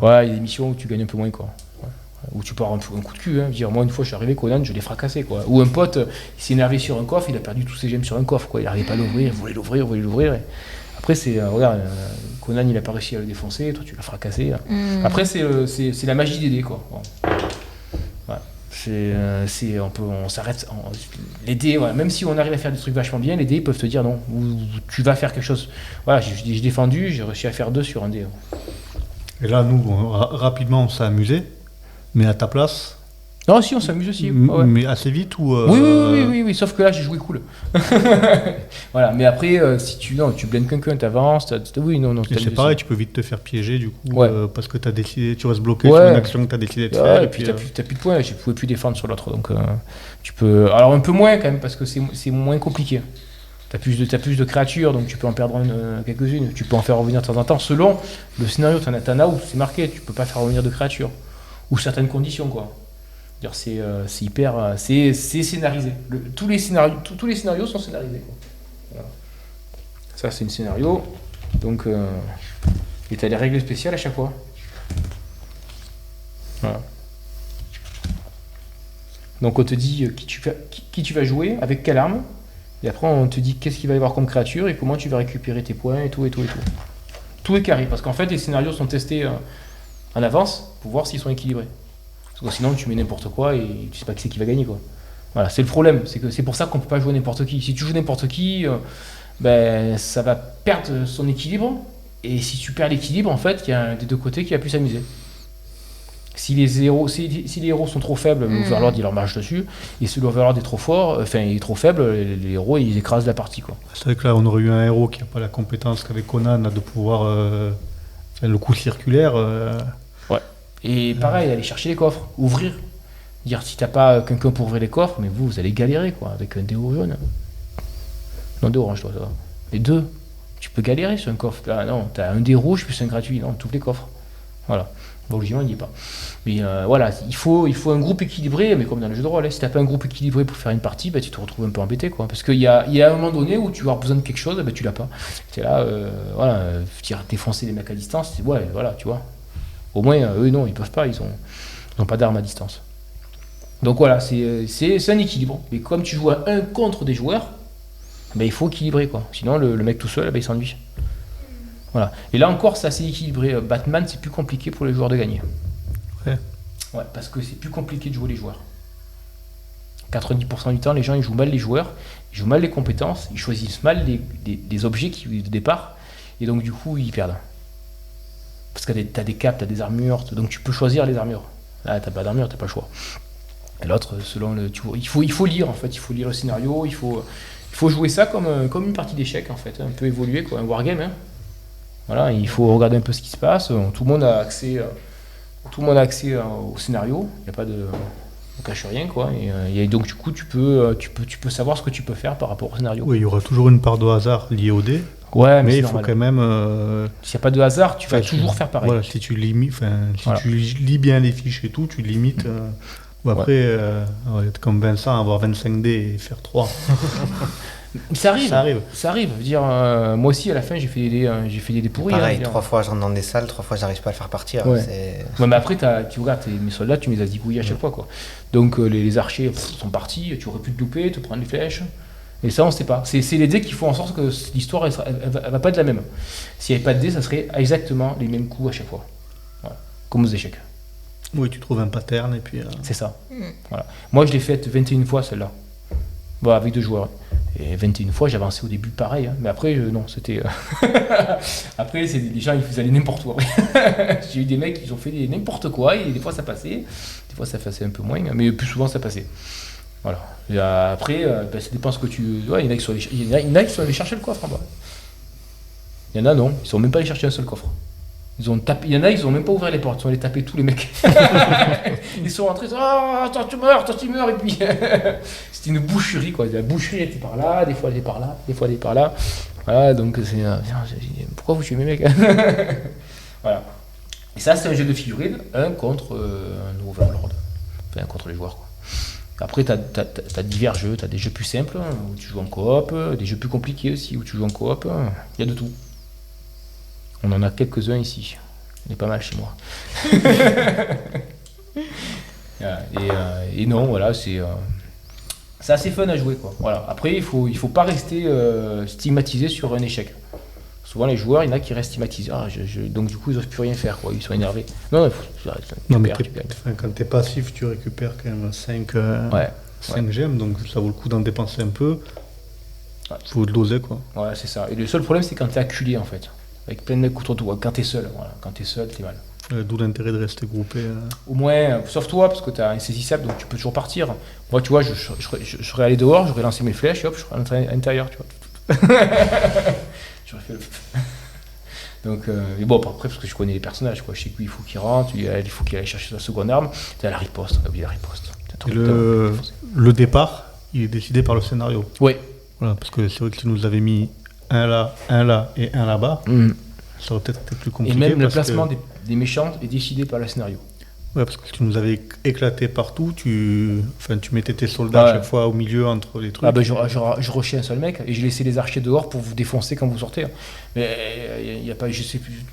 Ouais, il y a des missions où tu gagnes un peu moins, quoi. Ouais. Où tu pars un coup de cul. Hein. Dire, moi, une fois, je suis arrivé, Conan, je l'ai fracassé, quoi. Ou un pote, il s'est énervé sur un coffre, il a perdu tous ses gemmes sur un coffre, quoi. Il n'arrivait pas à l'ouvrir, il voulait l'ouvrir. Et... Après, c'est... regarde, Conan, il a pas réussi à le défoncer, toi, tu l'as fracassé. Après, c'est la magie des dés, quoi. Bon. Ouais. On s'arrête. Les dés, voilà, même si on arrive à faire des trucs vachement bien, les dés peuvent te dire non, ou tu vas faire quelque chose. Voilà, j'ai défendu, j'ai réussi à faire 2 sur un dé. Et là, nous, rapidement, on s'est amusé, mais à ta place... Non, si, on s'amuse aussi. Ouais. Mais assez vite ou... Oui, sauf que là, j'ai joué cool. Voilà, mais après, si tu blends quelqu'un, t'avances, non. Et c'est pareil, tu peux vite te faire piéger, du coup, ouais. Parce que t'as décidé, tu restes bloqué sur une action que t'as décidé de faire. Et puis t'as plus de points, je pouvais plus défendre sur l'autre, donc tu peux... Alors un peu moins quand même, parce que c'est moins compliqué. T'as plus de créatures, donc tu peux en perdre quelques-unes. Tu peux en faire revenir de temps en temps, selon le scénario, t'en as où c'est marqué, tu peux pas faire revenir de créatures. Ou certaines conditions, quoi. C'est hyper, c'est scénarisé. Tous les scénarios sont scénarisés. Quoi. Voilà. Ça c'est un scénario, donc et t'as des règles spéciales à chaque fois. Voilà. Donc on te dit qui tu vas jouer, avec quelle arme, et après on te dit qu'est-ce qu'il va y avoir comme créature et comment tu vas récupérer tes points et tout. Tout est carré, parce qu'en fait les scénarios sont testés en avance pour voir s'ils sont équilibrés. Parce que sinon tu mets n'importe quoi et tu sais pas qui c'est qui va gagner quoi. Voilà, c'est le problème, c'est pour ça qu'on peut pas jouer n'importe qui. Si tu joues n'importe qui, ça va perdre son équilibre Et si tu perds l'équilibre, en fait, il y a un des deux côtés qui va plus s'amuser. Si les héros sont trop faibles, l'Overlord il leur marche dessus. Et si l'Overlord est trop fort, il est trop faible, les héros ils écrasent la partie, quoi. C'est vrai que là, on aurait eu un héros qui n'a pas la compétence qu'avait Conan de pouvoir. Le coup circulaire. Ouais. Et pareil, aller chercher les coffres, ouvrir. Dire si t'as pas quelqu'un pour ouvrir les coffres, mais vous allez galérer, quoi, avec un dé jaune. Non, dé orange, toi, ça va. Les deux. Tu peux galérer sur un coffre. Là, non, t'as un dé rouge plus un gratuit. Non, tous les coffres. Voilà. Bon, logiquement, il n'y est pas. Mais voilà, il faut un groupe équilibré, mais comme dans le jeu de rôle, si t'as pas un groupe équilibré pour faire une partie, tu te retrouves un peu embêté, quoi. Parce qu'il y a un moment donné où tu vas avoir besoin de quelque chose, tu l'as pas. T'es là, voilà, défoncer les mecs à distance, ouais, voilà, tu vois. Au moins, eux, non, ils peuvent pas, ils ont pas d'armes à distance. Donc voilà, c'est un équilibre. Et comme tu joues à 1 contre des joueurs, il faut équilibrer, quoi. Sinon, le mec tout seul, il s'ennuie. Voilà. Et là encore, c'est assez équilibré. Batman, c'est plus compliqué pour les joueurs de gagner. Ouais. Ouais, parce que c'est plus compliqué de jouer les joueurs. 90% du temps, les gens ils jouent mal les joueurs, ils jouent mal les compétences, ils choisissent mal les objets de départ, et donc du coup, ils perdent. Parce que t'as des capes, t'as des armures, donc tu peux choisir les armures. Là, t'as pas d'armure, t'as pas le choix. Et l'autre, selon le. Il faut lire, en fait, il faut lire le scénario, il faut jouer ça comme une partie d'échecs, en fait, un peu évolué, quoi, un wargame, hein. Voilà, il faut regarder un peu ce qui se passe. Tout le monde a accès au scénario. Il n'y a pas de, on cache rien, quoi. Et donc du coup, tu peux savoir ce que tu peux faire par rapport au scénario. Oui, il y aura toujours une part de hasard liée au dé. Ouais, mais il normal. faut quand même. S'il n'y a pas de hasard, tu vas toujours faire pareil. Voilà, si tu lis bien les fiches et tout, tu limites. Ou après, être comme Vincent, avoir 25 dés et faire 3. Ça arrive. Je veux dire, moi aussi, à la fin, j'ai fait des dés pourris. Pareil, 3 fois je rentre dans des salles, 3 fois j'arrive pas à le faire partir. Ouais. C'est... Ouais, mais après, tu regardes mes soldats, tu me les as zigouillés à chaque fois, quoi. Donc les archers sont partis, tu aurais pu te louper, te prendre les flèches. Et ça, on sait pas. C'est les dés qui font en sorte que l'histoire, elle va pas être la même. S'il n'y avait pas de dés, ça serait exactement les mêmes coups à chaque fois. Voilà. Comme aux échecs. Oui, tu trouves un pattern et puis. C'est ça. Voilà. Moi, je l'ai faite 21 fois, celle-là. Bon, avec 2 joueurs. Et 21 fois, j'avançais au début pareil. Hein. Mais après, non, c'était. Après, c'est les gens, ils faisaient aller n'importe quoi. J'ai eu des mecs qui ont fait n'importe quoi. Et des fois, ça passait. Des fois, ça passait un peu moins. Mais plus souvent, ça passait. Voilà. Et après, ça dépend ce que tu. Ouais, il y en a qui sont allés chercher le coffre en bas. Il y en a, non. Ils sont même pas allés chercher un seul coffre. Ils ont tapé. Il y en a, ils ont même pas ouvert les portes. Ils sont allés taper tous les mecs. Ils sont rentrés. Attends, tu meurs. Et puis. C'était une boucherie, quoi. La boucherie était par là, des fois elle était par là, des fois elle était par là. Voilà, donc c'est. Pourquoi vous tuez mes mecs? Voilà. Et ça, c'est un jeu de figurines, un contre un Overlord. Enfin, contre les joueurs, quoi. Après, t'as divers jeux. T'as des jeux plus simples, où tu joues en coop, des jeux plus compliqués aussi, où tu joues en coop. Il y a de tout. On en a quelques-uns ici. Il est pas mal chez moi. Et non, voilà, c'est assez fun à jouer, quoi. Voilà. Après, il faut pas rester stigmatisé sur un échec. Souvent, les joueurs, il y en a qui restent stigmatisés. Donc, du coup, ils n'osent plus rien faire, quoi. Ils sont énervés. Non, mais quand tu es passif, tu récupères quand même 5 gemmes, donc ça vaut le coup d'en dépenser un peu. Il faut le doser, quoi. Ouais, c'est ça. Et le seul problème, c'est quand tu es acculé, en fait. Avec plein de mecs contre toi. Quand tu es seul, voilà. Quand tu es seul, tu es mal. D'où l'intérêt de rester groupé. Au moins, sauf toi, parce que tu as insaisissable, donc tu peux toujours partir. Moi, tu vois, je serais allé dehors, j'aurais lancé mes flèches, et hop, je serais rentré à l'intérieur, tu vois. J'aurais fait le... Donc, mais bon, après, parce que je connais les personnages, quoi. Je sais qu'il faut qu'il rentre, il faut qu'il aille chercher sa seconde arme. T'as la riposte, on a oublié la riposte. Et le départ, il est décidé par le scénario. Oui. Voilà, parce que c'est vrai que tu nous avais mis un là et un là-bas. Ça aurait peut-être été plus compliqué. Et même le placement des méchants est décidé par le scénario. Ouais, parce que tu nous avais éclaté partout, tu mettais tes soldats à chaque fois au milieu entre les trucs. Ah bah je rushais un seul mec et j'ai laissé les archers dehors pour vous défoncer quand vous sortez. Mais il y a pas, je sais plus.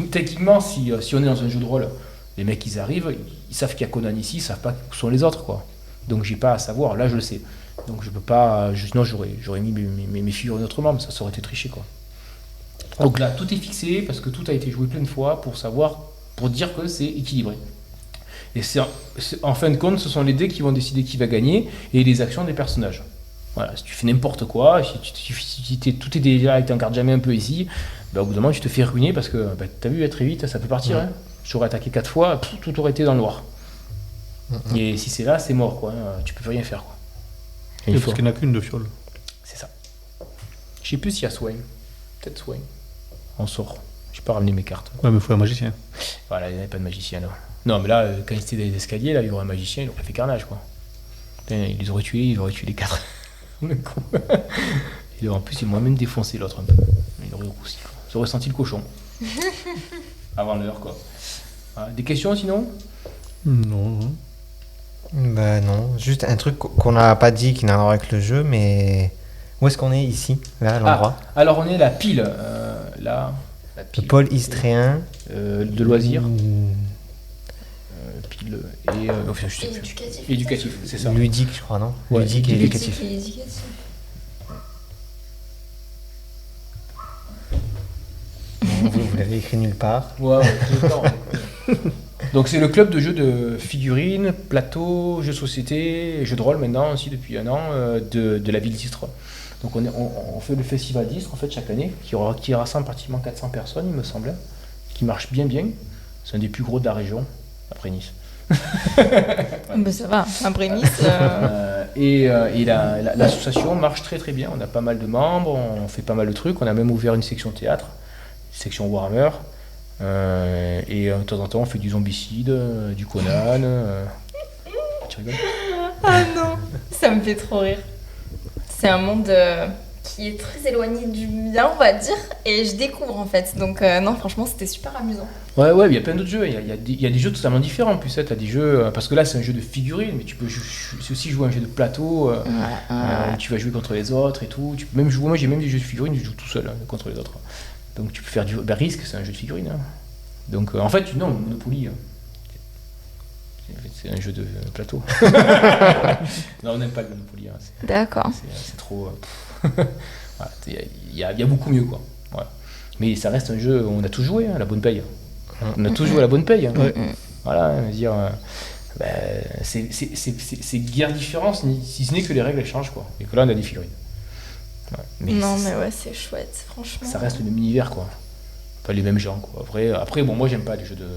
Techniquement, si on est dans un jeu de rôle, les mecs ils arrivent, ils savent qu'il y a Conan ici, ils savent pas où sont les autres, quoi. Donc j'ai pas à savoir, là je le sais. Donc je peux pas, sinon j'aurais mis mes figurines autrement, mais ça aurait été triché, quoi. Donc là tout est fixé parce que tout a été joué plein de fois pour dire que c'est équilibré. Et en fin de compte, ce sont les dés qui vont décider qui va gagner et les actions des personnages. Voilà, si tu fais n'importe quoi, si tout est déjà et que tu n'en jamais un peu ici, bah, au bout d'un moment, tu te fais ruiner parce que bah, tu as vu, très vite, ça peut partir. Hein. J'aurais attaqué 4 fois, tout aurait été dans le noir. Et si c'est là, c'est mort, quoi. Hein. Tu peux plus rien faire, quoi. Parce qu'il n'y en a qu'une de fiole. C'est ça. Je sais plus s'il y a soin. Peut-être soin. On sort. J'ai pas ramené mes cartes. Ouais, mais il faut un magicien. Voilà, il n'y avait pas de magicien, là. Non, mais là, quand il était dans les escaliers, là, il y aurait un magicien, il aurait fait carnage, quoi. Il les aurait tués, il aurait tué les 4. En plus, il m'aurait même défoncé l'autre un peu. Il aurait roussi, quoi. J'aurais senti le cochon. Avant l'heure, quoi. Voilà. Des questions, sinon? Non. Bah non, juste un truc qu'on n'a pas dit qui n'a rien à voir avec le jeu, mais où est-ce qu'on est ici, là, à l'endroit? Alors on est la pile, là, la Le pile. pôle istréen. De loisirs. Pile et enfin, je sais plus. Éducatif, c'est ça. Ludique, je crois, non? Ouais, Ludique et éducatif. éducatif. Vous l'avez écrit nulle part. Ouais, j'ai le temps, ouais. Donc c'est le club de jeux de figurines, plateaux, jeux de société, jeux de rôle maintenant aussi depuis un an de la ville d'Istres. Donc on fait le festival d'Istres en fait chaque année qui rassemble pratiquement 400 personnes il me semble, qui marche bien. C'est un des plus gros de la région après Nice. Ben ça va, après Nice. Et l'association marche très bien. On a pas mal de membres, on fait pas mal de trucs. On a même ouvert une section théâtre, une section Warhammer. Et de temps en temps, on fait du zombicide, du Conan. Tu rigoles? Ah non, ça me fait trop rire. C'est un monde qui est très éloigné du mien, on va dire, et je découvre en fait. Donc non, franchement, c'était super amusant. Ouais, il y a plein d'autres jeux. Il y a des jeux totalement différents en plus. Tu as des jeux, parce que là, c'est un jeu de figurines, mais tu peux aussi jouer un jeu de plateau. Tu vas jouer contre les autres et tout. Tu peux même jouer, moi, j'ai même des jeux de figurines, je joue tout seul contre les autres. Donc tu peux faire du Risk, c'est un jeu de figurines. Hein. Donc en fait, non, Monopoly, c'est un jeu de plateau. Non, on n'aime pas le Monopoly. Hein. D'accord. C'est trop. Voilà, il y a beaucoup mieux, quoi. Voilà. Mais ça reste un jeu où on a tous joué, hein, la bonne paye. On a tous joué à la bonne paye. Hein. Ouais. Voilà, dire, c'est guère différence, si ce n'est que les règles elles changent, quoi. Et que là, on a des figurines. Ouais. Mais ouais, c'est chouette, franchement. ça reste le même univers, quoi. Pas les mêmes gens, quoi. Après bon, moi, j'aime pas les jeux de.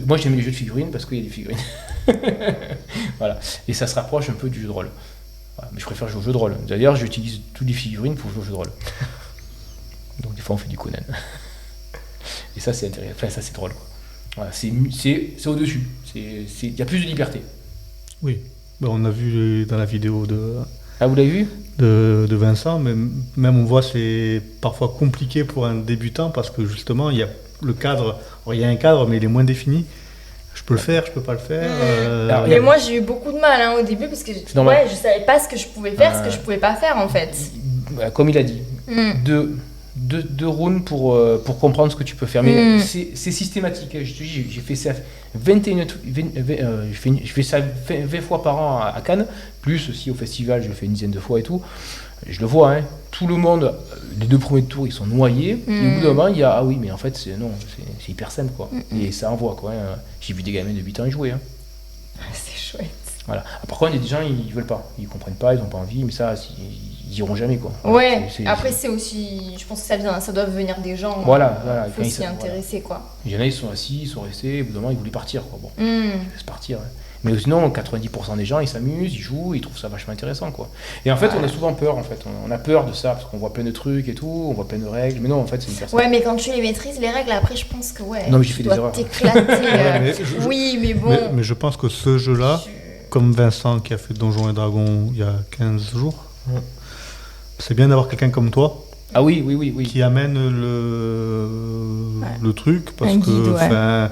Moi, j'aime les jeux de figurines parce qu'il y a des figurines. Voilà. Et ça se rapproche un peu du jeu de rôle. Voilà. Mais je préfère jouer au jeu de rôle. D'ailleurs, j'utilise toutes les figurines pour jouer au jeu de rôle. Donc, des fois, on fait du Conan. Et ça, c'est intéressant. Enfin, ça, c'est drôle, quoi. Voilà. C'est au-dessus. Il y a plus de liberté. Oui. Ben, on a vu dans la vidéo Ah, vous l'avez vu? de Vincent, mais même on voit c'est parfois compliqué pour un débutant parce que justement, il y a le cadre. Alors, il y a un cadre, mais il est moins défini. Je peux le faire, je peux pas le faire. Mais moi j'ai eu beaucoup de mal au début parce que je savais pas ce que je pouvais faire, ce que je pouvais pas faire en fait. Comme il a dit, deux rounds pour comprendre ce que tu peux faire. Mais c'est systématique. Je te dis, j'ai fait ça je fais ça 20 fois par an à Cannes, plus aussi au festival, je le fais une dizaine de fois et tout. Je le vois, hein, tout le monde, les 2 premiers tours, ils sont noyés. Et au bout d'un moment, il y a, ah oui, mais en fait, c'est hyper simple, quoi. Et ça envoie, quoi. Hein. J'ai vu des gamins de 8 ans y jouer. Hein. C'est chouette. Voilà. Par contre, il y a des gens, ils veulent pas. Ils comprennent pas, ils ont pas envie, mais ça, ils iront jamais, quoi. Ouais, après, c'est aussi, je pense que ça doit venir des gens. Voilà. Il faut s'y intéresser, quoi. Il y en a, ils sont assis, ils sont restés, au bout d'un moment, ils voulaient partir, quoi. Bon, ils laissent partir. Hein. Mais sinon, 90% des gens, ils s'amusent, ils jouent, ils trouvent ça vachement intéressant, quoi. Et en fait, on a souvent peur, en fait. On a peur de ça, parce qu'on voit plein de trucs et tout, on voit plein de règles. Mais non, en fait, c'est une personne. Ouais, mais quand tu les maîtrises, les règles, après, je pense que, non, mais j'ai fait des erreurs. T'éclater. Oui, mais bon. Mais je pense que ce jeu-là, comme Vincent qui a fait Donjons et Dragons il y a 15 jours, c'est bien d'avoir quelqu'un comme toi. Ah oui. Qui amène le truc, parce que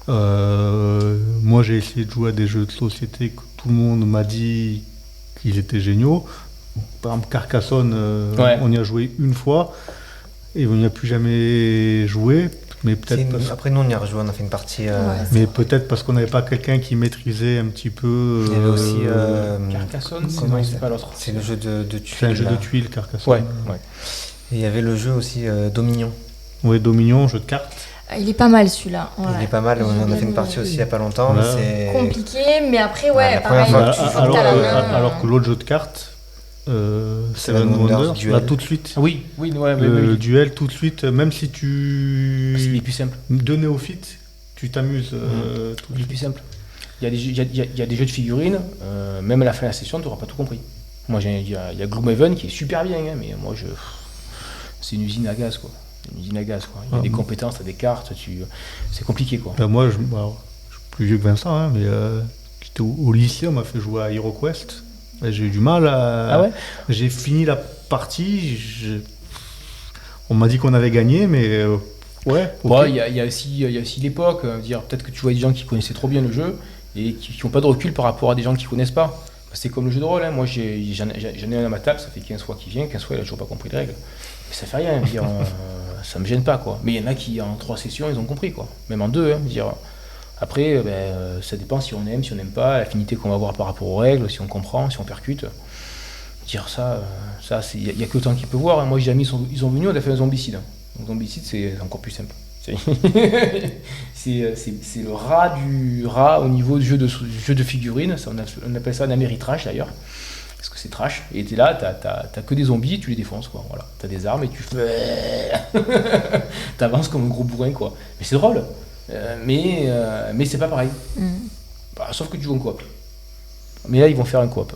moi j'ai essayé de jouer à des jeux de société que tout le monde m'a dit qu'ils étaient géniaux. Par exemple Carcassonne, on y a joué une fois et on n'y a plus jamais joué. Mais peut-être après nous on y a rejoué, on a fait une partie. Mais peut-être parce qu'on n'avait pas quelqu'un qui maîtrisait un petit peu. Il y avait aussi Carcassonne, c'est pas l'autre. C'est le jeu de tuiles. C'est un jeu de tuiles, Carcassonne. Ouais. Et il y avait le jeu aussi Dominion. Oui, Dominion, jeu de cartes. Il est pas mal celui-là. Ouais. Il est pas mal, on a fait une partie aussi il y a pas longtemps. Ouais. C'est Compliqué, mais après, la pareil. première Alors que l'autre jeu de cartes, Seven Wonders, Duel. là tout de suite. Oui, Le duel tout de suite, même si Il est tu... plus simple. Deux néophytes, tu t'amuses. tout de Il est suite. plus simple. Il y a des jeux, il y a des jeux de figurines, même à la fin de la session, tu n'auras pas tout compris. Moi, il y a Gloomhaven qui est super bien, hein, mais moi, c'est une usine à gaz, quoi. Une usine à gaz, quoi. Il y a des compétences, tu as des cartes, c'est compliqué, quoi. Ben moi, je suis plus vieux que Vincent, hein, mais j'étais au lycée, on m'a fait jouer à HeroQuest. Et j'ai eu du mal à... Ah ouais? J'ai fini la partie, on m'a dit qu'on avait gagné, mais ouais. Bon, ok. il y a aussi l'époque, dire peut-être que tu vois des gens qui connaissaient trop bien le jeu et qui n'ont pas de recul par rapport à des gens qui ne connaissent pas. C'est comme le jeu de rôle, hein. Moi j'en ai un à ma table, ça fait 15 fois qu'il vient, 15 fois il a toujours pas compris les règles. Mais ça fait rien, dire, ça me gêne pas, quoi. Mais il y en a qui en 3 sessions ils ont compris, quoi. Même en 2, hein, dire. Après, ça dépend si on aime, si on n'aime pas, l'affinité qu'on va avoir par rapport aux règles, si on comprend, si on percute. Dire ça, il n'y a que le temps qui peut voir, hein. Moi j'ai amis, ils sont venus, on a fait un zombicide. Donc zombicide c'est encore plus simple. C'est le rat du rat au niveau du jeu de figurines. On appelle ça un Ameritrash d'ailleurs. Parce que c'est trash. Et t'es là, t'as que des zombies, tu les défonces, quoi. Voilà. T'as des armes et tu t'avances comme un gros bourrin, quoi. Mais c'est drôle. Mais c'est pas pareil. Bah, sauf que tu joues en coop. Mais là, ils vont faire un coop.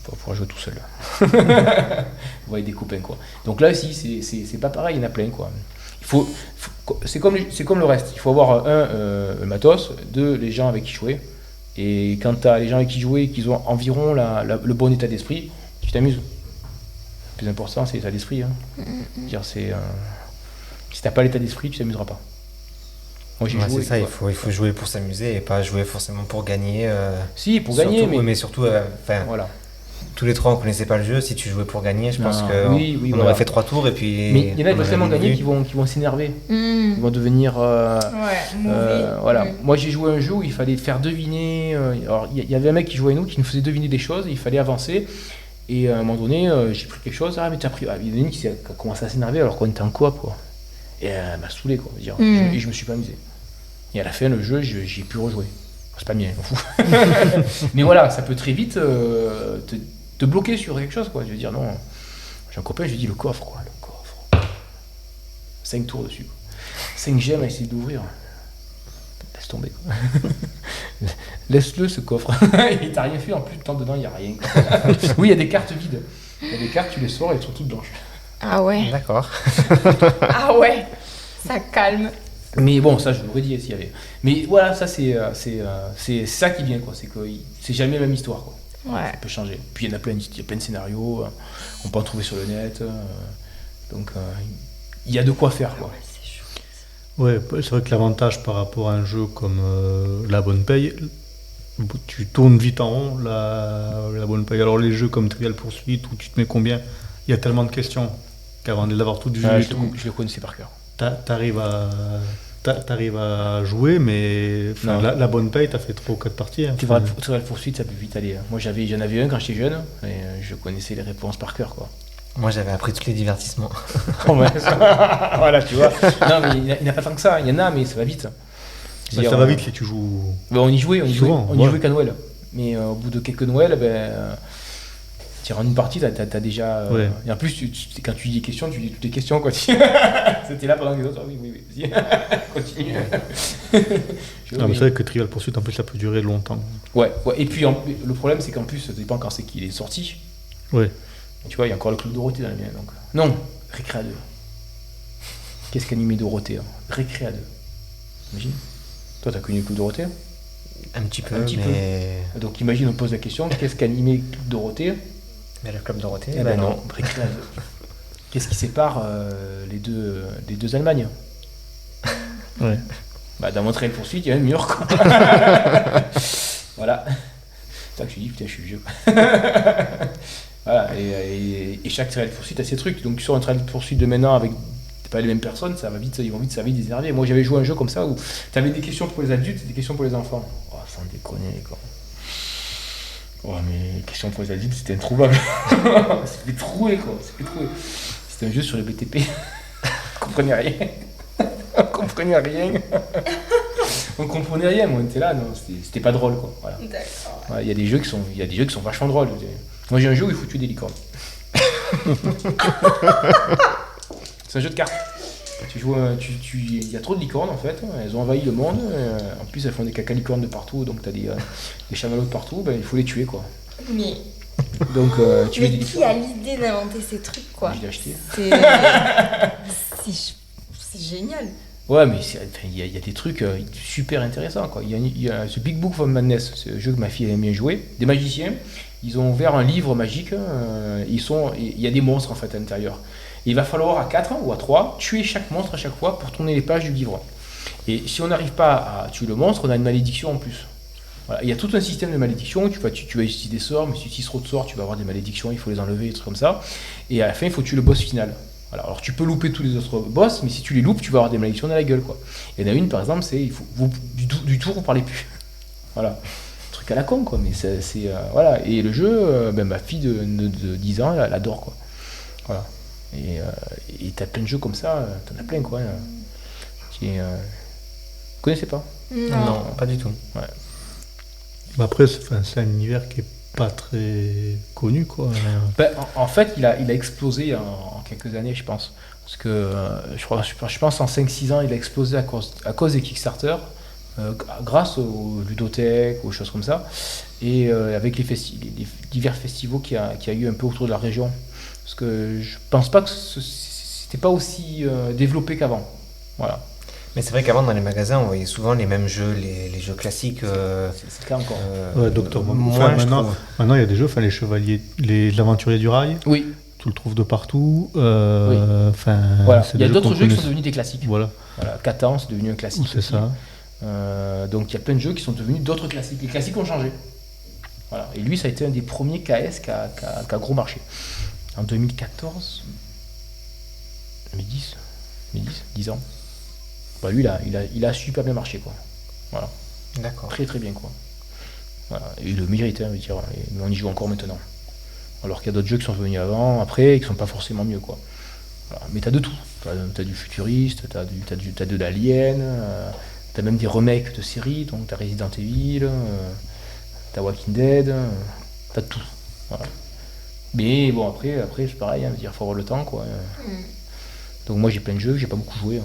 On va pouvoir jouer tout seul. On va être des copains, quoi. Donc là aussi, c'est pas pareil, il y en a plein, quoi. C'est comme le reste. Il faut avoir le matos, deux, les gens avec qui jouer. Et quand tu as les gens avec qui jouer, qu'ils ont environ le bon état d'esprit, tu t'amuses. Le plus important, c'est l'état d'esprit. Hein. Dire, si t'as pas l'état d'esprit, tu t'amuseras pas. Moi, j'ai joué. C'est ça, il faut jouer pour s'amuser et pas jouer forcément pour gagner. Si, pour gagner, mais surtout, voilà. Tous les trois, on connaissait pas le jeu. Si tu jouais pour gagner, je pense qu'on voilà. aurait fait 3 tours et puis. Mais il y en a qui vont tellement gagner qui vont s'énerver. Ils vont devenir. Mauvais. Voilà. Moi, j'ai joué à un jeu où il fallait faire deviner. Alors, il y avait un mec qui jouait avec nous qui nous faisait deviner des choses. Il fallait avancer. Et à un moment donné, j'ai pris quelque chose. Ah, mais t'as pris. Il y en a une qui a commencé à s'énerver alors qu'on était en coop, quoi. Et elle m'a saoulé, quoi. Et je me suis pas amusé. Et à la fin, le jeu, j'ai pu rejouer. C'est pas mien, je m'en fous. Mais voilà, ça peut très vite te bloquer sur quelque chose, quoi. Je veux dire, non. J'ai un copain, je lui dis le coffre, quoi. Le coffre. 5 tours dessus, quoi. 5 gemmes à essayer d'ouvrir. Laisse tomber, quoi. Laisse-le, ce coffre. Il t'a rien fait, en plus de temps dedans, il n'y a rien. Oui, il y a des cartes vides. Il y a des cartes, tu les sors et elles sont toutes blanches. Ah ouais. D'accord. Ah ouais. Ça calme. Mais bon, ça je l'aurais dit s'il y avait. Mais voilà, ça c'est ça qui vient, quoi. C'est que c'est jamais la même histoire, quoi. Ouais. Ça peut changer. Puis il y en a plein, il y a plein de scénarios, on peut en trouver sur le net. Donc il y a de quoi faire, quoi. Ouais, c'est vrai que l'avantage par rapport à un jeu comme La Bonne Paye, tu tournes vite en rond la Bonne Paye. Alors les jeux comme Trivial Pursuit où tu te mets combien, il y a tellement de questions qu'avant de l'avoir tout vu, Je le connaissais par cœur. t'arrives à jouer, mais la Bonne Paye, t'as fait 3 ou 4 parties. Hein. Trivial Pursuit, ça peut vite aller. Moi j'en avais un quand j'étais jeune, et je connaissais les réponses par cœur, quoi. Moi, j'avais appris tous les divertissements. Voilà, tu vois. Non, mais il n'y en a pas tant que ça. Il y en a, mais ça va vite. Ça va vite si tu joues. On y jouait Souvent, qu'à Noël. Mais au bout de quelques Noël, tu rentres une partie, t'as déjà. Ouais. Et en plus, quand tu dis des questions, tu dis toutes les questions, quoi. C'était là pendant que les autres. Ah, oui, vas-y. Continue. C'est vrai que Trivial Pursuit, en plus, ça peut durer longtemps. Ouais. Et puis, le problème, c'est qu'en plus, ça dépend quand c'est qu'il est sorti. Ouais. Tu vois, il y a encore le Club Dorothée dans le mien. Donc. Non, Récré à 2. Qu'est-ce qu'animé Dorothée, hein. Récré à 2. Imagine. Toi, t'as connu le Club Dorothée? Un petit peu, mais... Donc imagine, on pose la question, qu'est-ce qu'animé le Club Dorothée? Mais le Club Dorothée, Eh ben non, Récré à 2. Qu'est-ce qui sépare les deux Allemagnes? Ouais. Dans mon train de poursuite, il y a un mur, quoi. Voilà. C'est ça que je dis, putain, je suis vieux. Voilà, et chaque trail de poursuite a ses trucs. Donc sur un trail de poursuite de maintenant avec pas les mêmes personnes, ça va vite déserver. Moi j'avais joué à un jeu comme ça où tu avais des questions pour les adultes et des questions pour les enfants. Oh, sans déconner, quoi. Oh, mais les questions pour les adultes, c'était introuvable. C'était troué, quoi. C'était un jeu sur le BTP. Je comprenais rien. comprenait rien. On comprenait rien, moi on était là, non, c'était pas drôle quoi. Voilà. D'accord. Il y a des jeux qui sont vachement drôles. Moi j'ai un jeu où il faut tuer des licornes. C'est un jeu de cartes. Il y a trop de licornes en fait, elles ont envahi le monde. En plus elles font des caca-licornes de partout, donc t'as des chamallows de partout, il faut les tuer quoi. Mais Donc tuer mais des qui licornes. a l'idée d'inventer ces trucs quoi? Je l'ai acheté. C'est génial. Ouais, mais il y a des trucs super intéressants quoi. Il y a ce Big Book of Madness, c'est un jeu que ma fille aime bien jouer. Des magiciens, ils ont ouvert un livre magique, il y a des monstres en fait à l'intérieur. Il va falloir à 4 ou à 3 tuer chaque monstre à chaque fois pour tourner les pages du livre. Et si on n'arrive pas à tuer le monstre, on a une malédiction en plus. Voilà. Il y a tout un système de malédiction, tu vas utiliser des sorts, mais si tu utilises trop de sorts, tu vas avoir des malédictions, il faut les enlever, des trucs comme ça. Et à la fin, il faut tuer le boss final. Voilà. Alors tu peux louper tous les autres boss, mais si tu les loupes, tu vas avoir des malédictions dans la gueule. Quoi. Et il y en a une, par exemple, c'est du tour, vous parlez plus. Voilà. Truc à la con, quoi. Mais voilà. Et le jeu, ma fille de 10 ans, elle adore, quoi. Voilà. Et t'as plein de jeux comme ça, t'en as plein quoi. Vous connaissez pas? Non, pas du tout. Ouais. Après, c'est un univers qui est pas très connu quoi. En fait, il a explosé en quelques années, je pense. Parce que je pense en 5-6 ans, il a explosé à cause des Kickstarter, grâce aux ludothèques, aux choses comme ça, et avec les divers festivals qu'il y a eu un peu autour de la région. Parce que je pense pas que c'était pas aussi développé qu'avant. Voilà. Mais c'est vrai qu'avant, dans les magasins, on voyait souvent les mêmes jeux, les jeux classiques. C'est le cas encore. Ouais, Docteur Momo. Moi, maintenant, il y a des jeux, les chevaliers, l'aventurier du rail. Oui. Tu le trouves de partout. Oui. Voilà. Il y a d'autres jeux qui sont devenus des classiques. Voilà. Catan, c'est devenu un classique. C'est ça. Donc il y a plein de jeux qui sont devenus d'autres classiques. Les classiques ont changé. Voilà. Et lui, ça a été un des premiers KS qui a gros marché. En 2014, 10 ans. Lui, il a super bien marché, quoi. Voilà. D'accord. Très très bien, quoi. Voilà. Et il le mérite, je veux dire. Mais on y joue encore maintenant. Alors qu'il y a d'autres jeux qui sont venus avant, après, et qui sont pas forcément mieux, quoi. Voilà. Mais t'as de tout. T'as du futuriste, t'as de l'alien, t'as même des remakes de séries, donc t'as Resident Evil, t'as Walking Dead, t'as tout. Voilà. Mais bon, après c'est pareil, il faut avoir le temps, quoi. Donc moi j'ai plein de jeux, j'ai pas beaucoup joué.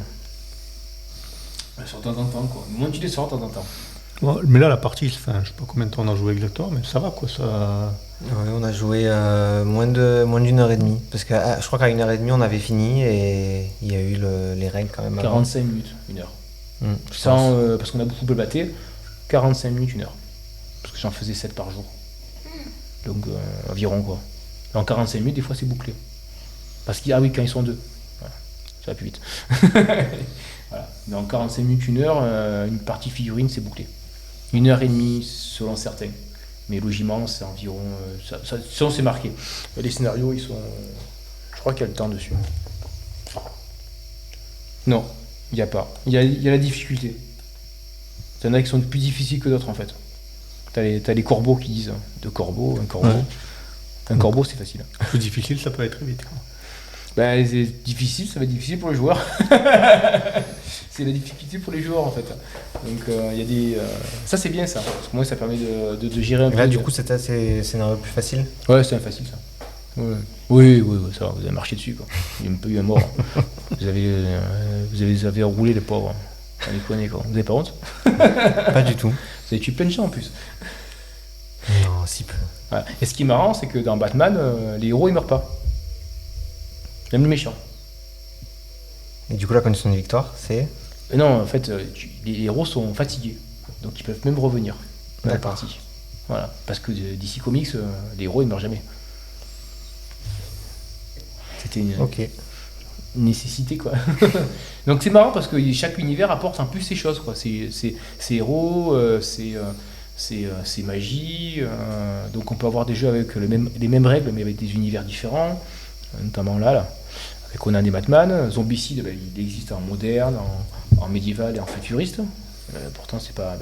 Sur de temps en temps, quoi. Moins tu les sors de temps en temps. Ouais, mais là, la partie, je sais pas combien de temps on a joué exactement, mais ça va, quoi. Ça... Ouais, on a joué moins d'une heure et demie. Parce que je crois qu'à 1h30, on avait fini et il y a eu les règles quand même. 45 minutes, 1 heure. Parce qu'on a beaucoup blablaté, 45 minutes, 1 heure. Parce que j'en faisais 7 par jour. Donc environ, quoi. En 45 minutes, des fois, c'est bouclé. Parce qu'il quand ils sont deux. Voilà. Ça va plus vite. Voilà. Mais en 45 minutes, 1 heure, une partie figurine, c'est bouclé. 1h30 selon certains. Mais logiquement, c'est environ... ça c'est marqué. Les scénarios, ils sont... Je crois qu'il y a le temps dessus. Non, il n'y a pas. Il y a la difficulté. Il y en a qui sont plus difficiles que d'autres, en fait. T'as les corbeaux qui disent... un corbeau. Ouais. Un corbeau, c'est facile. Plus difficile, ça peut aller très vite. C'est difficile, ça va être difficile pour les joueurs. C'est la difficulté pour les joueurs en fait. Donc il y a des. Ça c'est bien ça, parce que moi ça permet de gérer un peu. Là du coup c'était un scénario plus facile. Ouais, c'est facile ça. Ouais. Oui, ça va, vous avez marché dessus quoi. Il y a un peu eu un mort. Vous avez roulé les pauvres. On déconne quoi. Vous avez pas honte? Pas du tout. Vous avez tué plein de gens en plus. Non, si peu. Voilà. Et ce qui est marrant, c'est que dans Batman, les héros ils meurent pas. Même le méchant. Et du coup la condition de victoire c'est... Non, en fait, les héros sont fatigués. Donc ils peuvent même revenir dans la partie. Voilà. Parce que DC Comics, les héros ils meurent jamais. C'était une nécessité quoi. Donc c'est marrant parce que chaque univers apporte un peu ses choses quoi. Ses héros, ses magies. Donc on peut avoir des jeux avec les mêmes règles mais avec des univers différents. Notamment là. Avec Conan et Batman, Zombicide, il existe en moderne, en médiéval et en futuriste. Pourtant c'est pas,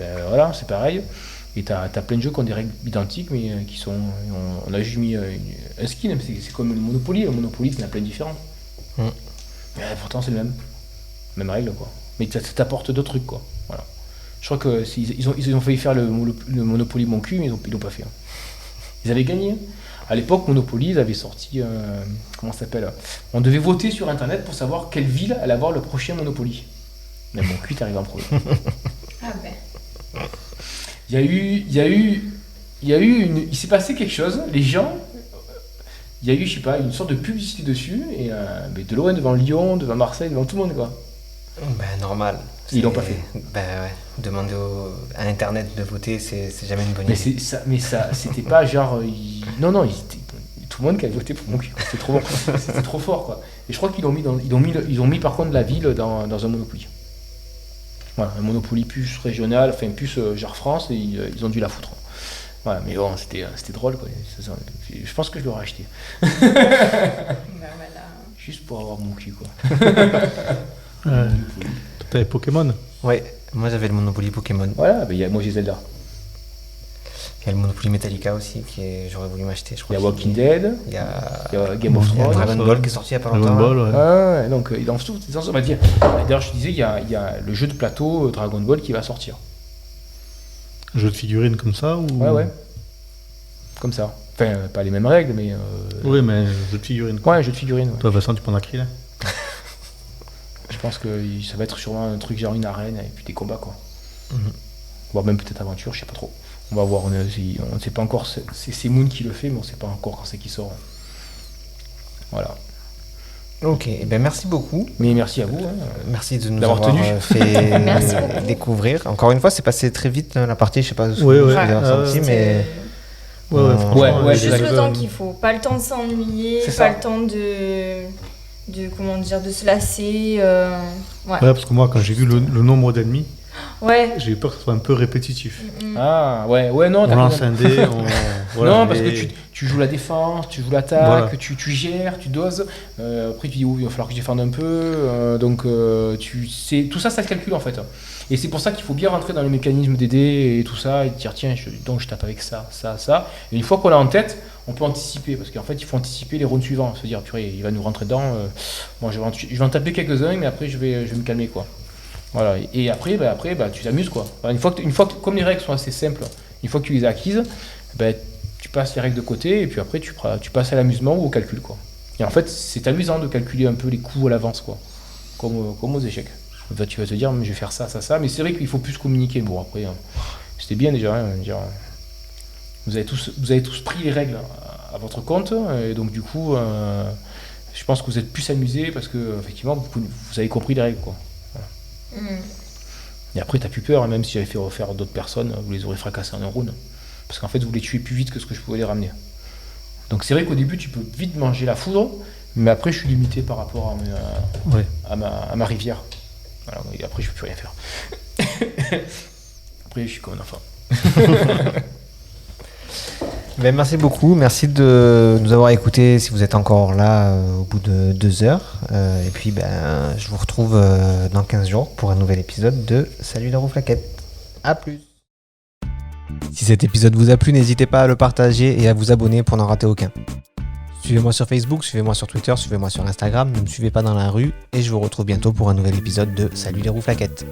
c'est pareil. Et t'as plein de jeux qui ont des règles identiques, mais qui sont, on a juste mis un skin. C'est comme le Monopoly. Le Monopoly, il y en a plein de différents. Mais pourtant c'est le même règle quoi. mais ça t'apporte d'autres trucs, quoi. Voilà. Je crois qu'ils ont failli faire le Monopoly mon cul, mais ils l'ont pas fait. Hein. Ils avaient gagné. À l'époque, Monopoly, ils avaient sorti, comment ça s'appelle ? On devait voter sur Internet pour savoir quelle ville allait avoir le prochain Monopoly. Mais mon cul, t'arrives en premier. Ah ben. Il s'est passé quelque chose. Les gens, il y a eu, je sais pas, une sorte de publicité dessus, et mais de loin devant Lyon, devant Marseille, devant tout le monde, quoi. Ben normal. Ils l'ont pas fait. Ben ouais. Demander à Internet de voter, c'est jamais une bonne idée. Mais ça, c'était pas genre. Non, tout le monde qui a voté pour mon cul. C'était trop bon. C'était trop fort, quoi. Et je crois qu'ils ont mis par contre la ville dans un Monopoly. Voilà, un Monopoly plus régional, enfin plus genre France, et ils ont dû la foutre. Voilà, mais bon, c'était drôle, quoi. Je pense que je l'aurais acheté. Ben voilà. Juste pour avoir mon cul, quoi. T'avais Pokémon ? Ouais, moi j'avais le Monopoly Pokémon. Voilà, moi j'ai Zelda. Il y a le Monopoly Metallica aussi, j'aurais voulu m'acheter. Il y a Walking Dead, il y a Game of Thrones. Dragon Ball qui est sorti il y a pas longtemps. Dragon Ball, ouais. Ah, donc ils lancent tout. On va dire. D'ailleurs, je te disais, il y a le jeu de plateau Dragon Ball qui va sortir. Jeu de figurines comme ça ou... Ouais. Comme ça. Enfin, pas les mêmes règles, mais. Oui, mais jeu de figurines. Quoi. Ouais, un jeu de figurines. Ouais. Toi, Vincent, tu prends la cri là. Je pense que ça va être sûrement un truc genre une arène et puis des combats, quoi. Voire même peut-être aventure, je sais pas trop. On va voir, on ne sait pas encore, c'est Moon qui le fait, mais on ne sait pas encore quand c'est qui sort. Voilà. Ok, ben merci beaucoup. Mais merci à vous. Hein. Merci de nous avoir fait découvrir. Encore une fois, c'est passé très vite la partie, je sais pas si vous avez ressenti, mais... Ouais, juste le temps qu'il faut, pas le temps de s'ennuyer, pas le temps de comment dire, de se lasser. Ouais, parce que moi, quand j'ai vu le nombre d'ennemis, j'ai eu peur que ce soit un peu répétitif. Ah, ouais, non. On lance un dé, non, parce que tu joues la défense, tu joues l'attaque, tu gères, tu doses. Après, tu dis, il va falloir que je défende un peu. Donc, tout ça se calcule en fait. Et c'est pour ça qu'il faut bien rentrer dans le mécanisme des dés et tout ça, et dire, tiens, donc je tape avec ça. Et une fois qu'on l'a en tête, on peut anticiper, parce qu'en fait, il faut anticiper les rounds suivants. Se dire, purée, il va nous rentrer dedans. Bon, je vais en taper quelques-uns, mais après, je vais me calmer, quoi. Voilà. Et après, tu t'amuses, quoi. Une fois que, comme les règles sont assez simples, une fois que tu les as acquises, tu passes les règles de côté, et puis après, tu passes à l'amusement ou au calcul, quoi. Et en fait, c'est amusant de calculer un peu les coups à l'avance, quoi. Comme aux échecs. Tu vas te dire, je vais faire ça, mais c'est vrai qu'il faut plus communiquer. Bon, après, c'était bien déjà, vous avez tous pris les règles à votre compte, et donc du coup, je pense que vous êtes plus amusés parce que effectivement, vous avez compris les règles, quoi. Voilà. Et après, t'as plus peur, même si j'avais fait refaire d'autres personnes, vous les aurez fracassés en un round, parce qu'en fait, vous les tuez plus vite que ce que je pouvais les ramener. Donc c'est vrai qu'au début, tu peux vite manger la foudre, mais après, je suis limité par rapport à ma rivière. Voilà, et après, je peux plus rien faire. Après, je suis comme un enfant. Ben, merci beaucoup, merci de nous avoir écoutés si vous êtes encore là au bout de 2 heures. Et puis je vous retrouve dans 15 jours pour un nouvel épisode de Salut la Rouflaquette. A plus. Si cet épisode vous a plu, n'hésitez pas à le partager et à vous abonner pour n'en rater aucun. Suivez-moi sur Facebook, suivez-moi sur Twitter, suivez-moi sur Instagram, ne me suivez pas dans la rue et je vous retrouve bientôt pour un nouvel épisode de Salut les Rouflaquettes.